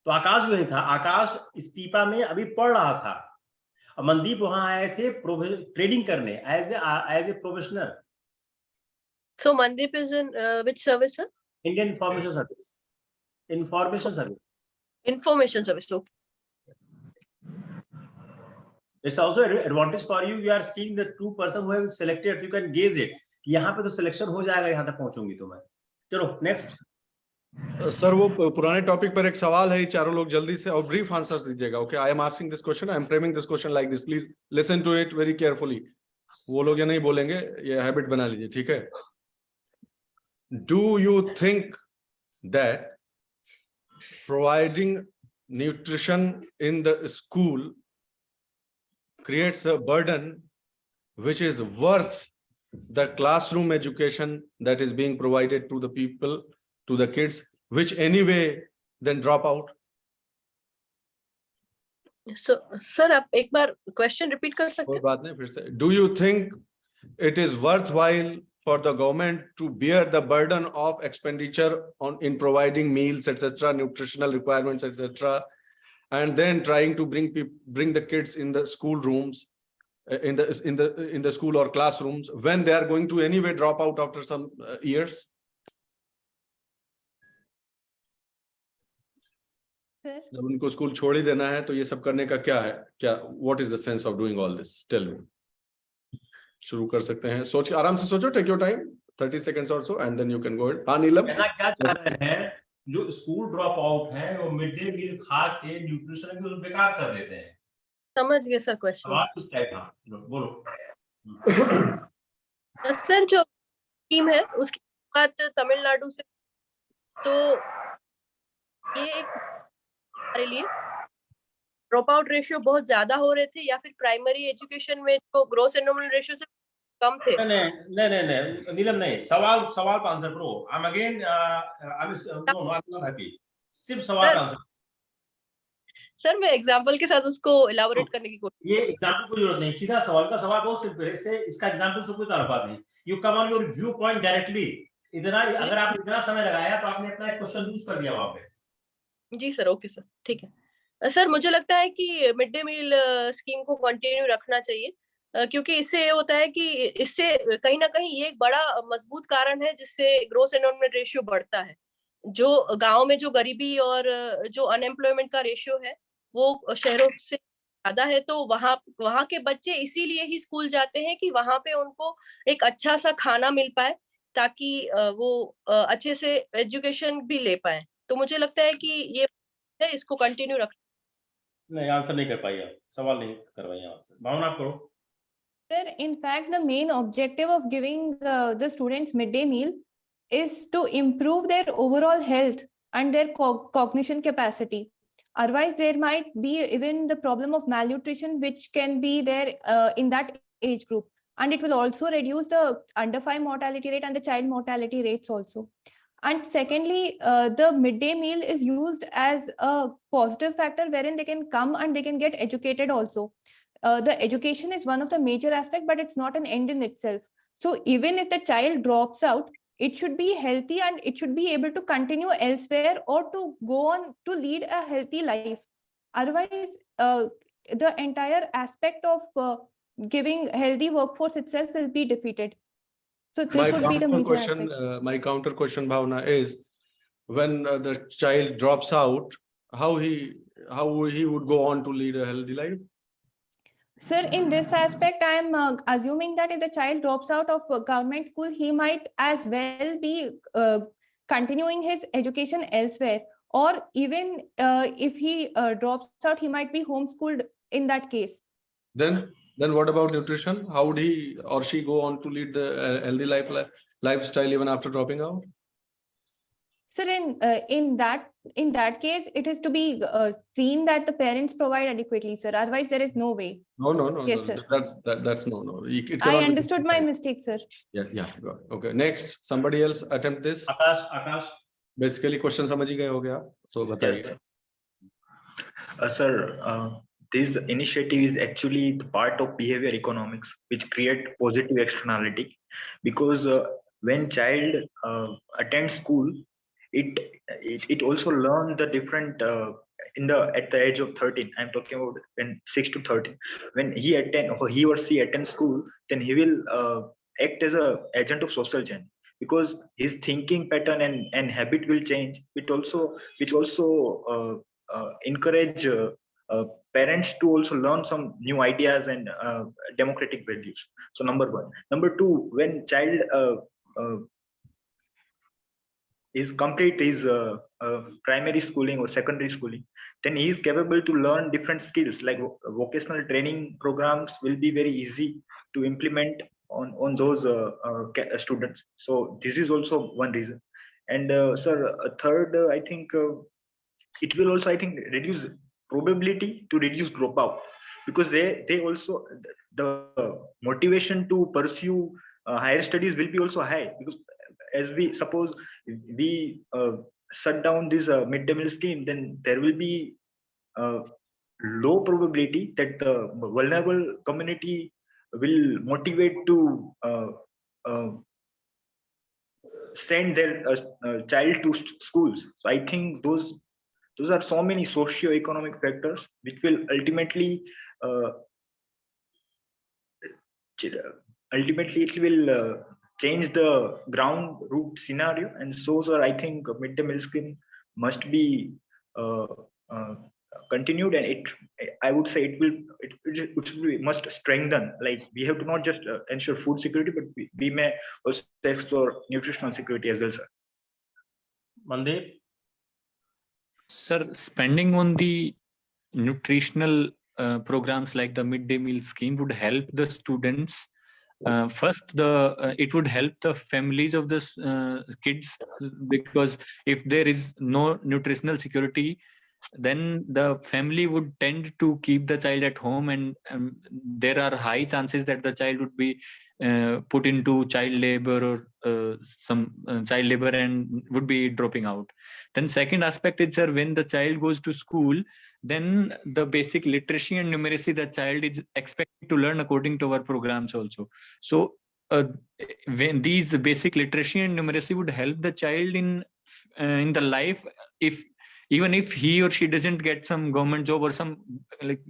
तो आकाश भी नहीं था, आकाश इस पीपा में अभी पढ़ रहा था। और मनदीप वहां आए थे ट्रेडिंग करने as a professional. So Mandeep is in which service, sir? Indian information service. Information service. Information service. Okay. It's also an advantage for you. You are seeing the two person who have selected. You can gauge it. यहाँ पे तो selection हो जाएगा, यहाँ तक पहुंचूंगी तो मैं। चलो नेक्स्ट। सर वो पुराने टॉपिक पर एक सवाल है, चारों लोग जल्दी से और ब्रीफ आंसर्स दीजिएगा। Okay, I am asking this question, I am framing this question like this, please listen to it very carefully. वो लोग ये नहीं बोलेंगे, ये हैबिट बना लीजिए, ठीक है। Do you think that providing nutrition in the school creates a burden which is worth the classroom education that is being provided to the people, to the kids, which anyway then drop out? So sir, आप एक बार question repeat कर सकते कोई हैं? बात नहीं, फिर से। Do you think it is worthwhile for the government to bear the burden of expenditure in providing meals, etc., nutritional requirements, etc., and then trying to bring the kids in the school rooms, in the school or classrooms, when they are going to anyway drop out after some years? Sir, जब उनको school छोड़ ही देना है तो ये सब करने का क्या है, क्या what is the sense of doing all this? Tell me. शुरू कर सकते हैं, सोच आराम से सोचो, take your time, 30 seconds or so, and then you can go ahead. हाँ नीलम, यहाँ क्या चाह रहे हैं, जो स्कूल ड्रॉप आउट है वो मिड डे मील खा के न्यूट्रिशन को बेकार कर देते हैं। समझ गए सर क्वेश्चन। सवाल उस टाइप का, बोलो। सर जो स्कीम है उसकी बात तमिलनाडु से, तो ये एक हमारे लिए ड्रॉप आउट रेशियो बहुत ज्यादा हो रहे थे, या फिर प्राइमरी एजुकेशन में जो ग्रोस एनुअल रेशियो से कम थे? नहीं नीलम नहीं, सवाल का आंसर करो। I'm again no I'm not happy, सिर्फ सवाल का आंसर। सर मैं एग्जांपल के साथ उसको एलाबोरेट करने की कोशिश। ये एग्जांपल कोई जरूरत नहीं, सीधा सवाल का सवाल बहुत सिंपल है, इससे इसका एग्जांपल से कोई ताल्लुक नहीं। You come on your view point directly. इतना अगर आपने इतना समय लगाया तो आपने अपना एक क्वेश्चन लूज कर दिया वहां पे। जी सर, ओके सर, ठीक है। सर मुझे लगता है कि मिड डे मील स्कीम को कंटिन्यू रखना चाहिए, क्योंकि इससे ये होता है कि इससे कहीं ना कहीं ये एक बड़ा मजबूत कारण है जिससे ग्रोस एनरोलमेंट रेशियो बढ़ता है। जो गांव में जो गरीबी और जो अनएम्प्लॉयमेंट का रेशियो है वो शहरों से ज्यादा है, तो वहाँ के बच्चे इसीलिए ही स्कूल जाते हैं कि वहां पे उनको एक अच्छा सा खाना मिल पाए, ताकि वो अच्छे से एजुकेशन भी ले पाए। तो मुझे लगता है कि ये है, इसको कंटिन्यू रख। नहीं आंसर नहीं कर पाई आप, सवाल नहीं कर पाई आंसर। भावना आप करो। sir, in fact, the main objective of giving the students midday meal is to improve their overall health and their cognition capacity. Otherwise, there might be even the problem of malnutrition, which can be there in that age group. And it will also reduce the under 5 mortality rate and the child mortality rates also. And secondly, the midday meal is used as a positive factor wherein they can come and they can get educated also. The education is one of the major aspects, but it's not an end in itself. So even if the child drops out, it should be healthy and it should be able to continue elsewhere or to go on to lead a healthy life. Otherwise, the entire aspect of giving healthy workforce itself will be defeated. So this would be the major aspect. My counter question, Bhavana, is when the child drops out, how he would go on to lead a healthy life? Sir, in this aspect, I am assuming that if the child drops out of government school, he might as well be continuing his education elsewhere. Or even if he drops out, he might be homeschooled in that case. Then what about nutrition? How would he or she go on to lead the healthy lifestyle even after dropping out? Sir, in that case, it is to be seen that the parents provide adequately, sir. Otherwise, there is no way. No. Yes, sir. That's no. I understood my mistake, sir. Yeah. Okay. Next, somebody else attempt this. Akash. Basically, question समझ ही गए हो गया, तो बताइए. Sir, this initiative is actually the part of behavior economics, which create positive externality, because when child attends school, it also learn the different at the age of 13, I'm talking about when 6 to 13, when he or she attends school, then he will act as a agent of social change, because his thinking pattern and habit will change. Which also encourage parents to also learn some new ideas and democratic values. So number one. Number two, when child is complete his primary schooling or secondary schooling, then he is capable to learn different skills, like vocational training programs will be very easy to implement on those students. So this is also one reason. And sir, a third, I think it will also, I think, reduce probability to reduce dropout, because they also, the motivation to pursue higher studies will be also high, because as we suppose we shut down this midday meal scheme, then there will be low probability that the vulnerable community will motivate to send their child to schools. So I think those are so many socio-economic factors which will ultimately it will change the ground root scenario. And so, sir, I think midday meal scheme must be continued, and I would say it must strengthen. Like, we have to not just ensure food security, but we may also explore nutritional security as well, sir. Mandeep? Sir, spending on the nutritional programs like the midday meal scheme would help the students. First, it would help the families of the kids, because if there is no nutritional security, then the family would tend to keep the child at home, and there are high chances that the child would be put into child labor or some child labor and would be dropping out. Then second aspect is, sir, when the child goes to school, then the basic literacy and numeracy the child is expected to learn according to our programs also. So when these basic literacy and numeracy would help the child in the life, even if he or she doesn't get some government job or some like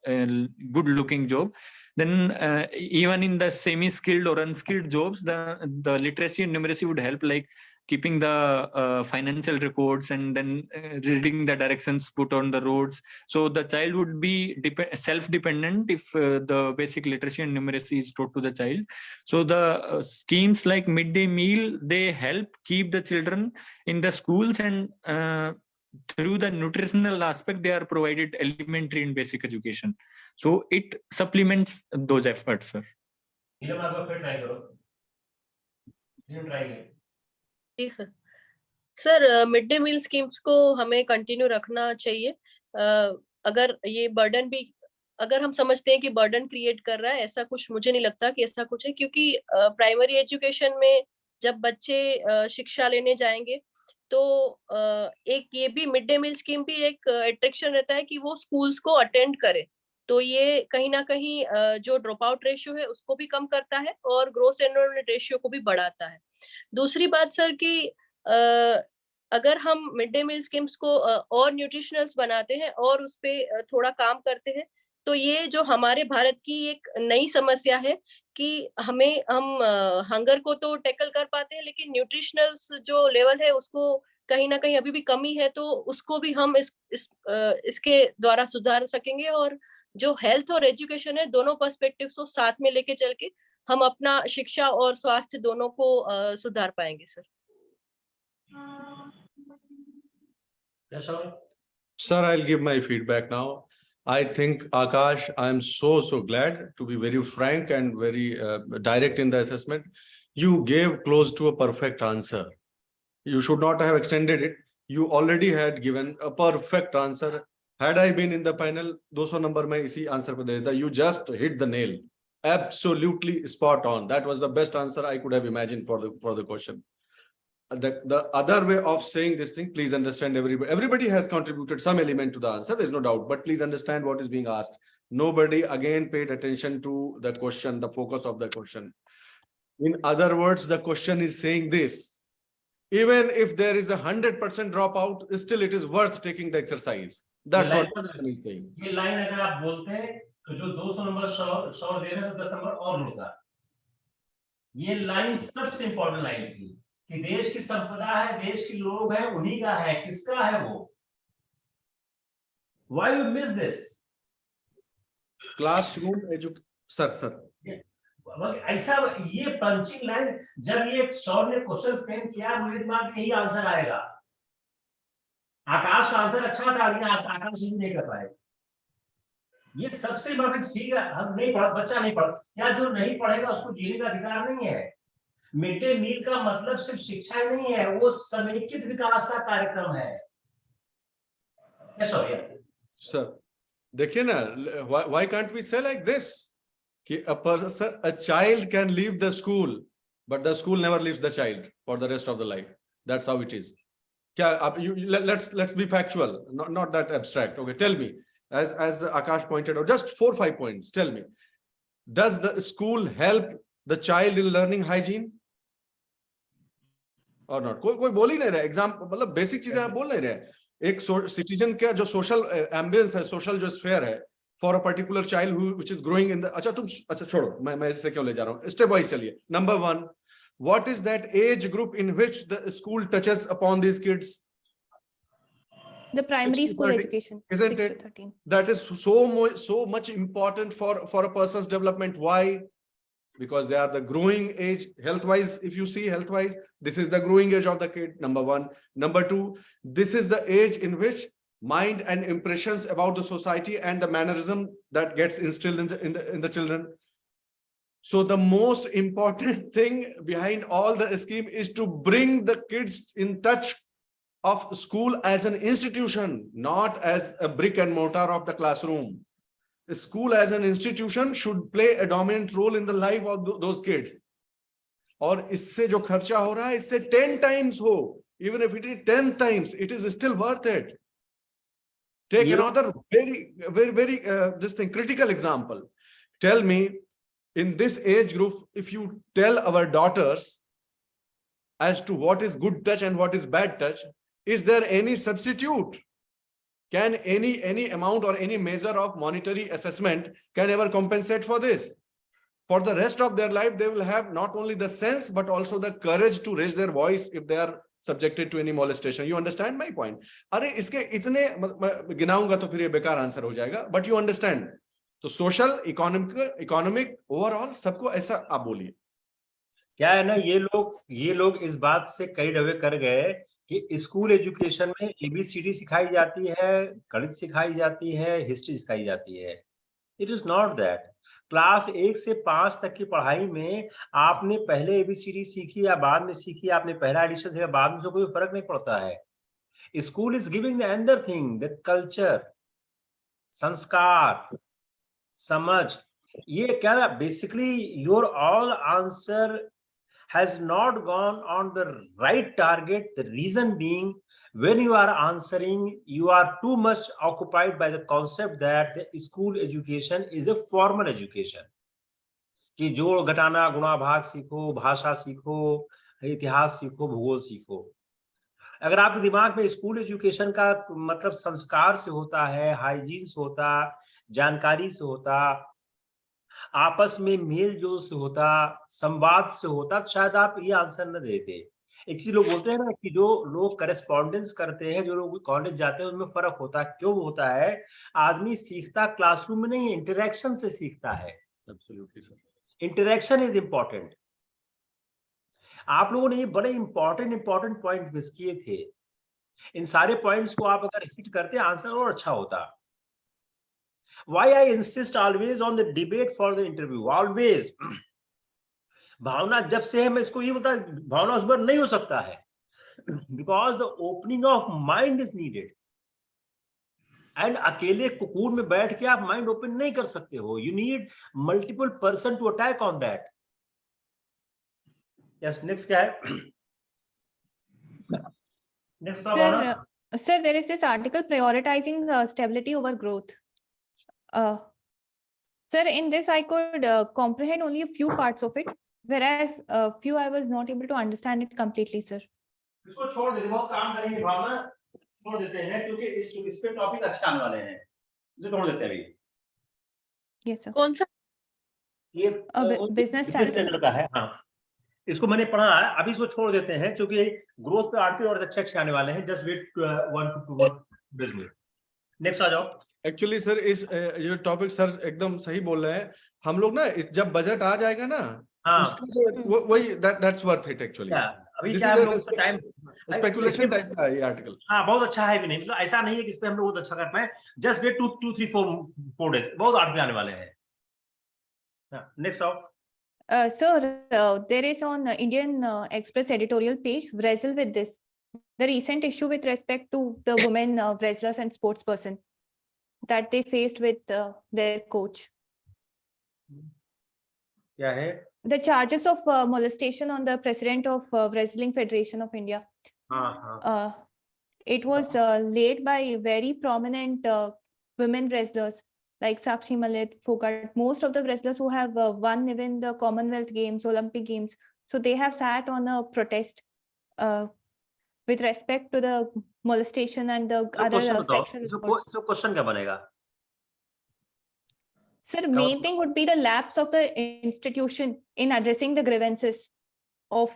good looking job, then even in the semi-skilled or unskilled jobs, the literacy and numeracy would help, like keeping the financial records and then reading the directions put on the roads. So the child would be self-dependent if the basic literacy and numeracy is taught to the child. So the schemes like midday meal, they help keep the children in the schools, and through the nutritional aspect, they are provided elementary and basic education. So it supplements those efforts, sir. जी sir. Sir, mid day meal schemes को हमें continue रखना चाहिए। अगर ये burden भी, अगर हम समझते हैं कि बर्डन क्रिएट कर रहा है, ऐसा कुछ मुझे नहीं लगता कि ऐसा कुछ है, क्योंकि प्राइमरी एजुकेशन में जब बच्चे शिक्षा लेने जाएंगे, तो एक ये भी मिड डे मील स्कीम भी एक अट्रैक्शन रहता है कि वो स्कूल्स को अटेंड करे। तो ये कहीं ना कहीं जो ड्रॉप आउट रेशियो है उसको भी कम करता है और ग्रोस एनरोलमेंट रेशियो को भी बढ़ाता है। दूसरी बात सर कि अगर हम मिड डे मील स्कीम्स को और न्यूट्रिशनल्स बनाते हैं और उस पे थोड़ा काम करते हैं, तो ये जो हमारे भारत की एक नई समस्या है कि हम हंगर को तो टैकल कर पाते हैं, लेकिन न्यूट्रिशनल्स जो लेवल है उसको कहीं ना कहीं अभी भी कमी है, तो उसको भी हम इसके द्वारा सुधार सकेंगे। और जो हेल्थ और एजुकेशन है, दोनों पर्सपेक्टिव्स को साथ में लेके चल के हम अपना शिक्षा और स्वास्थ्य दोनों को सुधार पाएंगे sir. Sir, I'll give my feedback now. I think, Akash, I'm so glad to be very frank and very direct in the assessment. You gave close to a perfect answer. You should not have extended it. You already had given a perfect answer. Had I been in the panel, 200 number mein isi answer pe de deta. You just hit the nail. Absolutely spot on. That was the best answer I could have imagined for the question. The other way of saying this thing, please understand, everybody has contributed some element to the answer, there's no doubt, but please understand what is being asked. Nobody again paid attention to the question, the focus of the question. In other words, the question is saying this: even if there is 100% dropout, still it is worth taking the exercise. That's ये what line Bhavana is saying. ये line अगर आप बोलते हैं तो जो 200 number 100 दे रहे हैं तो 10 नंबर और जुड़ता। ये लाइन सबसे इंपॉर्टेंट लाइन थी कि देश की संपदा है, देश के लोग हैं, उन्हीं का है, किसका है वो? Why you miss this? Classroom education. Sir. ऐसा ये पंचिंग लाइन जब ये सर ने क्वेश्चन फ्रेम किया मेरे दिमाग में यही आंसर आएगा। आकाश का आंसर अच्छा था लेकिन आकाश नहीं कर पाए। ये सबसे इम्पोर्टेंट चीज है। हम नहीं पढ़, बच्चा नहीं पढ़, या जो नहीं पढ़ेगा उसको जीने का अधिकार नहीं है। मिड डे मील का मतलब सिर्फ शिक्षा ही नहीं है, वो समेकित विकास का कार्यक्रम है। Sir, देखिए ना, why can't we say like this? कि a child can leave the school, but the school never leaves the child for the rest of the life. That's how it is. Let's be factual, not that abstract. Okay, tell me, as Akash pointed out, just 4-5 points. Tell me, does the school help the child in learning hygiene or not? कोई बोल ही नहीं रहा। Exam मतलब basic चीजें आप बोल नहीं रहे। एक सिटीजन का जो सोशल एम्बियंस है, सोशल जो स्फीयर है for a particular child which is growing in the अच्छा छोड़ो, मैं इससे क्यों ले जा रहा हूँ, स्टेप वाइज चलिए। Number 1, what is that age group in which the school touches upon these kids? The primary school education, isn't 6 it? to 13. That is so much important for a person's development. Why? Because they are the growing age health wise. If you see health wise, this is the growing age of the kid. Number 1. Number 2, this is the age in which mind and impressions about the society and the mannerism that gets instilled in the children. So the most important thing behind all the scheme is to bring the kids in touch of school as an institution, not as a brick and mortar of the classroom. The school as an institution should play a dominant role in the life of those kids. और इससे जो खर्चा हो रहा है, इससे 10 times हो, even if it is 10 times, it is still worth it. Take another very this thing critical example. Tell me, in this age group, if you tell our daughters as to what is good touch and what is bad touch, is there any substitute? Can any amount or any measure of monetary assessment can ever compensate for this? For the rest of their life, they will have not only the sense but also the courage to raise their voice if they are subjected to any molestation. You understand my point? अरे इसके इतने गिनाऊंगा तो फिर ये बेकार answer हो जाएगा, but you understand. तो सोशल, इकोनॉमिक, ओवरऑल सबको ऐसा आप बोलिए। क्या है ना, ये लोग इस बात से कई दफे कर गए कि स्कूल एजुकेशन में ABCD सिखाई जाती है, गणित सिखाई जाती है, हिस्ट्री सिखाई जाती है। It is not that. Class 1 से 5 तक की पढ़ाई में आपने पहले ABCD सीखी या बाद में सीखी, आपने पहला एडिशन सीखा बाद में, से कोई फर्क नहीं पड़ता है। School is giving the another thing, the culture, संस्कार, समझ। ये क्या basically your all answer has not gone on the right target. The reason being, when you are answering, you are too much occupied by the concept that the school education is a formal education. कि जोड़ घटाना गुणा भाग सीखो, भाषा सीखो, इतिहास सीखो, भूगोल सीखो। अगर आपके दिमाग में स्कूल एजुकेशन का मतलब संस्कार से होता है, हाइजीन से होता, जानकारी से होता, आपस में मेल जोल से होता, संवाद से होता, तो शायद आप ये आंसर न देते। एक चीज लोग बोलते हैं ना कि जो लोग करेस्पॉन्डेंस करते हैं, जो लोग कॉलेज जाते हैं, उनमें फर्क होता है। क्यों होता है? आदमी सीखता क्लासरूम में नहीं, इंटरेक्शन से सीखता है। Absolutely sir, interaction is important. आप लोगों ने ये बड़े इंपॉर्टेंट पॉइंट मिस किए थे। इन सारे पॉइंट्स को आप अगर हिट करते, आंसर और अच्छा होता। Why I insist always on the debate for the interview, always. भावना जब से है, मैं इसको ये बोलता, भावना उस पर नहीं हो सकता है, because the opening of mind is needed. And अकेले कुकून में बैठ के आप माइंड ओपन नहीं कर सकते हो. You need multiple person to attack on that. Yes, next क्या है? Next Bhavna. Sir, there is this article prioritizing stability over growth. Sir, in this I could comprehend only a few parts of it, whereas few I was not able to understand it completely, sir. इसको छोड़ दे, बहुत काम करेंगे भावना. छोड़ देते हैं क्योंकि इस पे टॉपिक अच्छा आने वाले हैं, इसे छोड़ देते हैं अभी। Yes, sir. कौन सा? ये business बिजनेस standard. स्टैंडर्ड का है। हाँ, इसको मैंने पढ़ा है, अभी इसको छोड़ देते हैं क्योंकि ग्रोथ पे आरती और अच्छे आने वाले हैं। जस्ट वेट 1 to 2 डेज में। नेक्स्ट आ जाओ। एक्चुअली सर इस ये टॉपिक सर एकदम सही बोल रहे हैं। हम लोग ना जब बजट आ जाएगा ना, हाँ, उसका जो वही दैट्स वर्थ इट एक्चुअली। अभी दिस क्या इज हम लोग टाइम स्पेकुलेशन टाइप का ये आर्टिकल। हाँ, बहुत अच्छा है भी नहीं, मतलब ऐसा नहीं है कि इस पे हम लोग बहुत अच्छा कर पाए। जस्ट वेट 2, 3, 4 डेज, बहुत आर्टिकल आने वाले हैं। नेक्स्ट आओ। Sir, there is on Indian Express editorial page, wrestle with this. The recent issue with respect to the women wrestlers and sports person that they faced with their coach. क्या है? The charges of molestation on the president of Wrestling Federation of India. हाँ, It was laid by very prominent women wrestlers like Sakshi Malik, Fogart, most of the wrestlers who have won even the Commonwealth Games, Olympic Games. So they have sat on a protest with respect to the molestation and the other sexual assault. इसको question क्या बनेगा? Sir, main thing would be the lapse of the institution in addressing the grievances of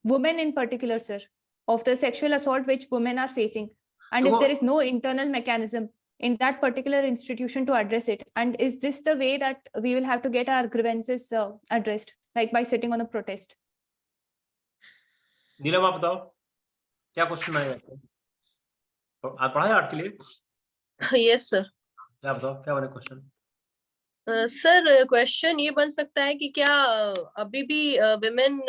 women in particular, sir, of the sexual assault which women are facing. And if there is no internal mechanism in that particular institution to address it, and is this the way that we will have to get our grievances addressed, like by sitting on a protest? नीलम, आप बताओ क्या question आएगा? आप पढ़ा है article? Yes sir. क्या बताओ क्या बने क्वेश्चन? सर क्वेश्चन ये बन सकता है कि क्या अभी भी विमेन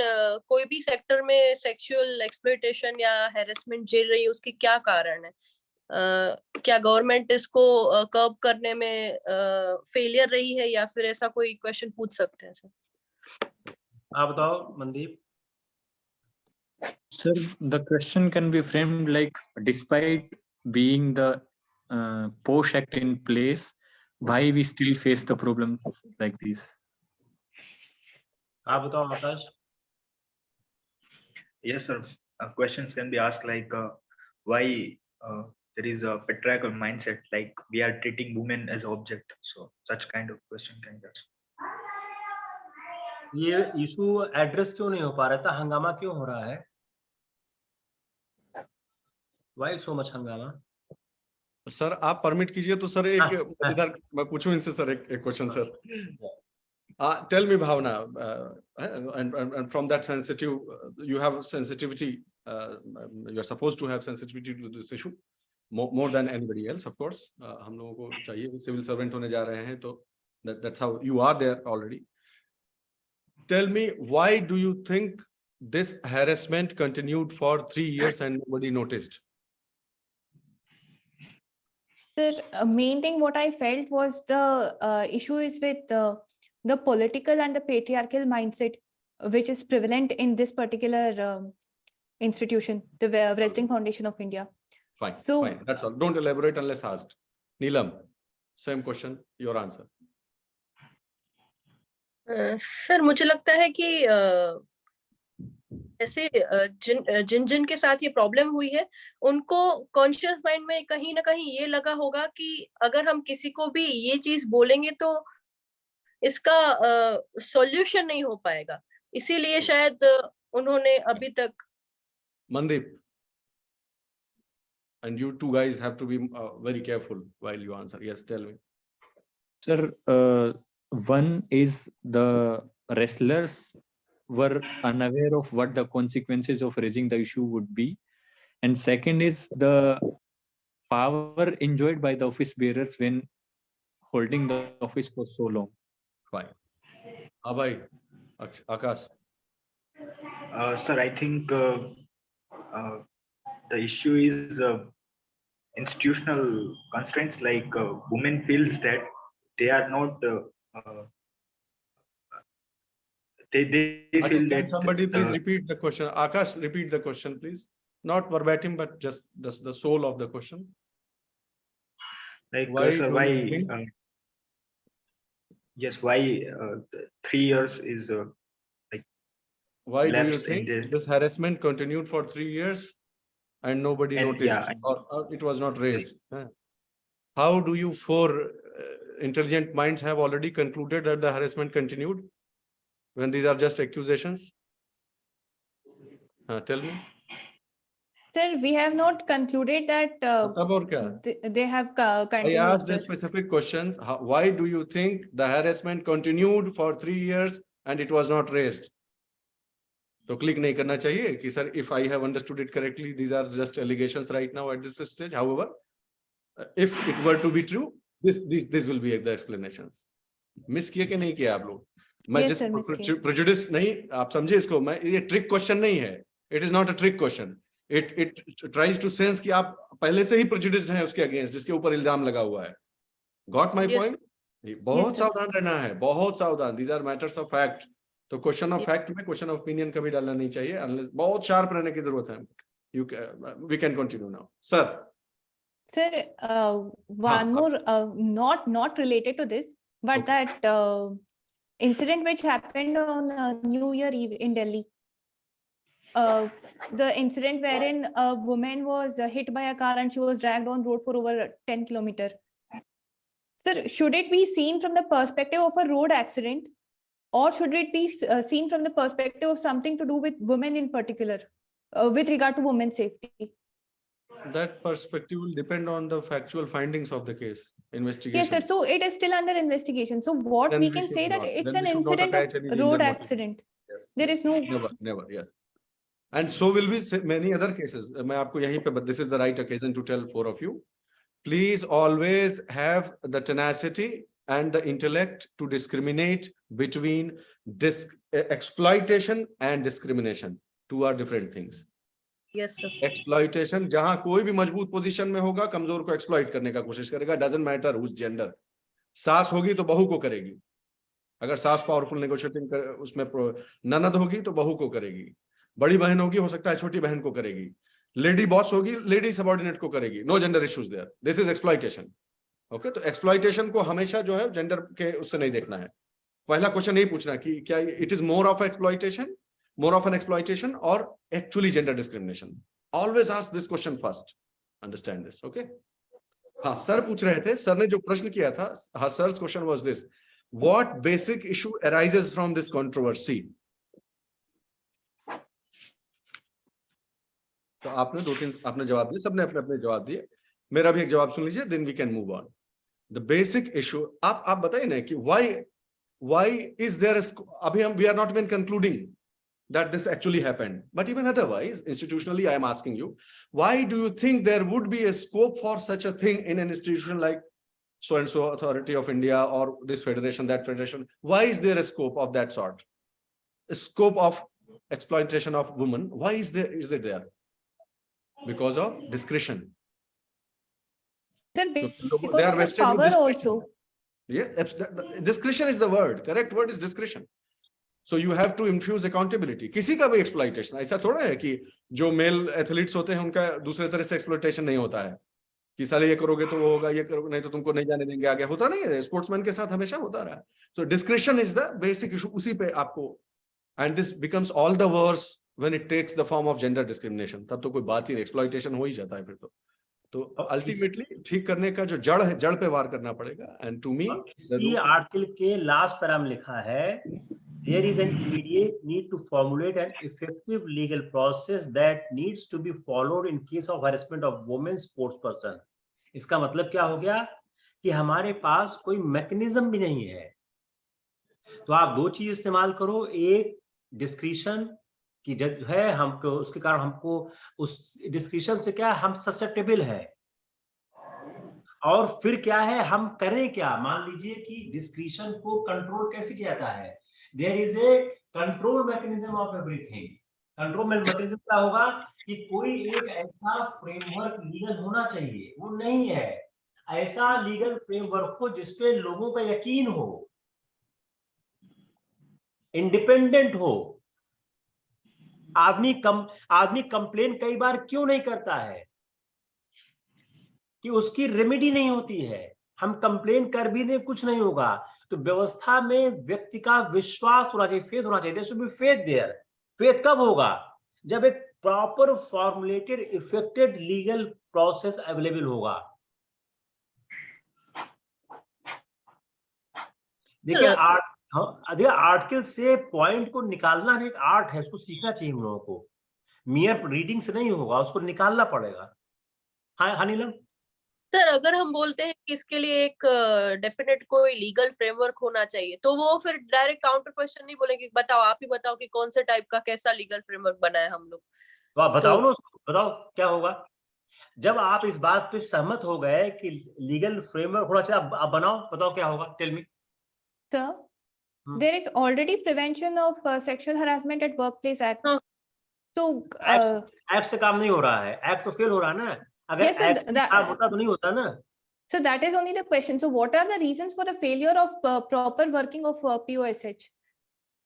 कोई भी सेक्टर में सेक्सुअल एक्सप्लॉयटेशन या हैरेसमेंट झेल रही है, उसके क्या कारण है? क्या गवर्नमेंट इसको कर्ब करने में फेलियर रही है, या फिर ऐसा कोई क्वेश्चन पूछ सकते हैं सर? आप बताओ Mandeep. Sir, the question can be framed like, despite being the POSH Act in place, why we still face the problems like this? आप बताओ आकाश। Yes, sir. Questions can be asked like why there is a patriarchal mindset, like we are treating women as object. So such kind of question can be asked. ये issue address क्यों नहीं हो पा रहा था? हंगामा क्यों हो रहा है? Why so much हंगामा? सर आप परमिट कीजिए तो सर एक मजेदार मैं पूछूं इनसे सर एक question sir. Tell me Bhavana, and from that sensitive, you have sensitivity, you're supposed to have sensitivity to this issue more than anybody else, of course. हम लोगों को चाहिए, सिविल सर्वेंट होने जा रहे हैं तो that's how you are there already. Tell me, why do you think this harassment continued for 3 years and nobody noticed? Sir, main thing what I felt was the issue is with the political and the patriarchal mindset which is prevalent in this particular institution, the Wrestling Foundation of India. Fine, So, fine. That's all. Don't elaborate unless asked. Neelam, same question, your answer. Sir मुझे लगता है कि ऐसे जिन जिन के साथ ये problem हुई है, उनको कॉन्शियस माइंड में कहीं ना कहीं ये लगा होगा कि अगर हम किसी को भी ये चीज बोलेंगे तो इसका सॉल्यूशन नहीं हो पाएगा, इसीलिए शायद उन्होंने अभी तक। Mandeep, and you two guys have to be very careful while you answer. Yes, tell me. Sir, one is the wrestlers were unaware of what the consequences of raising the issue would be, and second is the power enjoyed by the office bearers when holding the office for so long. Fine. Abhay, Akash. Sir, I think the issue is institutional constraints, like women feels that they are not they feel that somebody please repeat the question. Akash, repeat the question please, not verbatim but just the soul of the question. Like Why sir, do why you think? Yes, why 3 years is Why do you lapsed in think the this harassment continued for 3 years and nobody And, noticed, yeah, or it was not raised. How do you four intelligent minds have already concluded that the harassment continued when these are just accusations? Tell me. Sir, we have not concluded that तब और क्या? they have I continued, asked a sir. specific question. Why do you think the harassment continued for 3 years and it was not raised? तो click नहीं करना चाहिए कि sir, if I have understood it correctly, these are just allegations right now at this stage. However, if it were to be true, this will be the explanations. Miss किए कि नहीं किया आप लोग? मैं Yes, जिस sir, miss किए. prejudice नहीं, आप समझे इसको, मैं ये trick question नहीं है. It is not a trick question. It tries to sense कि आप पहले से ही prejudiced हैं उसके against, जिसके ऊपर इल्जाम लगा हुआ है. Got my Yes, point? बहुत sir. सावधान रहना है, बहुत सावधान. These are matters of fact. तो question of fact में question of opinion कभी डालना नहीं चाहिए, unless बहुत sharp रहने की जरूरत है. We can continue now, sir. Sir, one more, not related to this, but Okay. that incident which happened on New Year Eve in Delhi. The incident wherein a woman was hit by a car and she was dragged on road for over 10 kilometers. Sir, should it be seen from the perspective of a road accident, or should it be seen from the perspective of something to do with women in particular, with regard to women's safety? That perspective will depend on the factual findings of the case, investigation. Yes, sir. So it is still under investigation. So what Then we we can should say that not- it's then an we should not incident attach any of legal road motive. accident. Yes, There yes. is no. Never, yes. And so will be many other cases. मैं आपको यहीं पे, but this is the right occasion to tell 4 of you. Please always have the tenacity and the intellect to discriminate between exploitation and discrimination. 2 are different things. yes, sir. Exploitation, जहां कोई भी मजबूत position में होगा, कमजोर को exploit करने का कोशिश करेगा. Doesn't matter whose gender. सास होगी तो बहू को करेगी. अगर सास पावरफुल नेगोशिएटिंग उसमें ननद होगी तो बहू को करेगी. बड़ी बहन होगी, हो सकता है छोटी बहन को करेगी. लेडी बॉस होगी, लेडी सबऑर्डिनेट को करेगी. No gender issues there. This is exploitation. Okay, तो एक्सप्लॉइटेशन को हमेशा जो है जेंडर के उससे नहीं देखना है. पहला क्वेश्चन यही पूछना कि क्या it is more of exploitation, more of an exploitation और actually gender discrimination. Always ask this question first. Understand this. Okay. हाँ, सर पूछ रहे थे, सर ने जो प्रश्न किया था, हर sir's question was this: what basic issue arises from this controversy? तो आपने 2-3 आपने जवाब दिए, सबने अपने अपने जवाब दिए. मेरा भी एक जवाब सुन लीजिए, then we can move on. The basic issue आप बताइए ना कि why is there अभी हम we are not even concluding that this actually happened, but even otherwise institutionally I am asking you, why do you think there would be a scope for such a thing in an institution like so and so authority of India or this federation, that federation? Why is there a scope of that sort, a scope of exploitation of women? Why is it there? Because of discretion. Sir, They because are of the vested with power discretion. also. Yes, discretion is the word. Correct word is discretion. So you have to infuse accountability. किसी का भी exploitation ऐसा थोड़ा है कि जो mail athletes होते हैं उनका दूसरे तरह से exploitation नहीं होता है कि साले ये करोगे तो वो होगा, ये करोगे नहीं तो तुमको नहीं जाने देंगे आगे. होता नहीं है, स्पोर्ट्समैन के साथ हमेशा होता रहा. So discretion is the basic issue. उसी पे आपको, and this becomes all the worse when it takes the form of gender discrimination. तब तो कोई बात ही नहीं, exploitation हो ही जाता है फिर तो अल्टीमेटली ठीक करने का जो जड़ है, जड़ पे वार करना पड़ेगा. एंड टू मी इसी आर्टिकल के लास्ट पैरा में लिखा है, there is an immediate need to formulate an effective legal process that needs to be followed in case of harassment of women sports person. इसका मतलब क्या हो गया कि हमारे पास कोई मैकेनिज्म भी नहीं है. तो आप 2 चीज इस्तेमाल करो. एक, डिस्क्रिशन की जज है हमको, उसके कारण हमको उस डिस्क्रिशन से क्या हम ससेप्टेबल है. और फिर क्या है, हम करें क्या. मान लीजिए कि डिस्क्रिशन को कंट्रोल कैसे किया जाता है. There is a control mechanism of everything. Control mechanism क्या होगा कि कोई एक ऐसा फ्रेमवर्क लीगल होना चाहिए. वो नहीं है. ऐसा लीगल फ्रेमवर्क हो जिसपे लोगों का यकीन हो, इंडिपेंडेंट हो. आदमी कंप्लेन कई बार क्यों नहीं करता है कि उसकी रेमेडी नहीं होती है. हम कंप्लेन कर भी नहीं, कुछ नहीं होगा. तो व्यवस्था में व्यक्ति का विश्वास होना चाहिए, फेथ होना चाहिए. There should be faith there. Faith कब होगा, जब एक proper formulated effected legal process available होगा। देखिए आर्टिकल से पॉइंट को निकालना एक आर्ट है, उसको सीखना चाहिए हम लोगों को, मियर रीडिंग से नहीं होगा, उसको निकालना पड़ेगा। हाँ नीलम। सर अगर हम बोलते हैं कि इसके लिए एक डेफिनेट कोई लीगल फ्रेमवर्क होना चाहिए, तो वो फिर डायरेक्ट काउंटर क्वेश्चन नहीं बोलेंगे, बताओ आप ही बताओ कि कौन से टाइप का कैसा लीगल फ्रेमवर्क बना है हम लोग। तो आप बताओ ना उसको, बताओ क्या होगा। जब आप इस बात पे सहमत हो गए कि लीगल फ्रेमवर्क होना चाहिए, आप बनाओ, बताओ क्या होगा, tell me. Sir, there is already Prevention of Sexual Harassment at Workplace Act. हाँ. So, एक्ट से काम नहीं हो रहा है, एक्ट तो फेल हो रहा है ना, अगर Yes, sir, एक्ट से काम होता तो नहीं होता ना। so that is only the question. So what are the reasons for the failure of proper working of POSH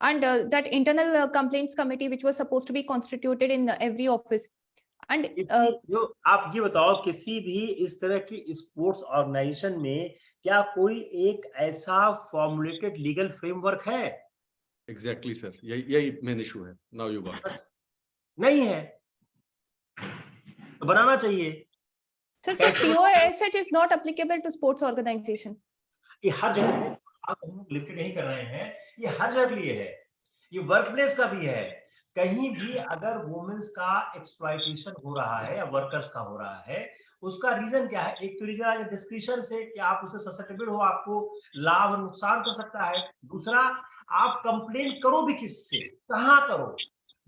and that internal complaints committee which was supposed to be constituted in every office? And जो आप ये बताओ, किसी भी इस तरह की sports organisation में क्या कोई एक ऐसा फॉर्मुलेटेड लीगल फ्रेमवर्क है? एग्जैक्टली सर, यही मेन इशू है। Now you got. नहीं है, तो बनाना चाहिए। so POSH is not applicable to sports organization. ये हर जगह आप लिमिटेड नहीं कर रहे हैं, ये हर जगह के लिए है, ये वर्क प्लेस का भी है। कहीं भी अगर वुमेन्स का एक्सप्लॉयटेशन हो रहा है या वर्कर्स का हो रहा है, उसका रीजन क्या है? एक तो रीजन है डिस्क्रिप्शन से कि आप उसे ससेप्टेबल हो, आपको लाभ और नुकसान कर सकता है। दूसरा, आप कंप्लेन करो भी किससे, कहाँ करो।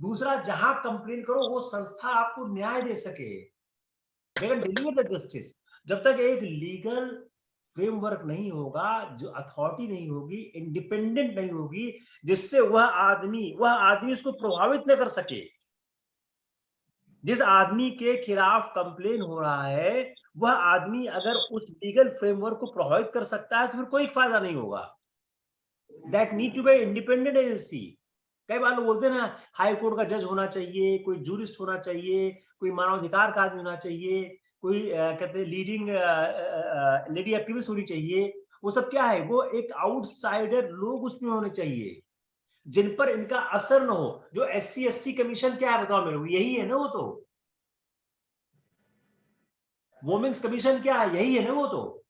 दूसरा, जहां कंप्लेन करो वो संस्था आपको न्याय दे सके, they can deliver the justice. जब तक एक लीगल फ्रेमवर्क नहीं होगा, जो अथॉरिटी नहीं होगी, इंडिपेंडेंट नहीं होगी, जिससे वह आदमी उसको प्रभावित न कर सके। जिस आदमी के खिलाफ कंप्लेन हो रहा है, वह आदमी अगर उस लीगल फ्रेमवर्क को प्रभावित कर सकता है तो फिर कोई फायदा नहीं होगा। That need to be independent agency. कई बार लोग बोलते हैं ना, हाई कोर्ट का जज होना चाहिए, कोई जूरिस्ट होना चाहिए, कोई मानवाधिकार का आदमी होना चाहिए, कोई कहते हैं लीडिंग लेडी एक्टिविस्ट होनी चाहिए। वो सब क्या है? वो एक आउटसाइडर लोग उसमें होने चाहिए, जिन पर इनका असर न हो। जो SC ST कमीशन क्या है बताओ मेरे को? यही है ना वो तो। वुमेन्स कमीशन क्या है? यही है ना वो तो।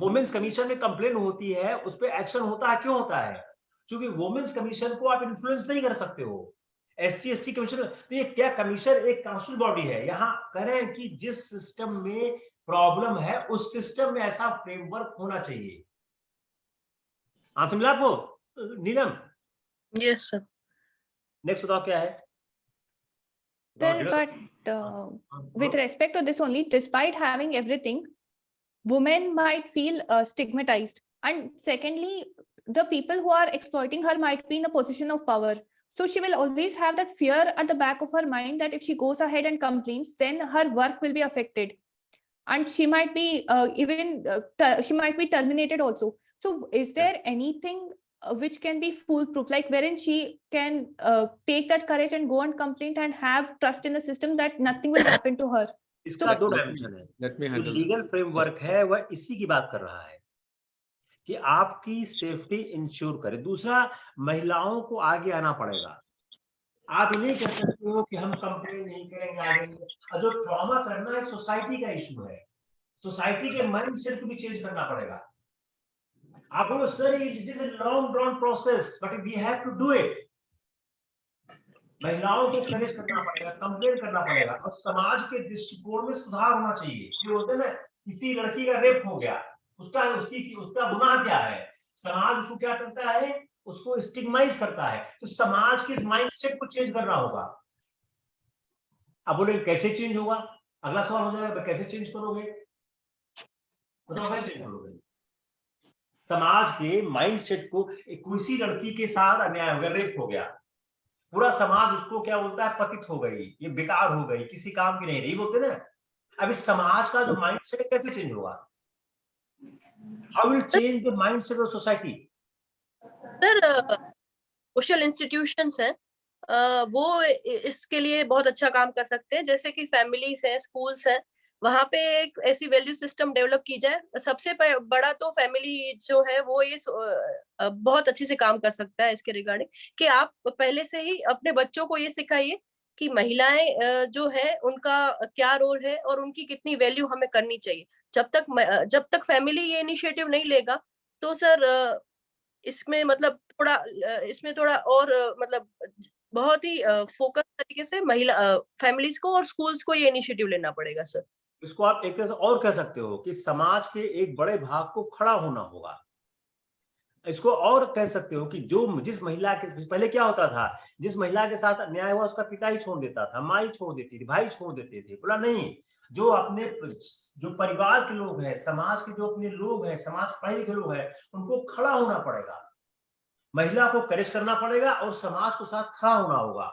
वुमेन्स कमीशन में कंप्लेन होती है, उस पर एक्शन होता है। क्यों होता है? क्योंकि वुमेन्स कमीशन को आप इन्फ्लुएंस नहीं कर सकते हो। SC ST कमीशन, तो ये क्या कमीशन एक काउंसिल बॉडी है। यहाँ कह रहे हैं कि जिस सिस्टम में प्रॉब्लम है, उस सिस्टम में ऐसा फ्रेमवर्क होना चाहिए। आंसर मिला आपको नीलम? Yes sir. नेक्स्ट बताओ क्या है? Sir, but with respect to this only, despite having everything, women might feel stigmatized. And secondly, the people who are exploiting her might be in a position of power. So she will always have that fear at the back of her mind that if she goes ahead and complains, then her work will be affected. And she might be she might be terminated also. So is there anything which can be foolproof, like wherein she can take that courage and go and complain and have trust in the system that nothing will happen to her? इसका दो dimension है। जो legal framework है वह इसी की बात कर रहा है कि आपकी सेफ्टी इंश्योर करे। दूसरा, महिलाओं को आगे आना पड़ेगा। आप नहीं कह सकते हो कि हम कंप्लेन नहीं करेंगे आगे। और जो ट्रॉमा करना है सोसाइटी का इशू है, सोसाइटी के माइंडसेट को भी चेंज करना पड़ेगा। आप बोलो sir it is a long drawn process, but we have to do it. महिलाओं को करेज करना पड़ेगा, कंप्लेन करना पड़ेगा, और समाज के दृष्टिकोण में सुधार होना चाहिए। ये बोलते हैं ना, किसी लड़की का रेप हो गया, उसका गुनाह क्या है? समाज उसको क्या करता है? उसको स्टिग्माइज करता है। तो समाज के माइंडसेट को चेंज करना होगा। अब बोले कैसे चेंज होगा? अगला सवाल हो जाएगा, कैसे चेंज करोगे? बताओ कैसे चेंज करोगे? समाज के माइंडसेट को, किसी लड़की के साथ अन्याय हो गया, रेप हो गया, पूरा समाज उसको क्या बोलता है? पतित हो गई, ये बेकार हो गई, किसी काम की नहीं रही, बोलते ना। अब इस समाज का जो माइंडसेट कैसे चेंज होगा? How will change the mindset of society? Sir social institutions हैं, वो इसके लिए बहुत अच्छा काम कर सकते हैं। जैसे कि फैमिलीज हैं, स्कूल्स हैं, वहां पे एक ऐसी वैल्यू सिस्टम डेवलप की जाए। सबसे बड़ा तो फैमिली जो है वो ये बहुत अच्छे से काम कर सकता है इसके रिगार्डिंग, कि आप पहले से ही अपने बच्चों को ये सिखाइए कि महिलाएं जो है उनका क्या रोल है और उनकी कितनी वैल्यू हमें करनी चाहिए। जब तक फैमिली ये इनिशिएटिव नहीं लेगा तो सर इसमें मतलब इसमें थोड़ा और मतलब बहुत ही फोकस तरीके से महिला फैमिलीज को और स्कूल्स को ये इनिशिएटिव लेना पड़ेगा सर। इसको आप एक तरह से और कह सकते हो कि समाज के एक बड़े भाग को खड़ा होना होगा। इसको और कह सकते हो कि जिस महिला के पहले क्या होता था, जिस महिला के साथ अन्याय हुआ उसका पिता ही छोड़ देता था, माँ ही छोड़ देती थी, भाई छोड़ देते थे। बोला नहीं, जो परिवार के लोग हैं, समाज के जो अपने लोग हैं, समाज पढ़े लिखे लोग हैं, उनको खड़ा होना पड़ेगा, महिला को करेज करना पड़ेगा और समाज को साथ खड़ा होना होगा।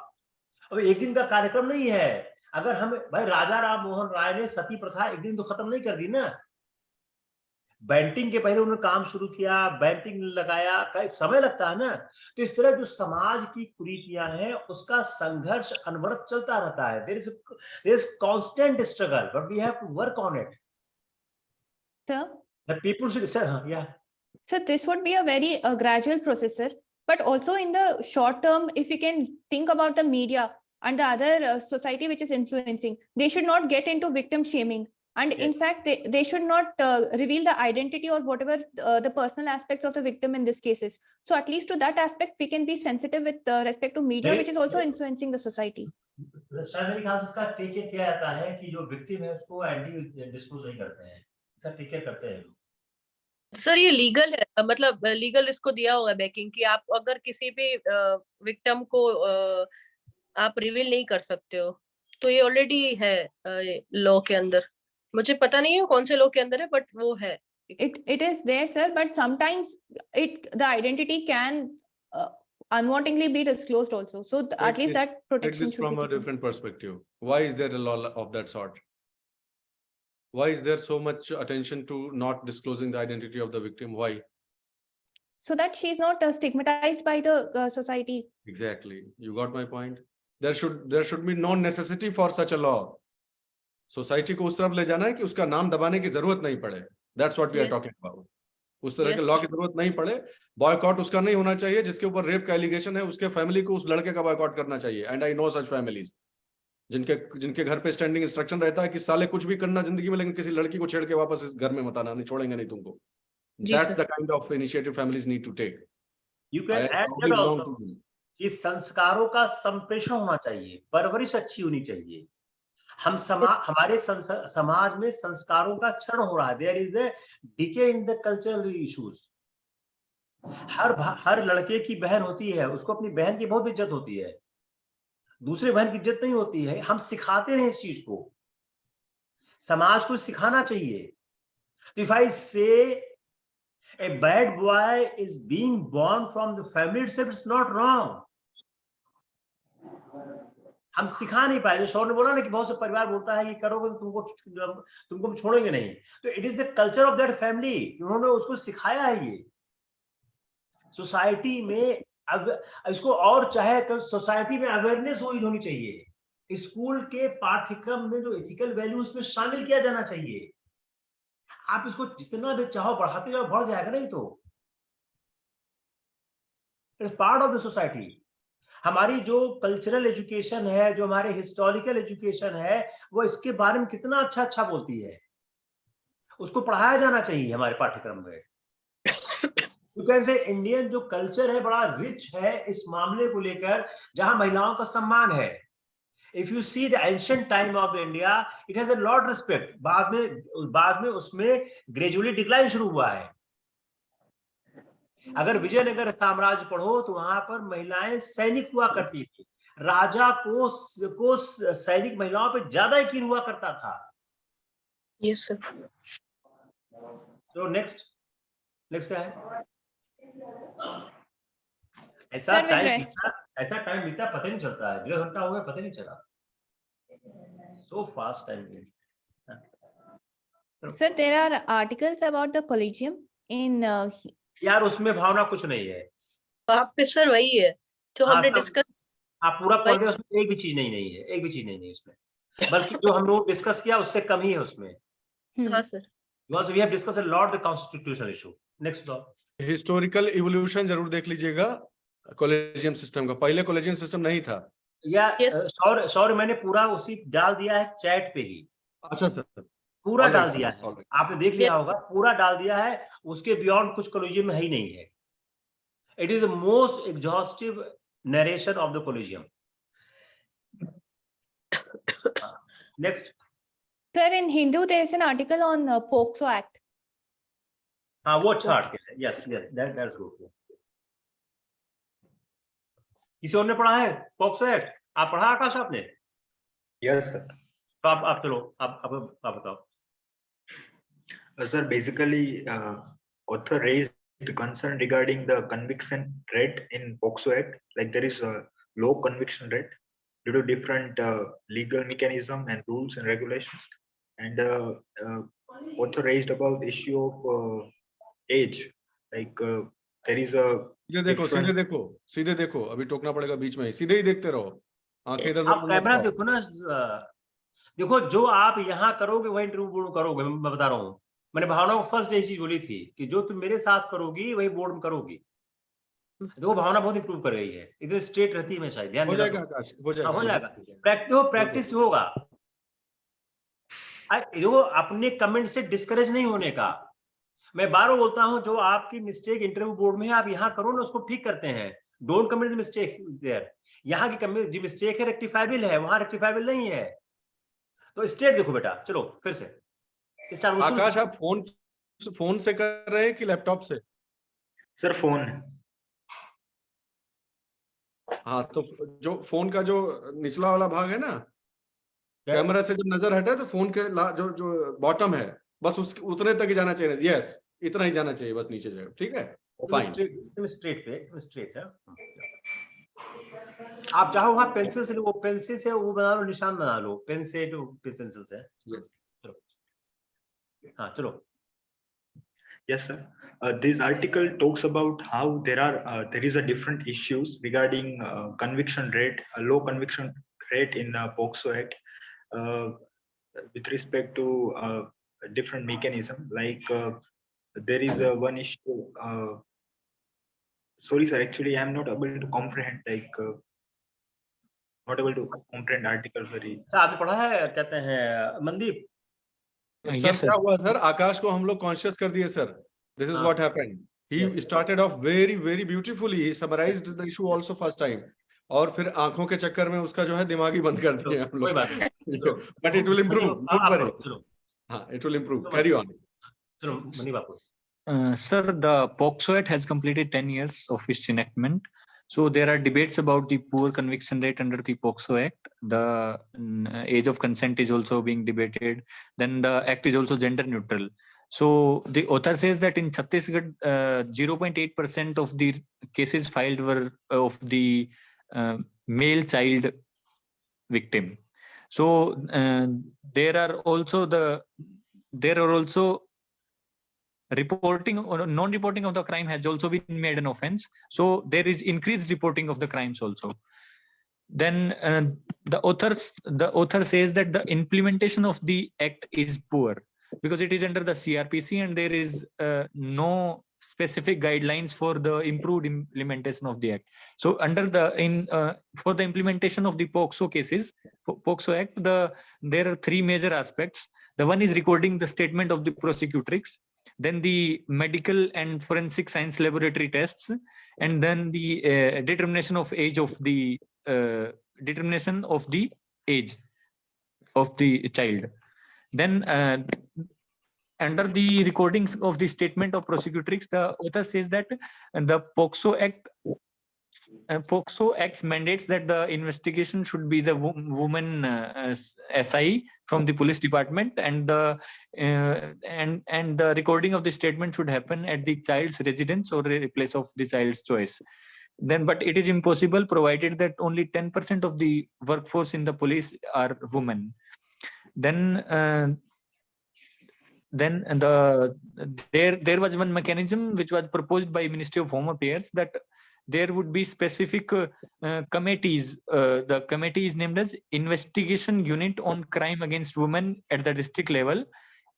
अब एक दिन का कार्यक्रम नहीं है। अगर हम भाई राजा राम मोहन राय ने सती प्रथा एक दिन तो खत्म नहीं कर दी ना। बैंटिंग के पहले उन्होंने काम शुरू किया, बैंटिंग लगाया, समय लगता है ना। तो इस तरह जो समाज की कुरीतियां हैं उसका संघर्ष अनवरत चलता रहता है। there is constant struggle but we have to work on it. Sir, The people should say, yeah. So this would be a very gradual process, sir. But also in the short term, if we can think about the media and the other society which is influencing, they should not get into victim shaming. And in fact, they should not reveal the identity or whatever the personal aspects of the victim in these cases. So at least to that aspect, we can be sensitive with respect to media, which is also influencing the society. शायद मेरे ख्याल से इसका take care किया जाता है कि जो विक्टिम है उसको एंटी डिस्क्लोज नहीं करते हैं, इसका टेक केयर करते हैं। सर ये लीगल है, मतलब लीगल इसको दिया होगा बैकिंग कि आप अगर किसी भी विक्टिम को आप रिवील नहीं कर सकते हो, तो ये ऑलरेडी है लॉ के अंदर। मुझे पता नहीं है कौन से लॉ के अंदर है, बट वो है। It is there, sir, but sometimes the identity can unwantingly be disclosed also. So at least that protection Take this should from be a taken. different perspective. Why is there a law of that sort? Why is there so much attention to not disclosing the identity of the victim? Why? So that she's not stigmatized by the society. Exactly. You got my point. There should be no necessity for such a law. Society को उस तरफ ले जाना है कि उसका नाम दबाने की जरूरत नहीं पड़े. That's what we are talking about. उस तरह के लॉ की जरूरत नहीं पड़े. बॉयकॉट उसका नहीं होना चाहिए जिसके ऊपर रेप का एलिगेशन है, उसके फैमिली को उस लड़के का बॉयकॉट करना चाहिए. And I know such families जिनके घर पे स्टैंडिंग इंस्ट्रक्शन रहता है कि साले कुछ भी करना जिंदगी में, लेकिन किसी लड़की को छेड़ के वापस इस घर में मत आना, नहीं छोड़ेंगे नहीं तुमको. That's the kind of initiative families need to take. You can add that also कि संस्कारों का संप्रेषण होना चाहिए, परवरिश अच्छी होनी चाहिए. हमारे समाज में संस्कारों का क्षरण हो रहा है. There is a decay in the cultural issues. हर लड़के की बहन होती है, उसको अपनी बहन की बहुत इज्जत होती है, दूसरे बहन की इज्जत नहीं होती है. हम सिखाते हैं इस चीज को, समाज को सिखाना चाहिए. If I say a bad boy is being born from the family itself, it's not wrong. हम सिखा नहीं पाए. जो शौर ने बोला ना कि बहुत से परिवार बोलता है कि करोगे तो तुमको छोड़ेंगे नहीं, तो it is the culture of that family. उन्होंने उसको सिखाया है. ये सोसाइटी में अब इसको और चाहे सोसाइटी में अवेयरनेस होनी चाहिए. स्कूल के पाठ्यक्रम में जो एथिकल वैल्यूज में शामिल किया जाना चाहिए. आप इसको जितना भी चाहो बढ़ाते जाओ, बढ़ जाएगा. नहीं तो it's part of the society. हमारी जो कल्चरल एजुकेशन है, जो हमारे हिस्टोरिकल एजुकेशन है, वो इसके बारे में कितना अच्छा बोलती है. उसको पढ़ाया जाना चाहिए हमारे पाठ्यक्रम में. इंडियन जो कल्चर है बड़ा रिच है इस मामले को लेकर, जहां महिलाओं का सम्मान है. If you see the ancient time of India, it has a lot respect. बाद में उसमें gradually decline शुरू हुआ है. अगर विजयनगर साम्राज्य पढ़ो तो वहां पर महिलाएं सैनिक हुआ करती थी. राजा को सैनिक महिलाओं पे ज्यादा यकीन हुआ करता था. Yes sir. तो नेक्स्ट क्या है? ऐसा टाइम बीता पता नहीं चलता है. 1.5 घंटा हो गया, पता नहीं चला. So fast time. Sir, there are articles about the collegium in. यार उसमें भावना कुछ नहीं है. आप पे सर वही है जो हमने डिस्कस. आप पूरा पढ़ रहे, उसमें एक भी चीज नहीं है. एक भी चीज नहीं है उसमें, बल्कि जो हम लोग डिस्कस किया उससे कम ही है उसमें. हाँ sir. Because we have discussed a lot the constitutional issue. Next one. Historical evolution जरूर देख लीजिएगा कॉलेजियम सिस्टम का. पहले कॉलेजियम सिस्टम नहीं था. या Yes. सॉरी मैंने पूरा उसी डाल दिया है चैट पे ही, अच्छा सर, पूरा All right, डाल sir. दिया है, All right. आपने देख लिया Yes. होगा, पूरा डाल दिया है, उसके बियॉन्ड कुछ कोलिजियम है ही नहीं है. It is the most exhaustive narration of the collegium. Next. Sir, in Hindu, there is an article on POCSO Act. हाँ वो अच्छा आर्टिकल है. Yes yes that's good. किसी और ने पढ़ा है पॉक्सो एक्ट? आप पढ़ा आकाश आपने? Yes, sir. तो आप चलो आप बताओ. Sir, basically, author raised concern regarding the conviction rate in POCSO Act. Like there is a low conviction rate due to different legal mechanism and rules and regulations. And author raised about the issue of age. Like there is a सीधे देखो, अभी टोकना पड़ेगा बीच में, सीधे ही देखते रहो, आंखें इधर आप कैमरा देखो ना. देखो जो आप यहाँ करोगे वही इंटरव्यू बोर्ड करोगे. मैं बता रहा हूँ, मैंने भावना को फर्स्ट यही चीज बोली थी कि जो तुम मेरे साथ करोगी वही बोर्ड में करोगी. देखो भावना बहुत इंप्रूव कर रही है, इधर स्ट्रेट रहती है हमेशा. ध्यान हो देना. जाएगा आकाश, हो जाएगा, हो जाएगा. प्रैक्टिस होगा. देखो अपने कमेंट से डिस्करेज नहीं होने का. मैं बार बार बोलता हूं, जो आपकी मिस्टेक इंटरव्यू बोर्ड में है आप यहाँ करो ना, उसको ठीक करते हैं. Don't commit the mistake there. यहाँ की जो मिस्टेक है रेक्टिफाइबल है, वहां रेक्टिफाइबल नहीं है. तो स्ट्रेट देखो बेटा. चलो फिर से आकाश, आप फोन से कर रहे हैं कि लैपटॉप से? Sir phone. हाँ, तो जो फोन का जो निचला वाला भाग है ना, कैमरा से जब नजर हटे तो फोन के जो बॉटम है बस उतने तक ही जाना चाहिए. यस, इतना ही जाना चाहिए, बस नीचे जाए. ठीक है, फाइन. स्ट्रेट है. आप चाहो वहां पेंसिल से, वो पेंसिल से वो बना लो, निशान बना लो. पेन से तो पेंसिल से. यस. चलो. हाँ चलो. Yes, sir. This article talks about how there is a different issues regarding conviction rate, a low conviction rate in POCSO Act with respect to different mechanism. Like there is one issue. Sorry, sir. Actually, I am not able to comprehend. Not able to comprehend article very. आपने पढ़ा है कहते हैं Mandeep? Yes, क्या हुआ sir? आकाश को हम लोग कॉन्शियस कर दिए sir. This is what happened. He started off very, very beautifully. He summarized the issue also first time. और फिर आंखों के चक्कर में उसका जो है दिमाग ही बंद कर दिए हम लोग. But it will improve. Don't worry. हाँ, it will improve. Carry on. चलो मनदीप आपको. Sir, the POCSO Act has completed 10 years of its enactment. So there are debates about the poor conviction rate under the POCSO Act. The age of consent is also being debated. Then the act is also gender neutral. So the author says that in Chhattisgarh, 0.8% of the cases filed were of the male child victim. So there are also reporting or non-reporting of the crime has also been made an offense. So there is increased reporting of the crimes also. Then the author says that the implementation of the act is poor because it is under the CRPC and there is no specific guidelines for the improved implementation of the act. So under for the implementation of the POCSO cases, POCSO Act, there are three major aspects. The one is recording the statement of the prosecutrix, then the medical and forensic science laboratory tests, and then the determination of age of the child. Then under the recordings of the statement of prosecutrix, the author says that the POCSO Act mandates that the investigation should be the woman SI from the police department, and the recording of the statement should happen at the child's residence or a place of the child's choice. But it is impossible provided that only 10% of the workforce in the police are women. Then there was one mechanism which was proposed by Ministry of Home Affairs, that there would be specific committees. The committee is named as Investigation Unit on Crime Against Women at the district level,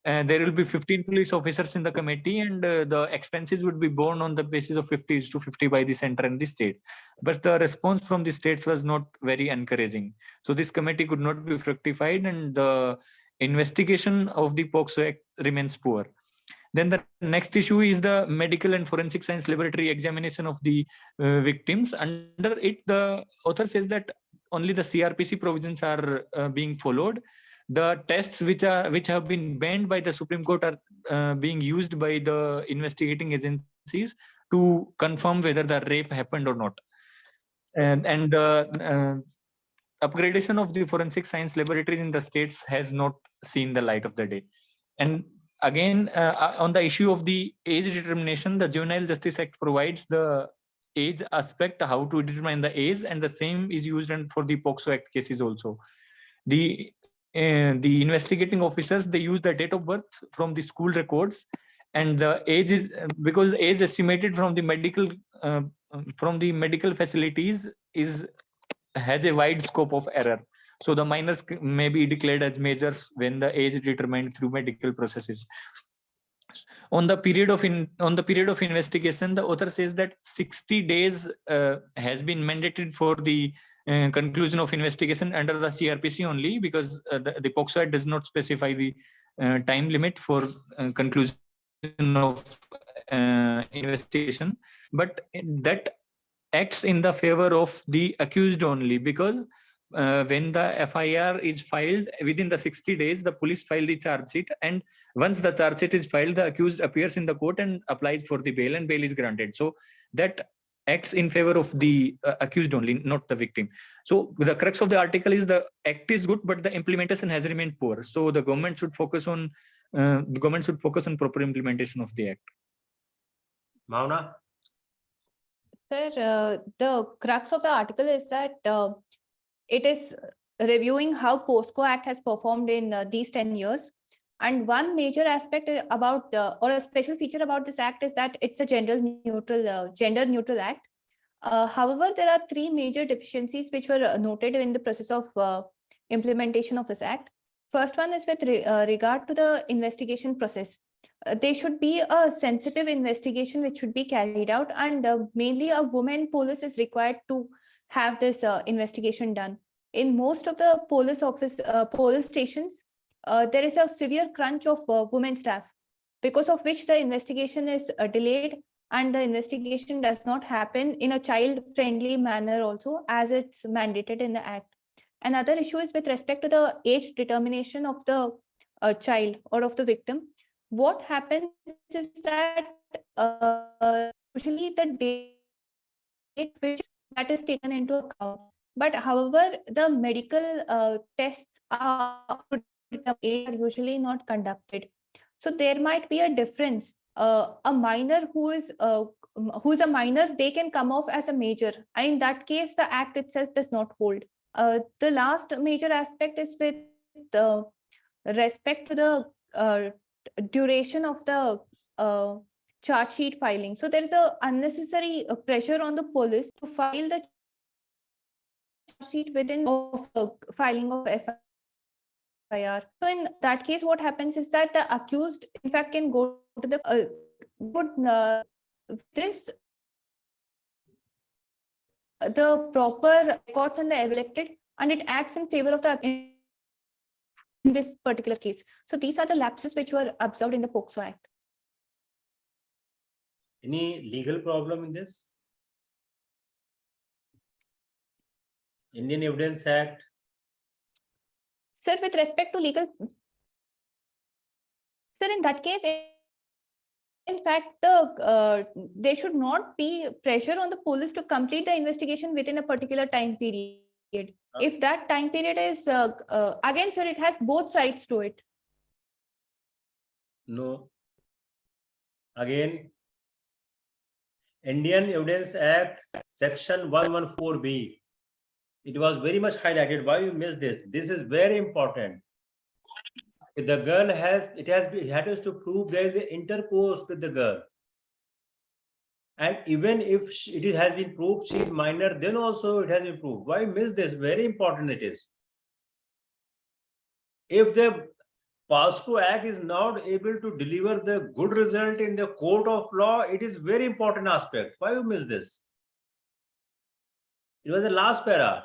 there will be 15 police officers in the committee, and the expenses would be borne on the basis of 50:50 by the center and the state. But the response from the states was not very encouraging. So this committee could not be fructified, and the investigation of the POCSO Act remains poor. Then the next issue is the medical and forensic science laboratory examination of the victims. Under it, the author says that only the CRPC provisions are being followed. The tests which have been banned by the Supreme Court are being used by the investigating agencies to confirm whether the rape happened or not. And the upgradation of the forensic science laboratories in the states has not seen the light of the day. And again, on the issue of the age determination, the Juvenile Justice Act provides the age aspect, how to determine the age, and the same is used for the POCSO Act cases also. The investigating officers, they use the date of birth from the school records, and the age is because age estimated from the medical facilities has a wide scope of error. So the minors may be declared as majors when the age is determined through medical processes. On the period of investigation, the author says that 60 days has been mandated for the conclusion of investigation under the CRPC only, because the POCSO Act does not specify the time limit for conclusion of investigation, but that acts in the favor of the accused only, because when the FIR is filed within the 60 days, the police file the charge sheet, and once the charge sheet is filed, the accused appears in the court and applies for the bail, and bail is granted. So that acts in favor of the accused only, not the victim. So the crux of the article is the act is good, but the implementation has remained poor. So the government should focus on proper implementation of the act. Bhavana? Sir, the crux of the article is that it is reviewing how POSCO Act has performed in these 10 years. And one major aspect about or a special feature about this act is that it's a gender neutral act. However, there are three major deficiencies which were noted in the process of implementation of this act. First one is with regard to the investigation process. There should be a sensitive investigation which should be carried out, and mainly a woman police is required to have this investigation done. In most of the police stations, there is a severe crunch of women staff, because of which the investigation is delayed, and the investigation does not happen in a child-friendly manner also, as it's mandated in the act. Another issue is with respect to the age determination of the child or of the victim. What happens is that usually the date which that is taken into account. But however, the medical tests are usually not conducted. So there might be a difference. A minor who's a minor, they can come off as a major. And in that case, the act itself does not hold. The last major aspect is with respect to the duration of the charge sheet filing. So there is a unnecessary pressure on the police to file the charge sheet within of the filing of FIR. So in that case, what happens is that the accused, in fact, can go to the the proper records and the elected, and it acts in favor of the in this particular case. So these are the lapses which were observed in the POCSO Act. Any legal problem in this? Indian Evidence Act? Sir, with respect to legal, sir, in that case, in fact, there should not be pressure on the police to complete the investigation within a particular time period. If that time period is, again, sir, it has both sides to it. No. Again, Indian Evidence Act, Section 114B. It was very much highlighted. Why you missed this? This is very important. If the girl has to prove there is an intercourse with the girl. And even if it has been proved she is minor, then also it has been proved. Why miss this? Very important it is. If the POSCO Act is not able to deliver the good result in the court of law. It is very important aspect. Why you miss this? It was the last para.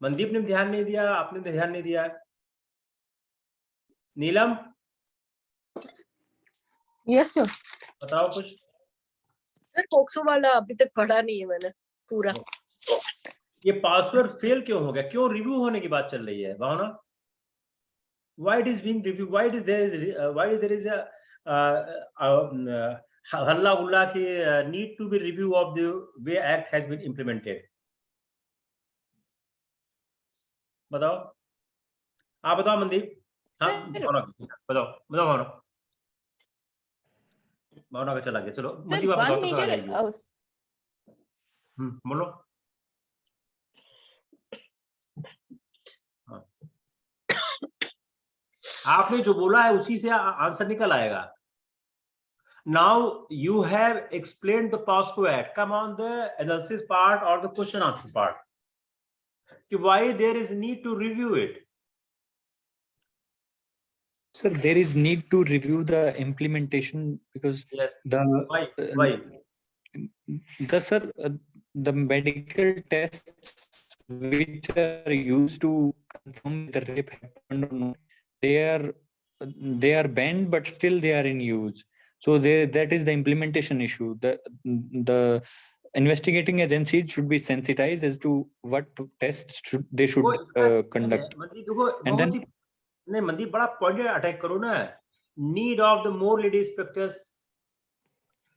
Mandeep ने ध्यान नहीं दिया, आपने ध्यान नहीं दिया. नीलम, yes sir. बताओ कुछ. सर पोक्सो वाला अभी तक पढ़ा नहीं है मैंने पूरा. ये पासवर्ड फेल क्यों हो गया? क्यों रिव्यू होने की बात चल रही है भावना? Why it is being reviewed? Why is there is a हल्ला गुल्ला की need to be review of the way act has been implemented? बताओ, आप बताओ मनदीप. हाँ भावना, बताओ भावना. भावना का चला गया. चलो मनदीप आप बताओ तो कहाँ जाएगी? बोलो. हाँ. आपने जो बोला है उसी से आंसर निकल आएगा. Now you have explained the POSCO Act. Come on the analysis part or the question answer part. Why there is need to review it? Sir, there is need to review the implementation because Yes. Why? The medical tests which are used to confirm the rape happened or not, they are banned, but still they are in use. So that is the implementation issue. The investigating agencies should be sensitized as to what tests they should conduct. And then नहीं मनदीप, बड़ा point attack करो ना. Need of the more lady inspectors,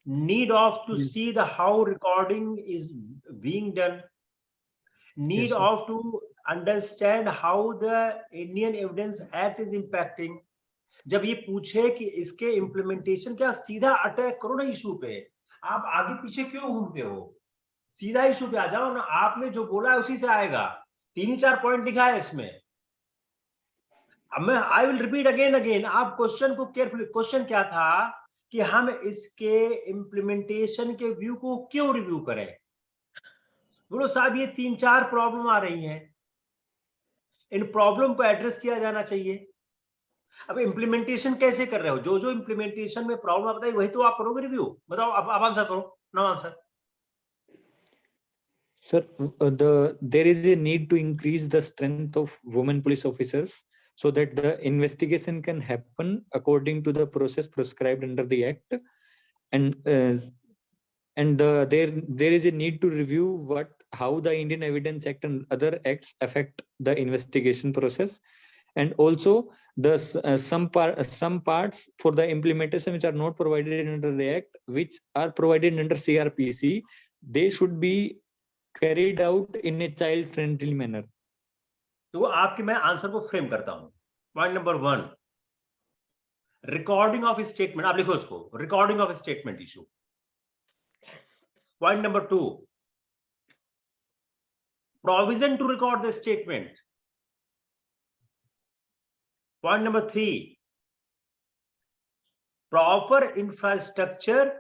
need of to see the how recording is being done, need of to understand how the Indian Evidence Act is impacting. जब ये पूछे कि इसके implementation क्या, सीधा अटैक करो ना इशू पे. आप आगे पीछे क्यों घूमते हो? सीधा इशू पे आ जाओ ना. आपने जो बोला है उसी से आएगा. 3-4 पॉइंट लिखा है इसमें. अब मैं आई विल रिपीट अगेन. आप क्वेश्चन को केयरफुली, क्वेश्चन क्या था कि हम इसके इम्प्लीमेंटेशन के व्यू को क्यों रिव्यू करें? बोलो साहब ये 3-4 प्रॉब्लम आ रही हैं, इन प्रॉब्लम को एड्रेस किया जाना चाहिए. अब इम्प्लीमेंटेशन कैसे कर रहे हो? जो इम्प्लीमेंटेशन में प्रॉब्लम बताई वही तो आप करोगे रिव्यू. बताओ, आप आंसर करो. No answer. Sir, there is a need to increase the strength of women police officers so that the investigation can happen according to the process prescribed under the act, and there is a need to review how the Indian Evidence Act and other acts affect the investigation process, and also the some parts for the implementation which are not provided under the act, which are provided under CRPC, they should be carried out in a child friendly manner. तो आपके मैं answer को frame करता हूं. Point number 1, recording of statement. आप लिखो उसको, recording of statement issue. Point number 2, provision to record the statement. Point number 3, proper infrastructure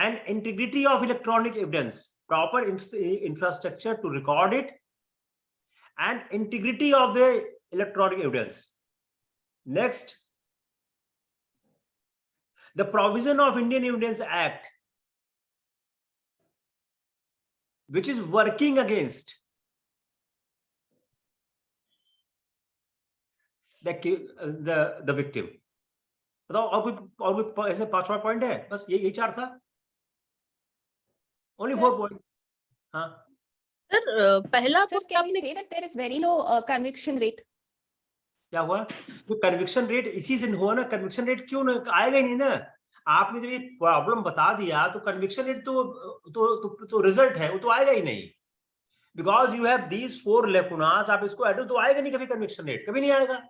and integrity of electronic evidence. Proper infrastructure to record it and integrity of the electronic evidence. Next, the provision of Indian Evidence Act which is working against the victim. बताओ और कोई ऐसे 5 point है? बस यही 4 था. Only 4 points. हाँ. Sir पहला Sir, can we say that there is very low conviction rate? क्या हुआ? तो कन्विक्शन रेट इसी से हुआ ना. कन्विक्शन रेट क्यों ना आएगा ही नहीं ना. आपने जब ये प्रॉब्लम बता दिया तो कन्विक्शन रेट तो रिजल्ट है, वो तो आएगा ही नहीं. Because you have these 4 लेकुनास. आप इसको ऐड तो आएगा नहीं कभी. कन्विक्शन रेट कभी नहीं आएगा.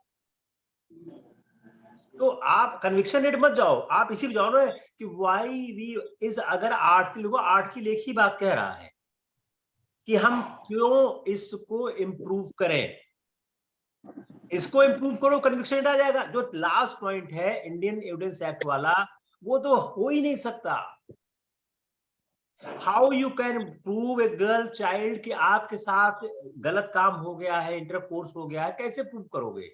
तो आप कन्विक्शन रेट मत जाओ, आप इसी जाओ ना कि वाई वी इस, अगर 8 की लेखी बात कह रहा है कि हम क्यों इसको इम्प्रूव करें. इसको इम्प्रूव करो, कन्विक्शन रेट आ जाएगा. जो लास्ट पॉइंट है इंडियन एविडेंस एक्ट वाला, वो तो हो ही नहीं सकता. How you can prove a girl child कि आपके साथ गलत काम हो गया है, इंटरकोर्स हो गया है, कैसे प्रूव करोगे?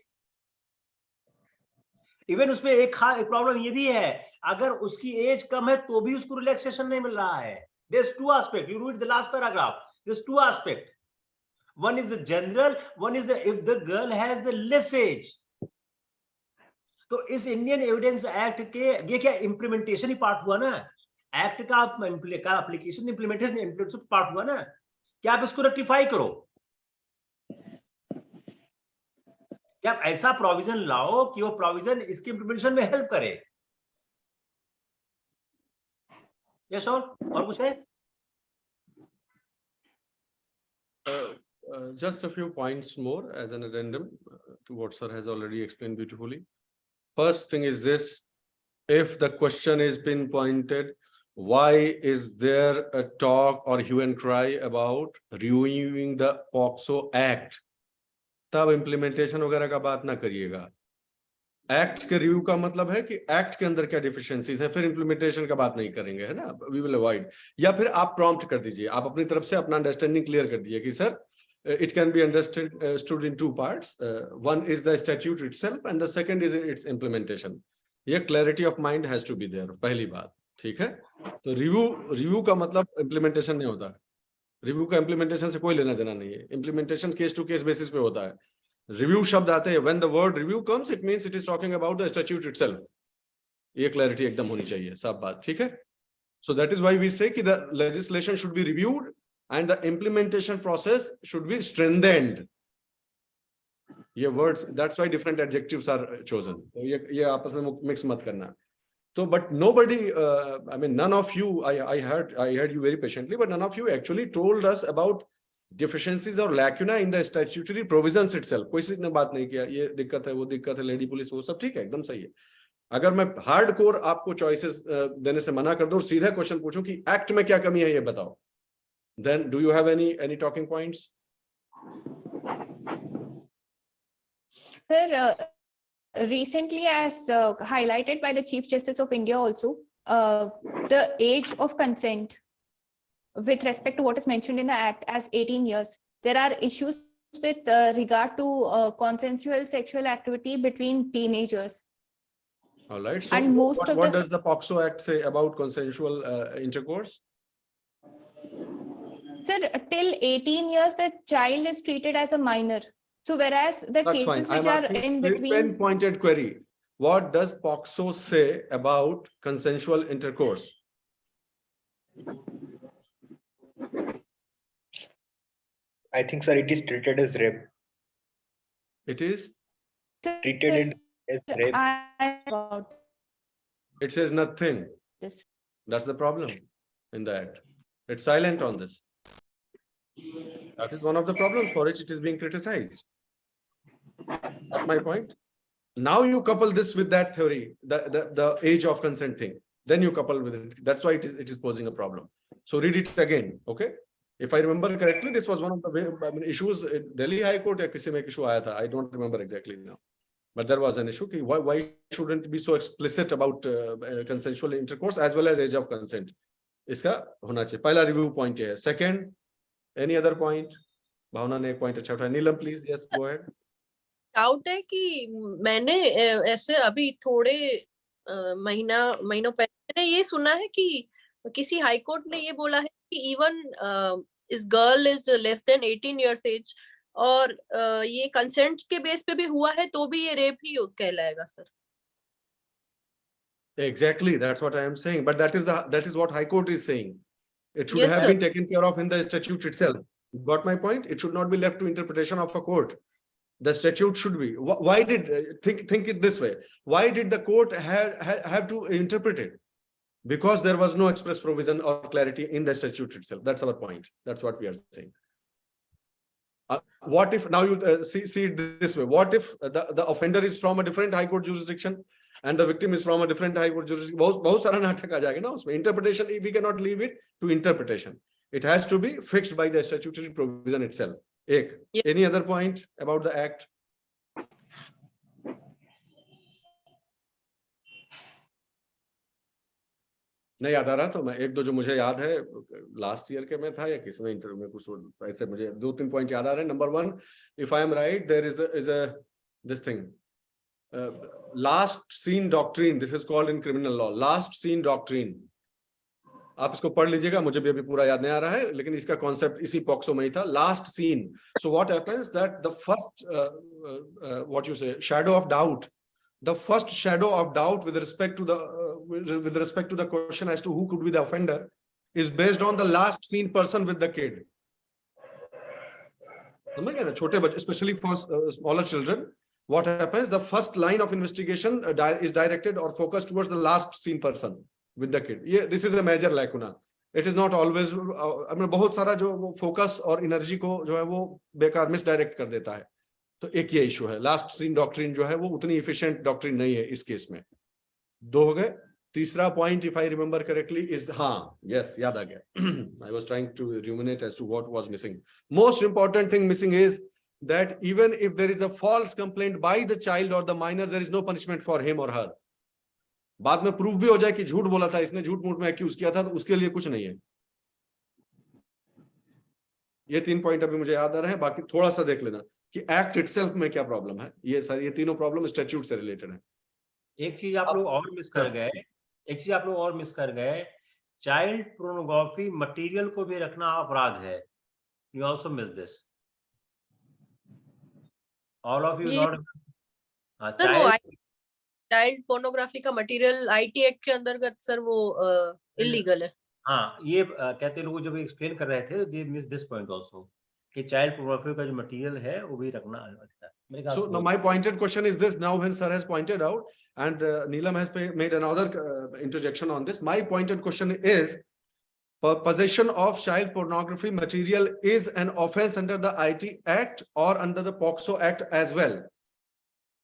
इवन उसमें एक प्रॉब्लम ये भी है, अगर उसकी एज कम है तो भी उसको रिलैक्सेशन नहीं मिल रहा है. There's two aspects. You read the last paragraph. There's two aspects. One is the general, one is the if the girl has the less age. तो इस इंडियन एविडेंस एक्ट के ये क्या इम्प्लीमेंटेशन ही पार्ट हुआ ना, एक्ट का application implementation part हुआ ना, क्या आप इसको रेक्टिफाई करो, क्या आप ऐसा प्रोविजन लाओ कि वो प्रोविजन इसके इम्प्लीमेंटेशन में हेल्प करे. यस और कुछ है? Just a few points more as an addendum to what sir has already explained beautifully. First thing is this: if the question is pinpointed, why is there a talk or hue and cry about reviewing the POCSO Act? तब implementation वगैरह का बात ना करिएगा. Act के review का मतलब है कि एक्ट के अंदर क्या डिफिशिएंसीज है, फिर इंप्लीमेंटेशन का बात नहीं करेंगे, है ना. We will avoid. या फिर आप प्रॉम्प्ट कर दीजिए, आप अपनी तरफ से अपना अंडरस्टैंडिंग क्लियर कर दीजिए कि sir it can be understood in two parts. One is the statute itself and the second is its implementation. ये clarity of mind has to be there. पहली बात, ठीक है. तो रिव्यू का मतलब इम्प्लीमेंटेशन नहीं होता. रिव्यू का इम्प्लीमेंटेशन से कोई लेना देना नहीं है. Implementation case to case basis पे होता है. रिव्यू शब्द आते हैं, when the word review comes it means it is talking about the statute itself. ये क्लैरिटी एकदम होनी चाहिए, सब बात ठीक है. So that is why we say कि the legislation should be reviewed and the implementation process should be strengthened. ये words, that's why different adjectives are chosen. तो ये आपस में mix मत करना. So but nobody, I mean none of you, I heard you very patiently, but none of you actually told us about deficiencies or lacuna in the statutory provisions itself. कोई किसी ने बात नहीं किया, ये दिक्कत है, वो दिक्कत है, लेडी पुलिस, वो सब ठीक है, एकदम सही है. अगर मैं हार्डकोर आपको चॉइसेस देने से मना कर दूं और सीधा क्वेश्चन पूछूं कि एक्ट में क्या कमी है ये बताओ, then do you have any talking points? Sir, recently as highlighted by the Chief Justice of India also, the age of consent with respect to what is mentioned in the act as 18 years, there are issues with regard to consensual sexual activity between teenagers. All right, so And what does the POCSO Act say about consensual intercourse? Sir, till 18 years, the child is treated as a minor. So whereas the That's cases fine. which are in between. Pointed query. What does POCSO say about consensual intercourse? I think, sir, it is treated as rape. It is? Treated as rape. It says nothing. This. That's the problem in the act. It's silent on this. That is one of the problems for which it is being criticized. That's my point. Now you couple this with that theory, the age of consent thing. Then you couple with it. That's why it is posing a problem. So read it again, okay? If I remember correctly, this was one of the issues. Delhi High Court या किसी में एक issue आया था. I don't remember exactly now. But there was an issue. Why shouldn't it be so explicit about consensual intercourse as well as age of consent? इसका होना चाहिए. पहला review point है. Second, any other point? भावना ने एक point अच्छा उठाया. नीलम, please, yes, go ahead. Doubt है कि मैंने ऐसे अभी थोड़े महीनों पहले मैंने ये सुना है कि किसी हाई कोर्ट ने ये बोला है कि इवन इस girl is less than 18 years age और ये कंसेंट के बेस पे भी हुआ है तो भी ये रेप ही कहलाएगा sir. Exactly, that's what I am saying. But that is what High Court is saying. It should Yes, have sir. been taken care of in the statute itself. Got my point? It should not be left to interpretation of a court. The statute should be. Why did think it this way? Why did the court have to interpret it? Because there was no express provision or clarity in the statute itself. That's our point. That's what we are saying. What if now you see it this way? What if the offender is from a different high court jurisdiction and the victim is from a different high court jurisdiction? बहुत सारा नाटक आ जाएगा ना उसमें. Interpretation, we cannot leave it to interpretation. It has to be fixed by the statutory provision itself. Any other point about the act? नहीं याद आ रहा, तो मैं एक दो जो मुझे याद है लास्ट ईयर के में था या किसमें इंटरव्यू में कुछ ऐसे मुझे 2-3 पॉइंट याद आ रहे हैं. Number 1, if I am right, there is a this thing, last seen doctrine, this is called in criminal law last seen doctrine. आप इसको पढ़ लीजिएगा, मुझे भी अभी पूरा याद नहीं आ रहा है, लेकिन इसका कॉन्सेप्ट इसी पॉक्सो में ही था, last scene. So what happens that the first what you say shadow of doubt, the first shadow of doubt with respect to the question as to who could be the offender is based on the last seen person with the kid. समझ गए ना, छोटे बच्चे, especially for smaller children, what happens, the first line of investigation is directed or focused towards the last seen person with the kid. ये this is a major lacuna. It is not always, I mean, बहुत सारा जो वो focus और energy को जो है वो बेकार मिसडायरेक्ट कर देता है. तो एक ये इशू है, लास्ट सीन डॉक्ट्रिन जो है वो उतनी इफिशिएंट डॉक्ट्रिन नहीं है इस केस में. 2 हो गए. तीसरा point, if I remember correctly, is yes याद आ गया. I was trying to ruminate as to what was missing. Most important thing missing is that even if there is a false complaint by the child or the minor, there is no punishment for him or her. बाद में proof भी हो जाए कि झूठ बोला था इसने, झूठ मूठ में एक्यूज किया था, तो उसके लिए कुछ नहीं है. ये 3 पॉइंट अभी मुझे याद आ रहे हैं, बाकी थोड़ा सा देख लेना कि एक्ट इटसेल्फ में क्या प्रॉब्लम है. ये सारी, ये तीनों प्रॉब्लम स्टैट्यूट से रिलेटेड है. एक चीज आप लोग और मिस कर गए, चाइल्ड पोर्नोग्राफी मटेरियल को भी रखना अपराध है. You also miss this, all of you not. Child pornography का मटेरियल आईटी एक्ट के अंतर्गत सर वो इलीगल है. हाँ, ये कहते लोग जब एक्सप्लेन कर रहे थे, they miss this point also, कि चाइल्ड पोर्नोग्राफी का जो मटेरियल है वो भी रखना है. So now my pointed question is this, now when sir has pointed out and Neelam has made another interjection on this, my pointed question is, possession of child pornography material is an offense under the IT Act or under the POCSO Act as well.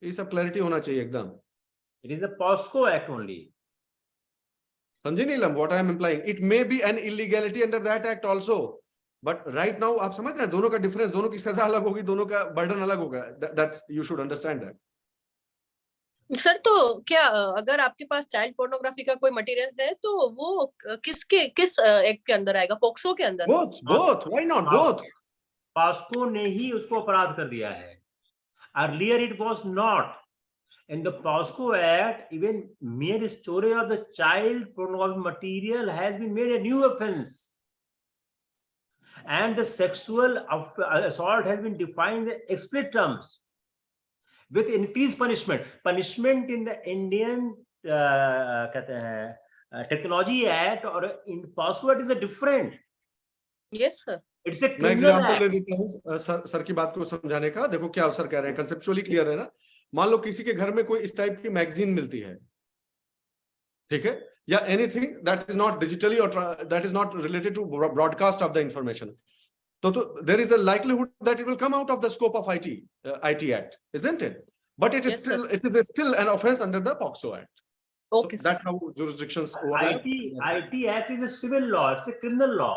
ये सब clarity होना चाहिए एकदम. It is the POSCO Act only. समझे Neelam what I am implying? It may be an illegality under that act also, but right now आप समझ रहे हैं दोनों का डिफरेंस, दोनों की सजा अलग होगी, दोनों का बर्डन अलग होगा. That you should understand that. Sir तो क्या अगर आपके पास चाइल्ड पोर्नोग्राफी का कोई मटेरियल है तो वो किस एक्ट के अंदर आएगा? पोक्सो के अंदर? Both. Why not both? POSCO ने ही उसको अपराध कर दिया है. Earlier it was not. In the POSCO Act, even mere story of the child pornography material has been made a new offense, and the sexual assault has been defined in explicit terms with increased punishment. Punishment in the Indian कहते हैं Technology Act or in POSCO Act is a different. Yes sir. It's a मैं criminal example act. दे देता हूँ sir की बात को समझाने का. देखो क्या सर कह रहे हैं, कंसेप्चुअली क्लियर है ना. मान लो किसी के घर में कोई इस टाइप की मैगजीन मिलती है, ठीक है, या anything that is not digitally और that is not related to broadcast of the information, तो there is a likelihood that it will come out of the scope of IT Act, isn't it? But it is still an offense under the POCSO Act. Okay. So that's how jurisdictions overlap. IT Act is a civil law. It's a criminal law.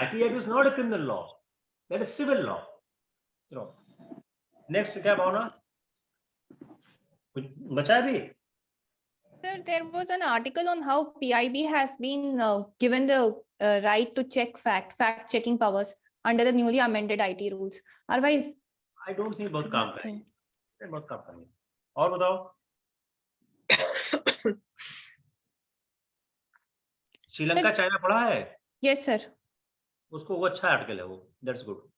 IT Act is not a criminal law. That is civil law. You know. Next, क्या भावना? कुछ बचा है भी? Sir, there was an article on how PIB has been given the right to check fact-checking powers under the newly amended IT rules. Otherwise, I don't think बहुत काम करेंगे. बहुत काम करेंगे. और बताओ. श्रीलंका चाइना पढ़ा है? yes sir. उसको वो अच्छा आर्टिकल है वो. That's good.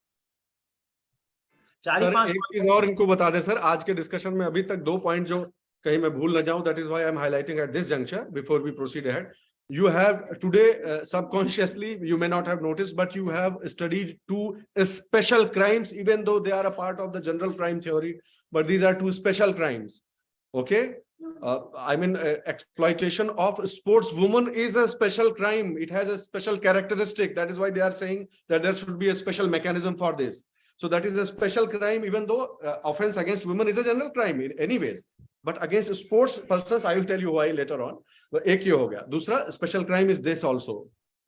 सर एक चीज और इनको बता दे सर, आज के डिस्कशन में अभी तक 2 पॉइंट जो कहीं मैं भूल न जाऊं, that is why I am highlighting at this junction before we proceed ahead. You have today subconsciously, you may not have noticed, but you have studied 2 special crimes, even though they are a part of the general crime theory, but these are 2 special crimes. Okay, I mean exploitation of sportswoman is a special crime. It has a special characteristic. That is why they are saying that there should be a special mechanism for this. So that is a special crime, even though offense against women is a general crime anyways. But against sports persons, I will tell you why later on. तो एक ये हो गया. दूसरा special crime is this also.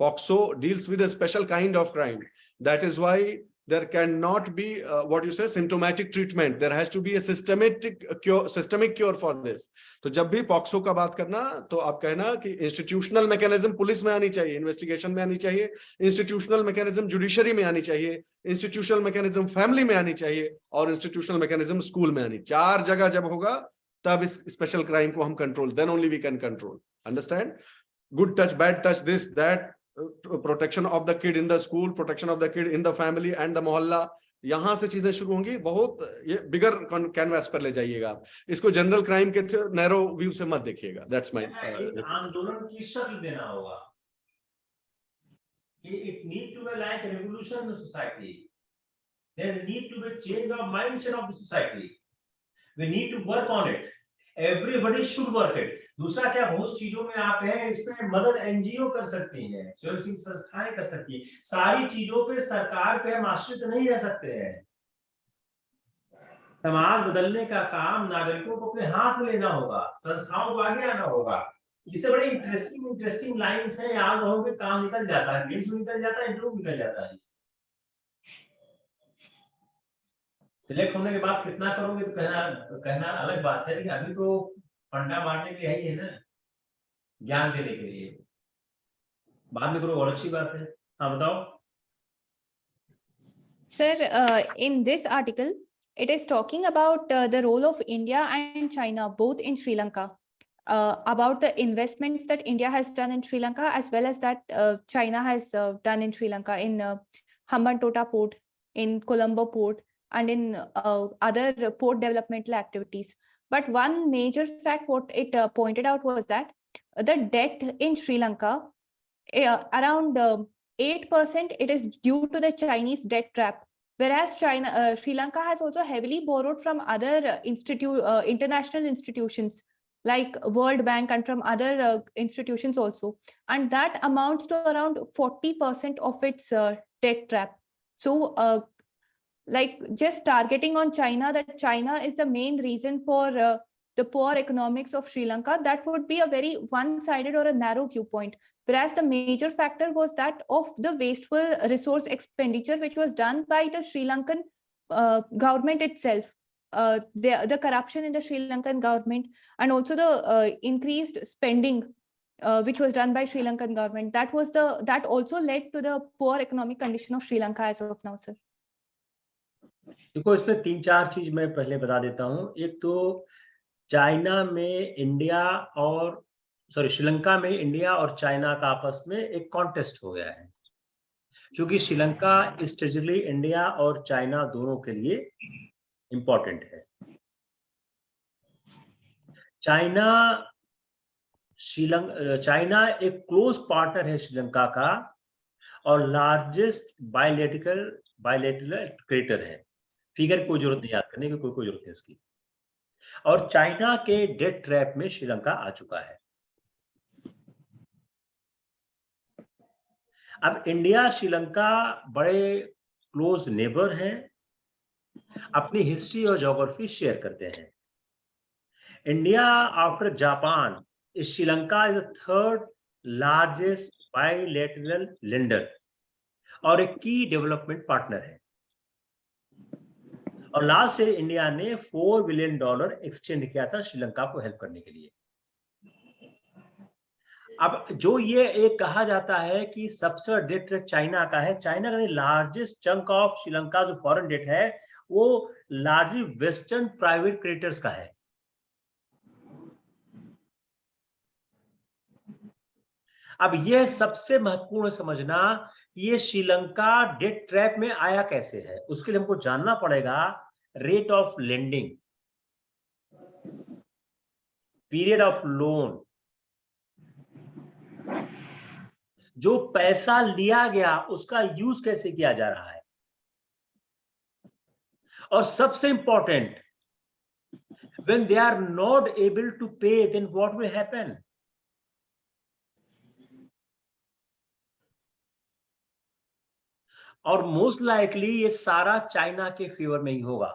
POCSO deals with a special kind of crime. That is why there cannot be what you say symptomatic treatment. There has to be a systemic cure for this. तो जब भी POCSO का बात करना तो आप कहना कि इंस्टीट्यूशनल मैकेनिज्म पुलिस में आनी चाहिए, इन्वेस्टिगेशन में आनी चाहिए, इंस्टीट्यूशनल मैकेनिज्म जुडिशरी में आनी चाहिए, इंस्टीट्यूशनल मैकेनिज्म फैमिली में आनी चाहिए, और इंस्टीट्यूशनल मैकेनिज्म स्कूल में आनी। 4 जगह जब होगा तब इस स्पेशल क्राइम को हम control, then only we can control. Understand? Good touch, bad touch, this that, protection of the kid in the school, protection of the kid in the family and the मोहल्ला, यहां से चीजें शुरू होंगी। बहुत ये बिगर कैनवास पर ले जाइएगा आप इसको, जनरल क्राइम के नैरो व्यू से मत देखिएगा। दैट्स माय आंदोलन की शक्ल देना होगा। It need to be like a revolution in the society. There need to be change of mindset of the society. We need to work on it. Everybody should work it. दूसरा क्या, बहुत चीजों में आप हैं इसमें मदद एनजीओ कर सकती हैं, स्वयंसेवी संस्थाएं कर सकती हैं। सारी चीजों पे सरकार पे हम आश्रित नहीं रह सकते हैं। समाज बदलने का काम नागरिकों को अपने हाथ में लेना होगा, संस्थाओं को आगे आना होगा। इससे बड़े इंटरेस्टिंग लाइंस हैं, याद रहोगे काम निकल जाता है, गेम्स में निकल जाता है, इंटरव्यू निकल जाता है। सिलेक्ट होने के बाद कितना करोगे तो कहना अलग बात है, लेकिन अभी तो फंडा मारने के लिए ही है ना, ज्ञान देने के लिए। बाद में करो और अच्छी बात है। हाँ बताओ Sir, in this article, it is talking about the role of India and China, both in Sri Lanka, about the investments that India has done in Sri Lanka, as well as that China has done in Sri Lanka, in Hambantota Port, in Colombo Port, and in other port developmental activities. But one major fact what it pointed out was that the debt in Sri Lanka, around 8%, it is due to the Chinese debt trap. Whereas Sri Lanka has also heavily borrowed from other international institutions like World Bank and from other institutions also. And that amounts to around 40% of its debt trap. So like just targeting on China, that China is the main reason for the poor economics of Sri Lanka, that would be a very one-sided or a narrow viewpoint. Whereas the major factor was that of the wasteful resource expenditure, which was done by the Sri Lankan government itself, the corruption in the Sri Lankan government, and also the increased spending which was done by Sri Lankan government. That also led to the poor economic condition of Sri Lanka as of now, sir. देखो इसमें 3-4 चीज मैं पहले बता देता हूँ। एक तो चाइना में इंडिया और श्रीलंका में इंडिया और चाइना का आपस में एक कॉन्टेस्ट हो गया है, क्योंकि श्रीलंका स्ट्रेटेजिकली इंडिया और चाइना दोनों के लिए इंपॉर्टेंट है। चाइना एक क्लोज पार्टनर है श्रीलंका का और लार्जेस्ट बायलैटरल क्रेडिटर है। फिगर कोई जरूरत नहीं याद करने की, कोई जरूरत नहीं उसकी। और चाइना के डेट ट्रैप में श्रीलंका आ चुका है। अब इंडिया श्रीलंका बड़े क्लोज नेबर हैं, अपनी हिस्ट्री और ज्योग्राफी शेयर करते हैं। India after Japan, Sri Lanka is the 3rd largest bilateral lender और एक की डेवलपमेंट पार्टनर है। और लास्ट ईयर इंडिया ने $4 बिलियन एक्सटेंड किया था श्रीलंका को हेल्प करने के लिए। अब जो ये एक कहा जाता है कि सबसे डेट चाइना का है, चाइना का लार्जेस्ट चंक ऑफ श्रीलंका जो फॉरेन डेट है वो लार्जली वेस्टर्न प्राइवेट क्रेडिटर्स का है। अब यह सबसे महत्वपूर्ण समझना कि ये श्रीलंका डेट ट्रैप में आया कैसे है। उसके लिए हमको जानना पड़ेगा rate of lending, period of loan, जो पैसा लिया गया उसका यूज कैसे किया जा रहा है, और सबसे important, when they are not able to pay, then what will happen? और मोस्ट लाइकली ये सारा चाइना के फेवर में ही होगा।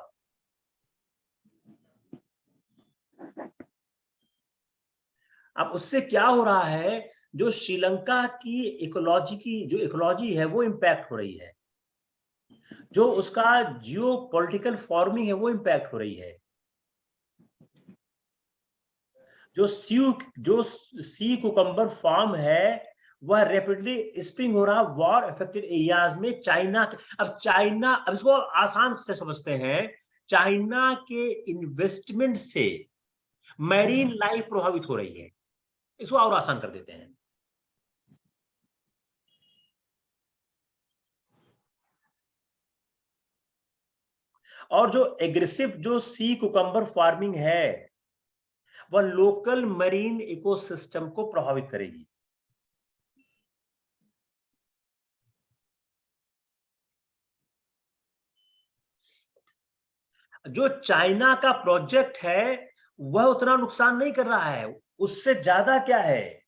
अब उससे क्या हो रहा है, जो श्रीलंका की इकोलॉजी है वो इंपैक्ट हो रही है। जो उसका जियो पॉलिटिकल फॉर्मिंग है वो इम्पैक्ट हो रही है। जो सी कुकम्बर फार्म है वह रैपिडली स्प्रिंग हो रहा वॉर अफेक्टेड एरियाज में। चाइना, अब चाइना, अब इसको आसान से समझते हैं, चाइना के इन्वेस्टमेंट से मैरीन लाइफ प्रभावित हो रही है। इसको और आसान कर देते हैं। और जो एग्रेसिव जो सी कुकम्बर फार्मिंग है वह लोकल मरीन इकोसिस्टम को प्रभावित करेगी। जो चाइना का प्रोजेक्ट है वह उतना नुकसान नहीं कर रहा है, उससे ज्यादा क्या है,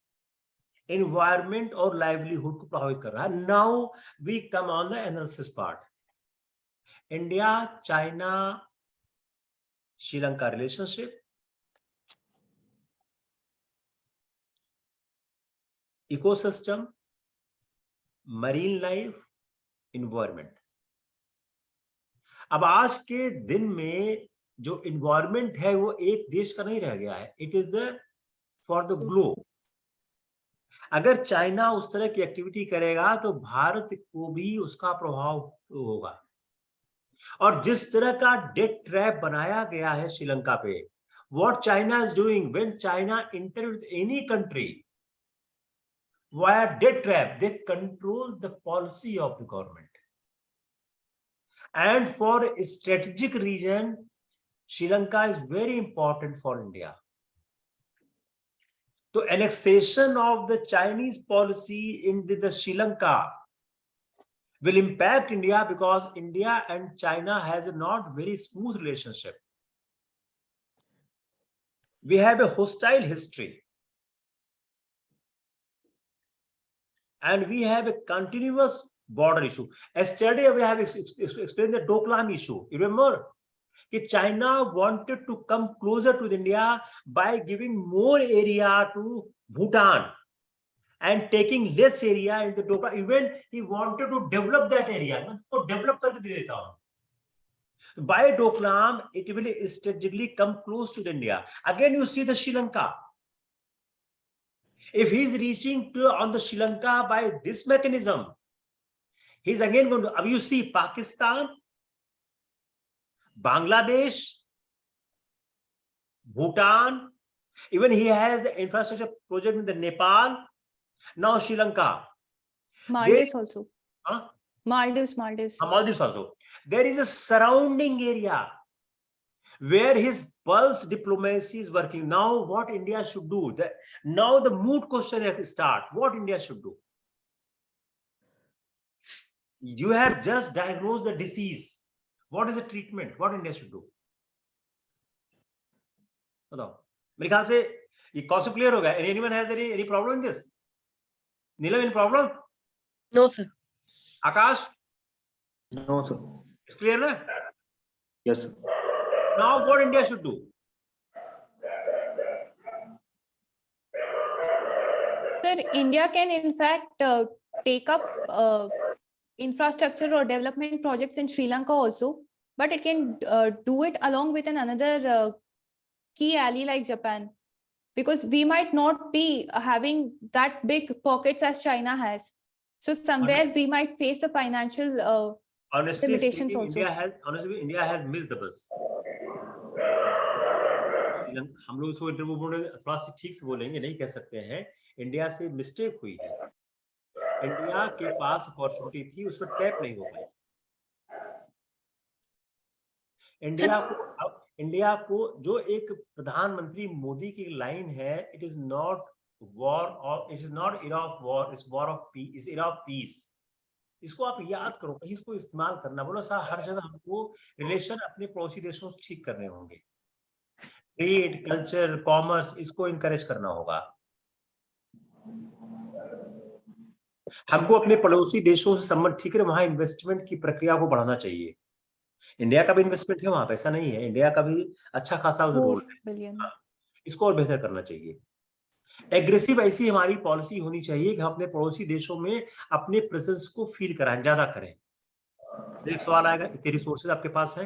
एनवायरमेंट और लाइवलीहुड को प्रभावित कर रहा है। Now we come on the analysis part. India China Sri Lanka relationship, ecosystem, marine life, environment. अब आज के दिन में जो एनवायरमेंट है वो एक देश का नहीं रह गया है, it is the for the globe. अगर चाइना उस तरह की एक्टिविटी करेगा तो भारत को भी उसका प्रभाव होगा। और जिस तरह का डेट ट्रैप बनाया गया है श्रीलंका पे, what China is doing when China enter with any country via debt trap, they control the policy of the government. And for a strategic region, Sri Lanka is very important for India. So annexation of the Chinese policy into the Sri Lanka will impact India because India and China has a not very smooth relationship. We have a hostile history. And we have a continuous border issue. Yesterday we have explained the Doklam issue. You remember? China wanted to come closer to India by giving more area to Bhutan and taking less area in the Doklam. Even he wanted to develop that area. By Doklam, it will strategically come close to India. Again, you see the Sri Lanka. If he is reaching on the Sri Lanka by this mechanism, he's again going to, you see Pakistan, Bangladesh, Bhutan, even he has the infrastructure project in the Nepal, now Sri Lanka. Maldives also. Huh? Maldives. Maldives also. There is a surrounding area where his pulse diplomacy is working. Now what India should do? Now the moot question has to start. What India should do? You have just diagnosed the disease. What is the treatment? What India should do? बताओ, मेरे ख्याल से ये concept clear हो गया. Anyone has any problem in this? Neelam, any problem? No, sir. Akash? No, sir. It's clear, na? Yes, sir. Now what India should do? Sir, India can in fact take up infrastructure or development projects in Sri Lanka also, but it can do it along with another key ally like Japan, because we might not be having that big pockets as China has. So somewhere we might face the financial Honestly limitations speaking, also. India has missed the bus. हम लोग इसको interview में थोड़ा सा ठीक से बोलेंगे, नहीं कह सकते हैं इंडिया से मिस्टेक हुई है. इंडिया के पास अपॉर्चुनिटी थी, उसमें टैप नहीं हो पाई. इंडिया को जो एक प्रधानमंत्री मोदी की लाइन है, इट इज नॉट वॉर और it is not era of war, it's war of peace, it's era of peace. इसको आप याद करो, कहीं इसको इस्तेमाल करना. बोलो सर, हर जगह हमको रिलेशन अपने पड़ोसी देशों से ठीक करने होंगे. ट्रेड, कल्चर, कॉमर्स, इसको इनकरेज करना होगा. हमको अपने पड़ोसी देशों से संबंध ठीक है, वहां इन्वेस्टमेंट की प्रक्रिया को बढ़ाना चाहिए. इंडिया का भी इन्वेस्टमेंट है वहां पे, ऐसा नहीं है. इंडिया का भी अच्छा खासा रोल है, इसको और बेहतर करना चाहिए. एग्रेसिव ऐसी हमारी पॉलिसी होनी चाहिए कि हम अपने पड़ोसी देशों में अपने प्रेजेंस को फील कराएं, ज्यादा करें. एक सवाल आएगा कि रिसोर्सेज आपके पास है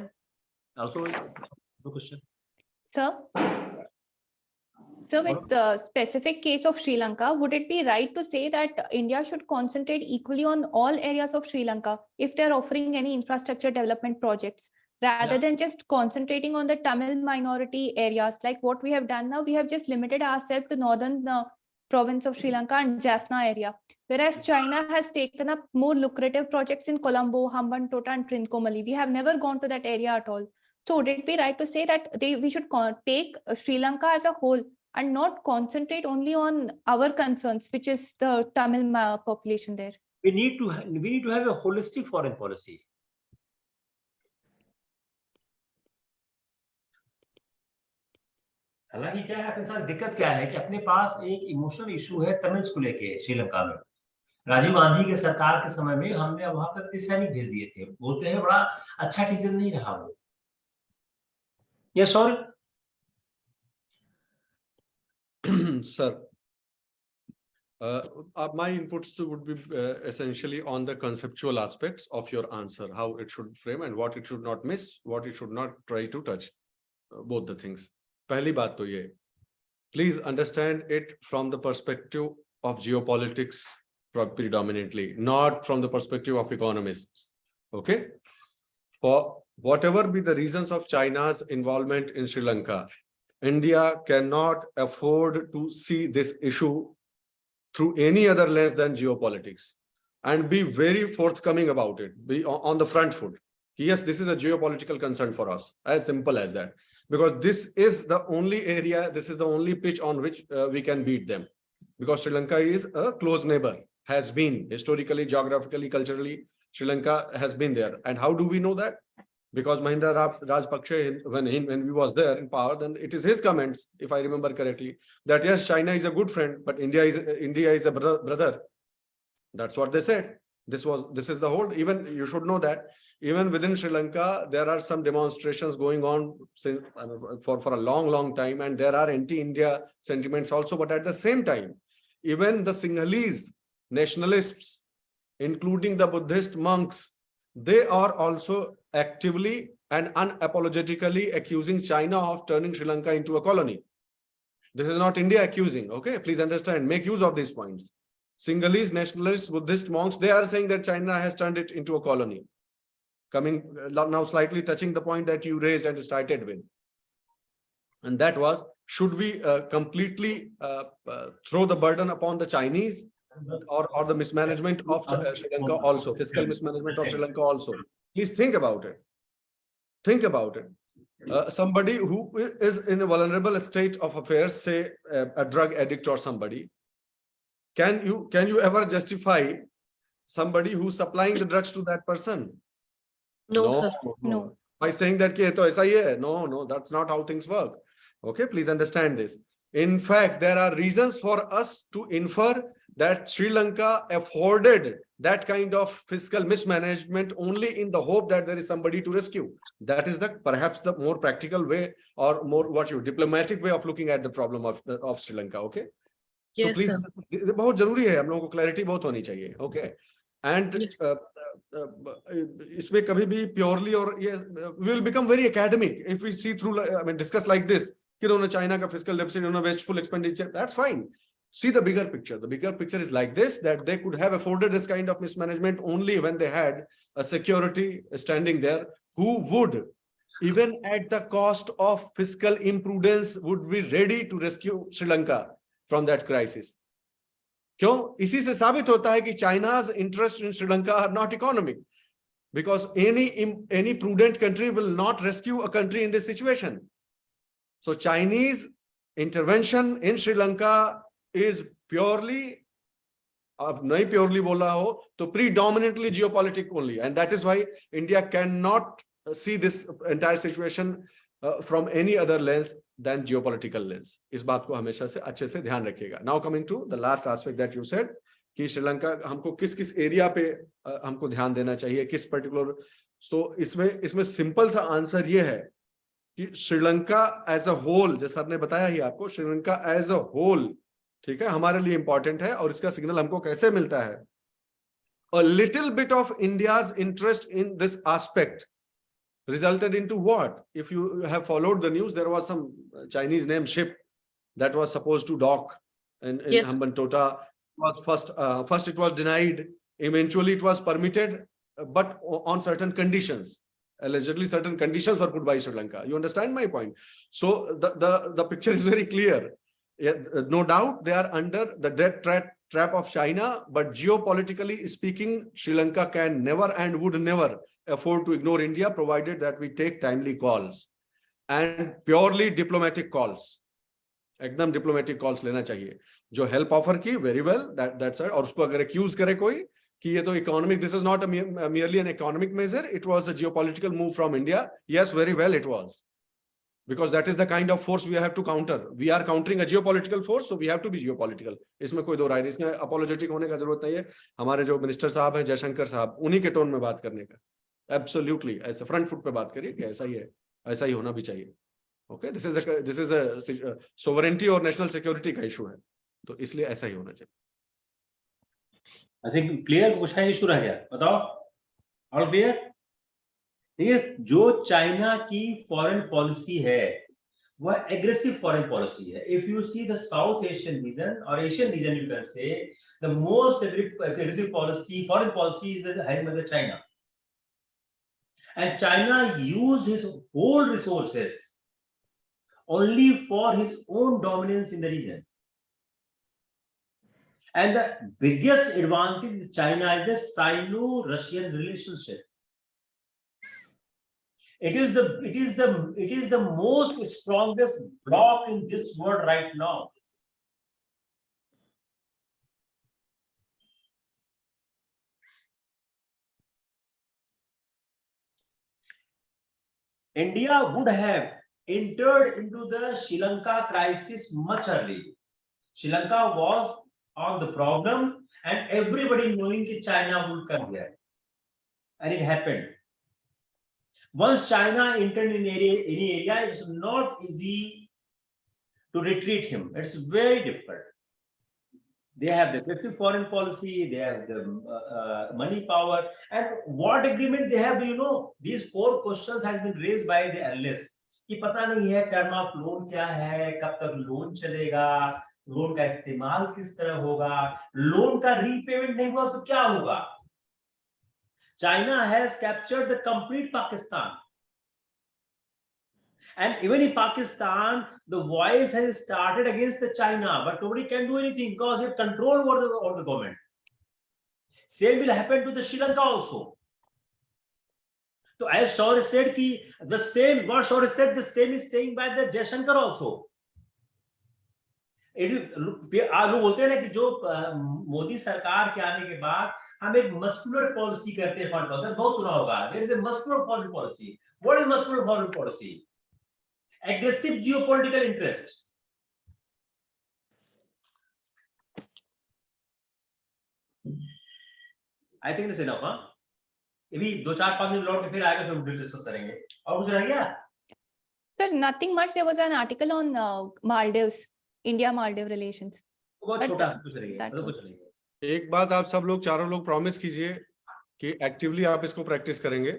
also question Sir, so with the specific case of Sri Lanka, would it be right to say that India should concentrate equally on all areas of Sri Lanka if they're offering any infrastructure development projects, rather than just concentrating on the Tamil minority areas? Like what we have done now, we have just limited ourselves to northern province of Sri Lanka and Jaffna area, whereas China has taken up more lucrative projects in Colombo, Hambantota and Trincomalee. We have never gone to that area at all. So would it be right to say that we should take Sri Lanka as a whole and not concentrate only on our concerns, which is the Tamil population there? we need to have a holistic foreign policy. हालांकि क्या है अपने साथ दिक्कत क्या है कि अपने पास एक इमोशनल इशू है तमिल्स को लेके श्रीलंका में। राजीव गांधी के सरकार के समय में हमने वहां पर सैनिक भेज दिए थे, बोलते हैं बड़ा अच्छा डिसीजन नहीं रहा वो। Yes sir. Sir, my inputs would be essentially on the conceptual aspects of your answer, how it should frame and what it should not miss, what it should not try to touch, both the things. पहली बात तो ये, please understand it from the perspective of geopolitics predominantly, not from the perspective of economists. Okay? For whatever be the reasons of China's involvement in Sri Lanka, India cannot afford to see this issue through any other lens than geopolitics, and be very forthcoming about it, be on the front foot. Yes, this is a geopolitical concern for us, as simple as that, because this is the only area, this is the only pitch on which we can beat them, because Sri Lanka is a close neighbor, has been historically, geographically, culturally. Sri Lanka has been there. And how do we know that? Because Mahinda Rajapaksa, when he was there in power, then it is his comments, if I remember correctly, that yes, China is a good friend, but India is a brother. That's what they said. This is the whole. Even you should know that even within Sri Lanka, there are some demonstrations going on since, for a long time, and there are anti-India sentiments also. But at the same time, even the Sinhalese nationalists, including the Buddhist monks, they are also actively and unapologetically accusing China of turning Sri Lanka into a colony. This is not India accusing, okay? Please understand, make use of these points. Sinhalese nationalists, Buddhist monks, they are saying that China has turned it into a colony. Coming now slightly touching the point that you raised and started with. And that was, should we completely throw the burden upon the Chinese, or the mismanagement of Sri Lanka also, fiscal mismanagement of Sri Lanka also? Please think about it. Think about it. Somebody who is in a vulnerable state of affairs, say a drug addict or somebody, can you ever justify somebody who's supplying the drugs to that person? No, sir. No. By saying that no, that's not how things work. Okay, please understand this. In fact, there are reasons for us to infer that Sri Lanka afforded that kind of fiscal mismanagement only in the hope that there is somebody to rescue. That is perhaps the more practical way, or more diplomatic way of looking at the problem of Sri Lanka. Okay. Yes, so please, sir. बहुत जरूरी है, हम लोगों को clarity बहुत होनी चाहिए. Okay. And इसमें कभी भी purely or we will become very academic if we see through, discuss like this. कि उन्होंने China का fiscal deficit, उन्होंने wasteful expenditure. That's fine. See the bigger picture. The bigger picture is like this, that they could have afforded this kind of mismanagement only when they had a security standing there who would, even at the cost of fiscal imprudence, would be ready to rescue Sri Lanka from that crisis. क्यों? इसी से साबित होता है कि China's interest in Sri Lanka are not economic, because any prudent country will not rescue a country in this situation. So Chinese intervention in Sri Lanka is purely, नहीं purely बोला हो तो predominantly geopolitical only, and that is why India cannot see this entire situation from any other lens than geopolitical lens. इस बात को हमेशा से अच्छे से ध्यान रखिएगा. Now coming to the last aspect that you said, कि श्रीलंका हमको किस एरिया पे हमको ध्यान देना चाहिए, किस पर्टिकुलर. So इसमें सिंपल सा आंसर ये है कि श्रीलंका एज अ होल, जैसे सर ने बताया ही आपको, श्रीलंका एज अ होल, ठीक है, हमारे लिए इंपॉर्टेंट है. और इसका सिग्नल हमको कैसे मिलता है? a little bit of India's interest in this aspect resulted into what? If you have followed the news, there was some Chinese named ship that was supposed to dock in Yes. Hambantota. First it was denied. Eventually it was permitted, but on certain conditions. Allegedly, certain conditions were put by Sri Lanka. You understand my point? So the picture is very clear. Yeah, no doubt they are under the death trap of China, but geopolitically speaking, Sri Lanka can never and would never afford to ignore India, provided that we take timely calls and purely diplomatic calls. एकदम diplomatic calls लेना चाहिए. जो help offer की, very well, that's it. और उसको अगर accused करे कोई कि ये तो economic, this is not merely an economic measure, it was a geopolitical move from India. Yes, very well it was, because that is the kind of force we have to counter. We are countering a geopolitical force, so we have to be geopolitical. इसमें कोई दो राय नहीं, इसमें apologetic होने का जरूरत नहीं है. हमारे जो मिनिस्टर साहब हैं, जयशंकर साहब, उन्हीं के टोन में बात करने का. Absolutely, ऐसे फ्रंट फुट पे बात करिए कि ऐसा ही है, ऐसा ही होना भी चाहिए. Okay, this is a sovereignty और national security का issue है, तो इसलिए ऐसा ही होना चाहिए. I think clear कुछ है इशू रह गया, बताओ. All clear? देखिए, जो चाइना की फॉरेन पॉलिसी है वह एग्रेसिव फॉरेन पॉलिसी है. If you see the South Asian region or Asian region, you can say the most aggressive policy, foreign policy is held by the China. And China used his whole resources only for his own dominance in the region. And the biggest advantage of China is the Sino-Russian relationship. It is the most strongest bloc in this world right now. India would have entered into the Sri Lanka crisis much early. Sri Lanka was on the problem, and everybody knowing that China would come here, and it happened. Once China entered in any area, it's not easy to retreat him. It's very difficult. They have the aggressive foreign policy, they have the money power, and what agreement they have, you know, these 4 questions has been raised by the analysts. कि पता नहीं है term of loan क्या है, कब तक loan चलेगा, loan का इस्तेमाल किस तरह होगा, लोन का रीपेमेंट नहीं हुआ तो क्या होगा. China has captured the complete Pakistan, and even in Pakistan the voice has started against the China, but nobody can do anything because it control over the government. Same will happen to the Sri Lanka also. So as Shaurya said, the same, what Shaurya said, the same is saying by the Jayashankar also. आप लोग बोलते हैं ना कि जो मोदी सरकार के आने के बाद हम एक मस्कुलर पॉलिसी करते हैं फॉरेन पॉलिसी, बहुत सुना होगा. There is a muscular foreign policy. What is muscular foreign policy? Aggressive geopolitical interest. I think it's enough, huh? अभी 2-4-5 दिन लौट के फिर आएगा, फिर डिस्कस करेंगे. और कुछ रह गया? Sir, nothing much. There was an article on Maldives, India-Maldives relations. बहुत छोटा सा कुछ रह गया, मतलब कुछ रह गया. एक बात आप सब लोग, चारों लोग प्रॉमिस कीजिए कि एक्टिवली आप इसको प्रैक्टिस करेंगे.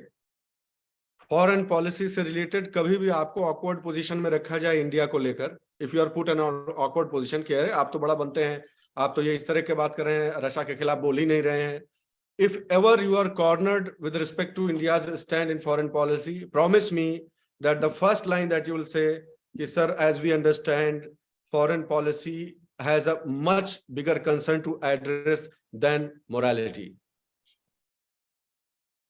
फॉरेन पॉलिसी से रिलेटेड कभी भी आपको ऑकवर्ड पोजीशन में रखा जाए इंडिया को लेकर, if you are put an awkward position, क्या है आप तो बड़ा बनते हैं, आप तो ये इस तरह के बात कर रहे हैं, रशिया के खिलाफ बोल ही नहीं रहे हैं. If ever you are cornered with respect to India's stand in foreign policy, promise me that the first line that you will say is, sir, as we understand, foreign policy has a much bigger concern to address than morality.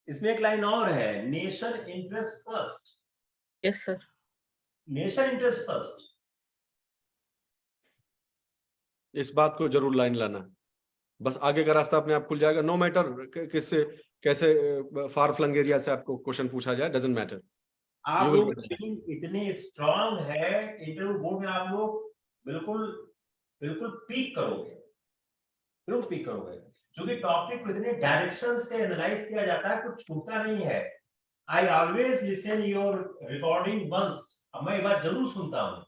इसमें एक line और है, nation interest first. Yes, sir. Nation interest first. इस बात को जरूर line लाना, बस आगे का रास्ता अपने आप खुल जाएगा. नो मैटर किससे कैसे फार फ्लंग एरिया से आपको क्वेश्चन पूछा जाए, डजंट मैटर. आप लोग इतने स्ट्रांग है, इंटरव्यू बोर्ड में आप लोग बिल्कुल पीक करोगे, बिल्कुल पीक करोगे, क्योंकि टॉपिक को इतने डायरेक्शन से एनालाइज किया जाता है, कुछ छूटता नहीं है. I always listen your recording once. अब मैं एक बार जरूर सुनता हूँ,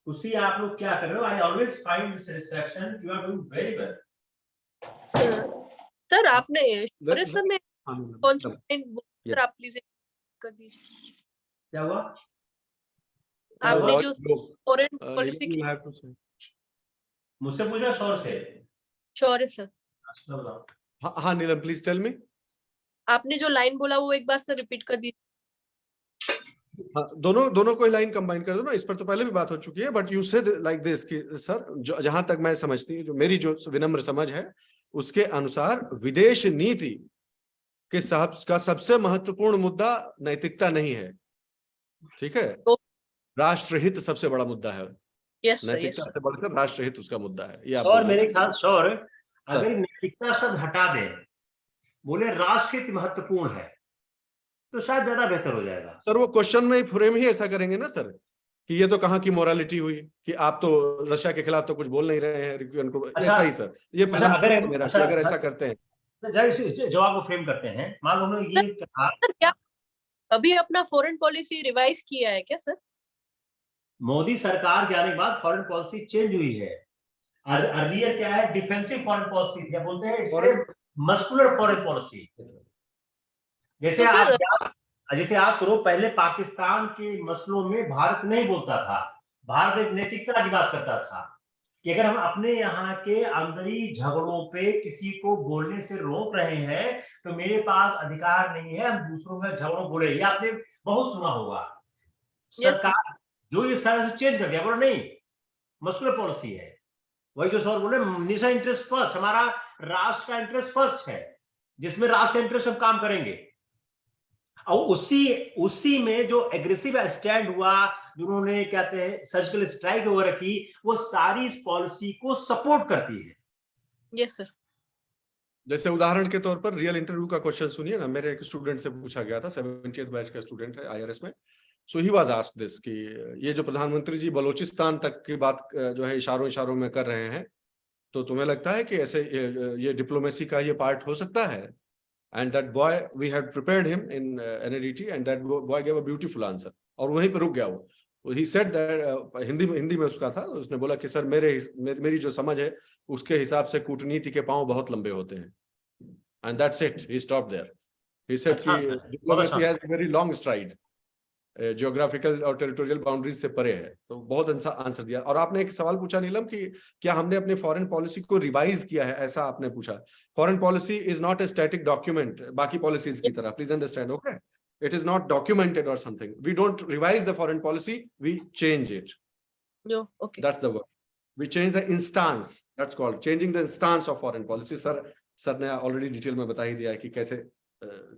उसी आप लोग क्या कर रहे हो. I always find satisfaction, you are doing very well. Sir आपने शौर्य सर ने कौन सा सर आप प्लीज कर दीजिए। क्या हुआ? आपने जो फॉरेन पॉलिसी की मुझसे पूछा शौर्य से? शौर्य सर हाँ नीलम प्लीज टेल मी। आपने जो लाइन बोला वो एक बार सर रिपीट कर दीजिए। हाँ, दोनों कोई लाइन कंबाइन कर दो ना, इस पर तो पहले भी बात हो चुकी है। But you said like this कि सर जहां तक मैं समझती हूँ, जो मेरी जो विनम्र समझ है उसके अनुसार विदेश नीति के का सबसे महत्वपूर्ण मुद्दा नैतिकता नहीं है, ठीक है? राष्ट्रहित सबसे बड़ा मुद्दा है। नैतिकता से बढ़कर राष्ट्रहित उसका मुद्दा है। ये और मेरे ख्याल शौर्य अगर नैतिकता शब्द हटा दे, बोले राष्ट्रहित महत्वपूर्ण है, तो शायद ज्यादा बेहतर हो जाएगा। सर वो क्वेश्चन में फ्रेम ही ऐसा करेंगे ना सर, कि ये तो कहाँ की मोरालिटी हुई कि आप तो रशिया के खिलाफ तो कुछ बोल नहीं रहे हैं। ऐसा ही सर, ये अगर ऐसा करते हैं जवाब को फ्रेम करते हैं। मान लो उन्होंने ये कहा, क्या अभी अपना फॉरेन पॉलिसी रिवाइज किया है क्या सर? मोदी सरकार के आने के बाद फॉरेन पॉलिसी चेंज हुई है। अर्लियर क्या है, डिफेंसिव फॉरेन पॉलिसी, क्या बोलते हैं इसे, मस्कुलर फॉरेन पॉलिसी। जैसे आप करो, पहले पाकिस्तान के मसलों में भारत नहीं बोलता था, भारत एक नैतिकता की बात करता था कि अगर हम अपने यहाँ के अंदरी झगड़ों पे किसी को बोलने से रोक रहे हैं तो मेरे पास अधिकार नहीं है हम दूसरों का झगड़ों बोले। ये आपने बहुत सुना होगा। सरकार जो इस तरह से चेंज कर दिया, बोला नहीं मस्कुलर पॉलिसी है। वही जो सर बोले, नेशनल इंटरेस्ट फर्स्ट, हमारा राष्ट्र का इंटरेस्ट फर्स्ट है, जिसमें राष्ट्र का इंटरेस्ट हम काम करेंगे। और उसी में जो एग्रेसिव स्टैंड हुआ, जिन्होंने कहते हैं सर्जिकल स्ट्राइक वगैरह की, वो सारी इस पॉलिसी को सपोर्ट करती है। Yes sir. जैसे उदाहरण के तौर पर रियल इंटरव्यू का क्वेश्चन सुनिए ना, मेरे एक स्टूडेंट से पूछा गया था, 70th बैच का स्टूडेंट है IRS में। सो ही वाज आस्क्ड दिस कि ये जो प्रधानमंत्री जी बलोचिस्तान तक की बात जो है इशारों में कर रहे हैं, तो तुम्हें लगता है कि ऐसे ये डिप्लोमेसी का ये पार्ट हो सकता है? And that boy, we had prepared him in NADT, and that boy gave a beautiful answer. और वहीं पर रुक गया वो। He said that हिंदी में उसका था, उसने बोला कि सर मेरी जो समझ है उसके हिसाब से कूटनीति के पांव बहुत लंबे होते हैं। And that's it. He stopped there. He said कि diplomacy has a very long stride. Geographical और टेरिटोरियल बाउंड्रीज से परे है। तो बहुत अच्छा आंसर दिया। और आपने एक सवाल पूछा नीलम कि क्या हमने अपने फॉरेन पॉलिसी को रिवाइज किया है, ऐसा आपने पूछा। Foreign policy is not a static document बाकी पॉलिसीज की तरह, please understand, okay? It is not documented और something. We don't revise the foreign policy, we change it. Okay, that's the word. We change the instance, that's called changing the instance of foreign policy. Sir ने already detail में बता ही दिया है कि कैसे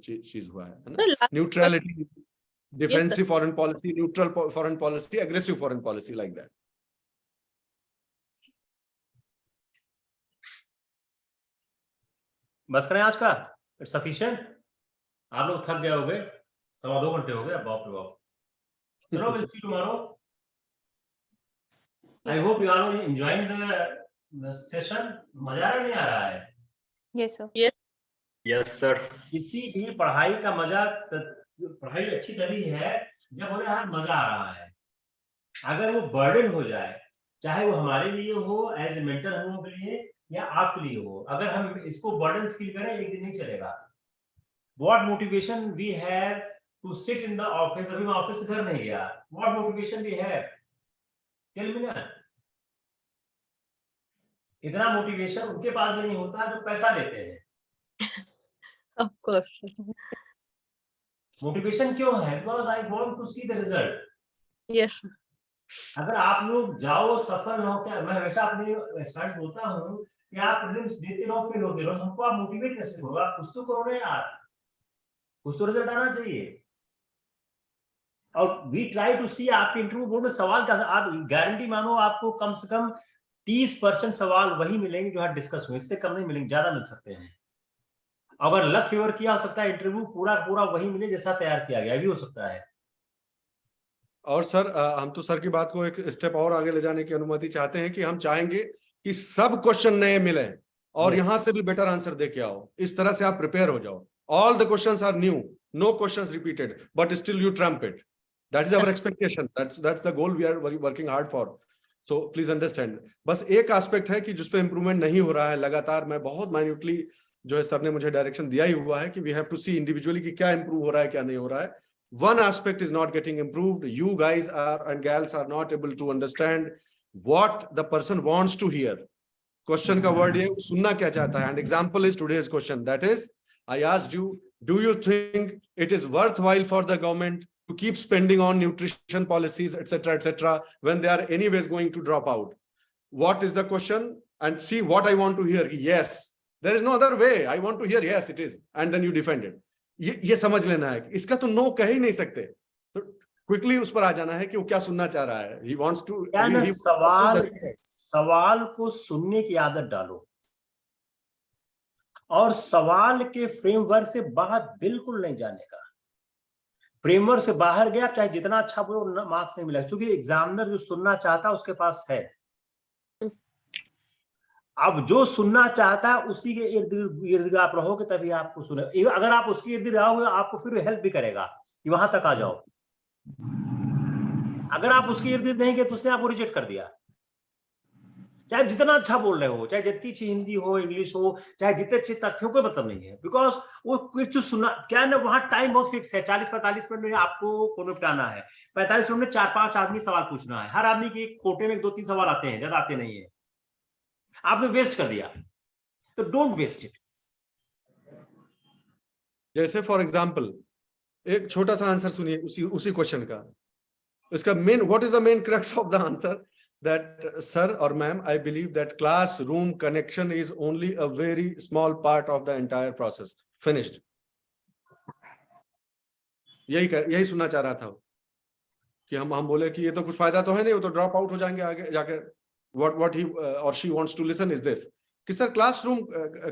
चीज हुआ है ना। Neutrality, defensive foreign policy, neutral foreign policy, aggressive foreign policy, like that. बस करें आज का? It's sufficient? आप लोग थक गए होंगे, 2.25 घंटे हो गए, बाप रे बाप। चलो, we'll see tomorrow. I hope you all are enjoying the session. मजा आ रहा है, नहीं आ रहा है? Yes sir. Yes sir. किसी भी पढ़ाई का मजा, पढ़ाई अच्छी तभी है जब हमें यार मजा आ रहा है। अगर वो बर्डन हो जाए, चाहे वो हमारे लिए हो एज ए मेंटर, हम लोगों के लिए या आपके लिए हो, अगर हम इसको बर्डन फील करें, एक दिन नहीं चलेगा। What motivation we have to sit in the office. अभी मैं ऑफिस से घर नहीं गया। What motivation we have, tell me ना। इतना मोटिवेशन उनके पास भी नहीं होता जो पैसा लेते हैं। Of course. मोटिवेशन क्यों है? Because I want to see the result. Yes. अगर आप लोग जाओ सफल हो, क्या मैं हमेशा अपने स्टूडेंट बोलता हूँ कि आप प्रीलिम्स देते रहो, फेल होते रहो, हमको आप मोटिवेट कैसे करोगे? आप कुछ तो करो ना यार, कुछ तो रिजल्ट आना चाहिए। और वी ट्राई टू सी, आपके इंटरव्यू बोर्ड में सवाल का आप गारंटी मानो आपको कम से कम 30% सवाल वही मिलेंगे जो आज डिस्कस हुए, इससे कम नहीं मिलेंगे, ज्यादा मिल सकते हैं। अगर लक फेवर किया, हो सकता है इंटरव्यू पूरा वही मिले जैसा तैयार किया गया, भी हो सकता है। और सर हम तो सर की बात को एक स्टेप और आगे ले जाने की अनुमति चाहते हैं कि हम चाहेंगे कि सब क्वेश्चन नए मिले और यहाँ से भी बेटर आंसर दे के आओ। इस तरह से आप प्रिपेयर हो जाओ। All the questions are new, no questions repeated, but still you trump it. That is our expectation, that's the goal we are working hard for. So please understand. बस एक एस्पेक्ट है कि जिसपे इंप्रूवमेंट नहीं हो रहा है लगातार, मैं बहुत माइन्यूटली जो है सर ने मुझे डायरेक्शन दिया ही हुआ है कि we have to see individually कि क्या इंप्रूव हो रहा है क्या नहीं हो रहा है. One aspect is not getting improved. You guys are and gals are not able to understand what the person wants to hear. Question का word ये सुनना क्या चाहता है. And example is today's question. That is, I asked you, do you think it is worthwhile for the government to keep spending on nutrition policies, etc., when they are anyways going to drop out? What is the question? And see what I want to hear. Yes. There is no other way. I want to hear yes, it is. And then you defend it. ये समझ लेना है. इसका तो no कह ही नहीं सकते. तो क्विकली उस पर आ जाना है कि वो क्या सुनना चाह रहा है. He wants to. सवाल को सुनने की आदत डालो और सवाल के फ्रेमवर्क से बाहर बिल्कुल नहीं जाने का. फ्रेमवर्क से बाहर गया चाहे जितना अच्छा बोलो मार्क्स नहीं मिलेगा, क्योंकि एग्जामिनर जो सुनना चाहता है उसके पास है. अब जो सुनना चाहता है उसी के इर्द गिर्द आप रहोगे तभी आपको सुने. अगर आप उसके इर्द गिर्द रहोगे आपको फिर हेल्प भी करेगा कि वहां तक आ जाओ. अगर आप उसके इर्द गिर्द नहीं गए तो उसने आपको रिजेक्ट कर दिया. चाहे जितना अच्छा बोल रहे हो, चाहे जितनी अच्छी हिंदी हो, इंग्लिश हो, चाहे जितने अच्छे तथ्यों कोई मतलब नहीं है. बिकॉज वो कुछ सुनना क्या ना, वहां टाइम बहुत फिक्स है. 40-45 मिनट में आपको कोने पिटाना है. 45 मिनट में 4-5 आदमी सवाल पूछना है. हर आदमी के कोटे में 2-3 सवाल आते हैं, ज्यादा आते नहीं है. आपने वेस्ट कर दिया, तो डोंट वेस्ट इट. जैसे फॉर एग्जांपल एक छोटा सा आंसर सुनिए उसी क्वेश्चन का. इसका main, what is the main crux of the answer? That sir or ma'am, I believe that classroom connection is only a very small part of the entire process. Finished. यही सुनना चाह रहा था कि हम बोले कि ये तो कुछ फायदा तो है नहीं, वो तो ड्रॉप आउट हो जाएंगे आगे जाकर. What he or she wants to listen is this, कि sir classroom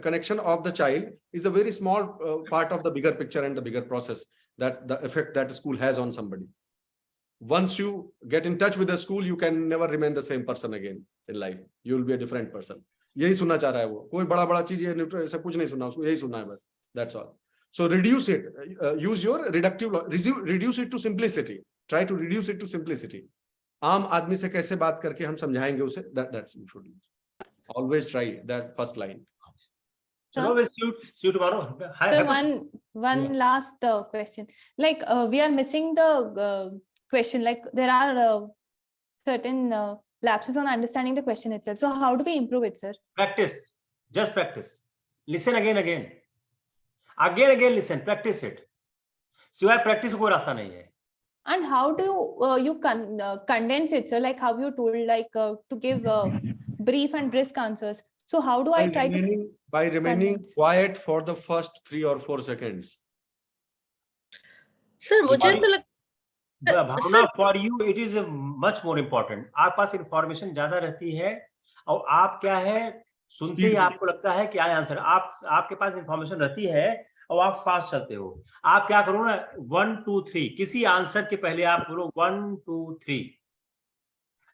connection of the child is a very small part of the bigger picture and the bigger process, that the effect that school has on somebody. Once you get in touch with the school, you can never remain the same person again in life. You will be a different person. यही सुनना चाह रहा है वो. कोई बड़ा चीज ये सब कुछ नहीं सुनना, उसको यही सुनना है बस. That's all. So reduce it. Use your reductive. Reduce it to simplicity. Try to reduce it to simplicity. आम आदमी से कैसे बात करके हम समझाएंगे उसे. That you should use. Always try that first line. So we'll see you tomorrow. So one last question. Like we are missing the question. Like there are certain lapses on understanding the question itself. So how do we improve it, sir? Practice. Just practice. Listen again. Listen. Practice it. सिवाय practice कोई रास्ता नहीं है. And how do you condense it, sir? Like how you told, like to give brief and brisk answers. So how do I try by remaining quiet for the first 3 or 4 seconds? Sir मुझे ऐसा लगता भावना, for you it is much more important. आपके पास information ज्यादा रहती है और आप क्या है सुनते ही आपको लगता है क्या आंसर. आपके पास इंफॉर्मेशन रहती है और आप फास्ट चलते हो. आप क्या करो ना, 1 2 3 किसी आंसर के पहले आप बोलो 1 2 3.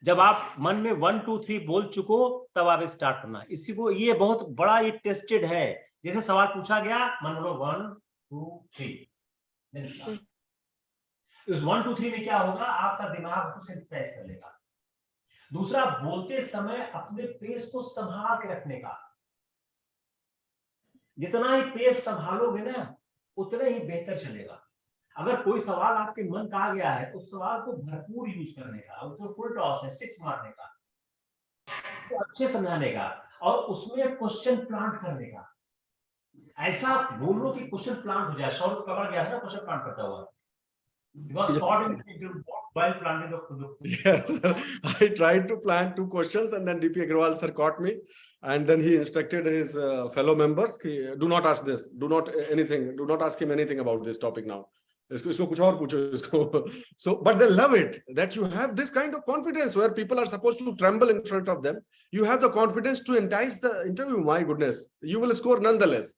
जब आप मन में 1 2 3 बोल चुको तब आप स्टार्ट करना. इसी को ये बहुत बड़ा ये टेस्टेड है. जैसे सवाल पूछा गया, मन बोलो 1 2 3. इस 1 2 3 में क्या होगा, आपका दिमाग उसको सिंथेसाइज कर लेगा. दूसरा, बोलते समय अपने पेस को संभाल के रखने का. जितना ही पेस संभालोगे ना उतना ही बेहतर चलेगा. अगर कोई सवाल आपके मन का आ गया है तो उस सवाल को भरपूर यूज करने का. उसको फुल टॉस है, 6 मारने का, तो अच्छे समझाने का और उसमें क्वेश्चन प्लांट करने का. ऐसा बोलो कि क्वेश्चन प्लांट हो जाए. शॉर्ट कवर गया है ना क्वेश्चन प्लांट करता हुआ. Was caught while planting the. Yes, sir. I tried to plan 2 questions and then DP Agrawal sir caught me, and then he instructed his fellow members, do not ask this, do not ask him anything about this topic now. इसको कुछ और पूछो इसको. So, but they love it that you have this kind of confidence where people are supposed to tremble in front of them. You have the confidence to entice the interview. My goodness, you will score nonetheless.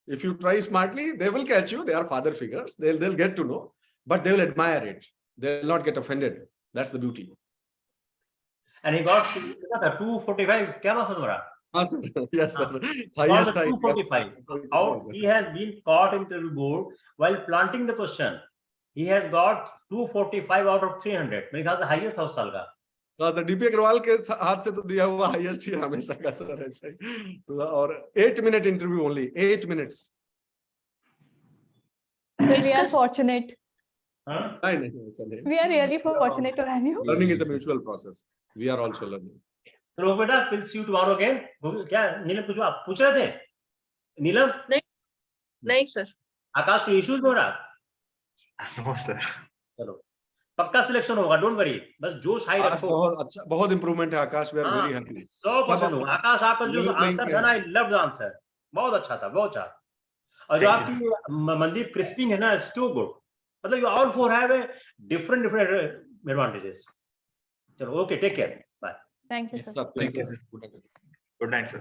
If you try smartly, they will catch you. They are father figures. They'll get to know. But they will admire it. They will not get offended. That's the beauty. And he got 245. क्या marks तुम्हारा? हाँ sir. Yes sir. Highest 245. How he has been caught in the board while planting the question. He has got 245 out of 300. मेरे ख्याल से highest था उस साल का. हाँ सर, डीपी अग्रवाल के हाथ से तो दिया हुआ हाईएस्ट ही हमेशा का सर, ऐसा ही। और 8 minute interview only, 8 minutes। We are fortunate. नहीं ऐसा नहीं। We are really fortunate to have you. Learning is a mutual process. We are also learning. तो बेटा we'll see you tomorrow again. क्या नीलम कुछ आप पूछ रहे थे? नीलम? नहीं सर। आकाश को इश्यूज हो रहा? No sir. चलो पक्का सिलेक्शन होगा, डोंट वरी, बस जोश हाई रखो। बहुत अच्छा, बहुत इंप्रूवमेंट है आकाश, वी आर वेरी हैप्पी। 100% होगा। आकाश आपका जो आंसर था ना, आई लव द आंसर, बहुत अच्छा था, बहुत अच्छा। और जो आपकी मनदीप क्रिस्पिंग है ना, इट्स टू गुड, मतलब you all four have a different advantages. चलो okay, take care, bye. Thank you, sir. Thank you. Good night sir.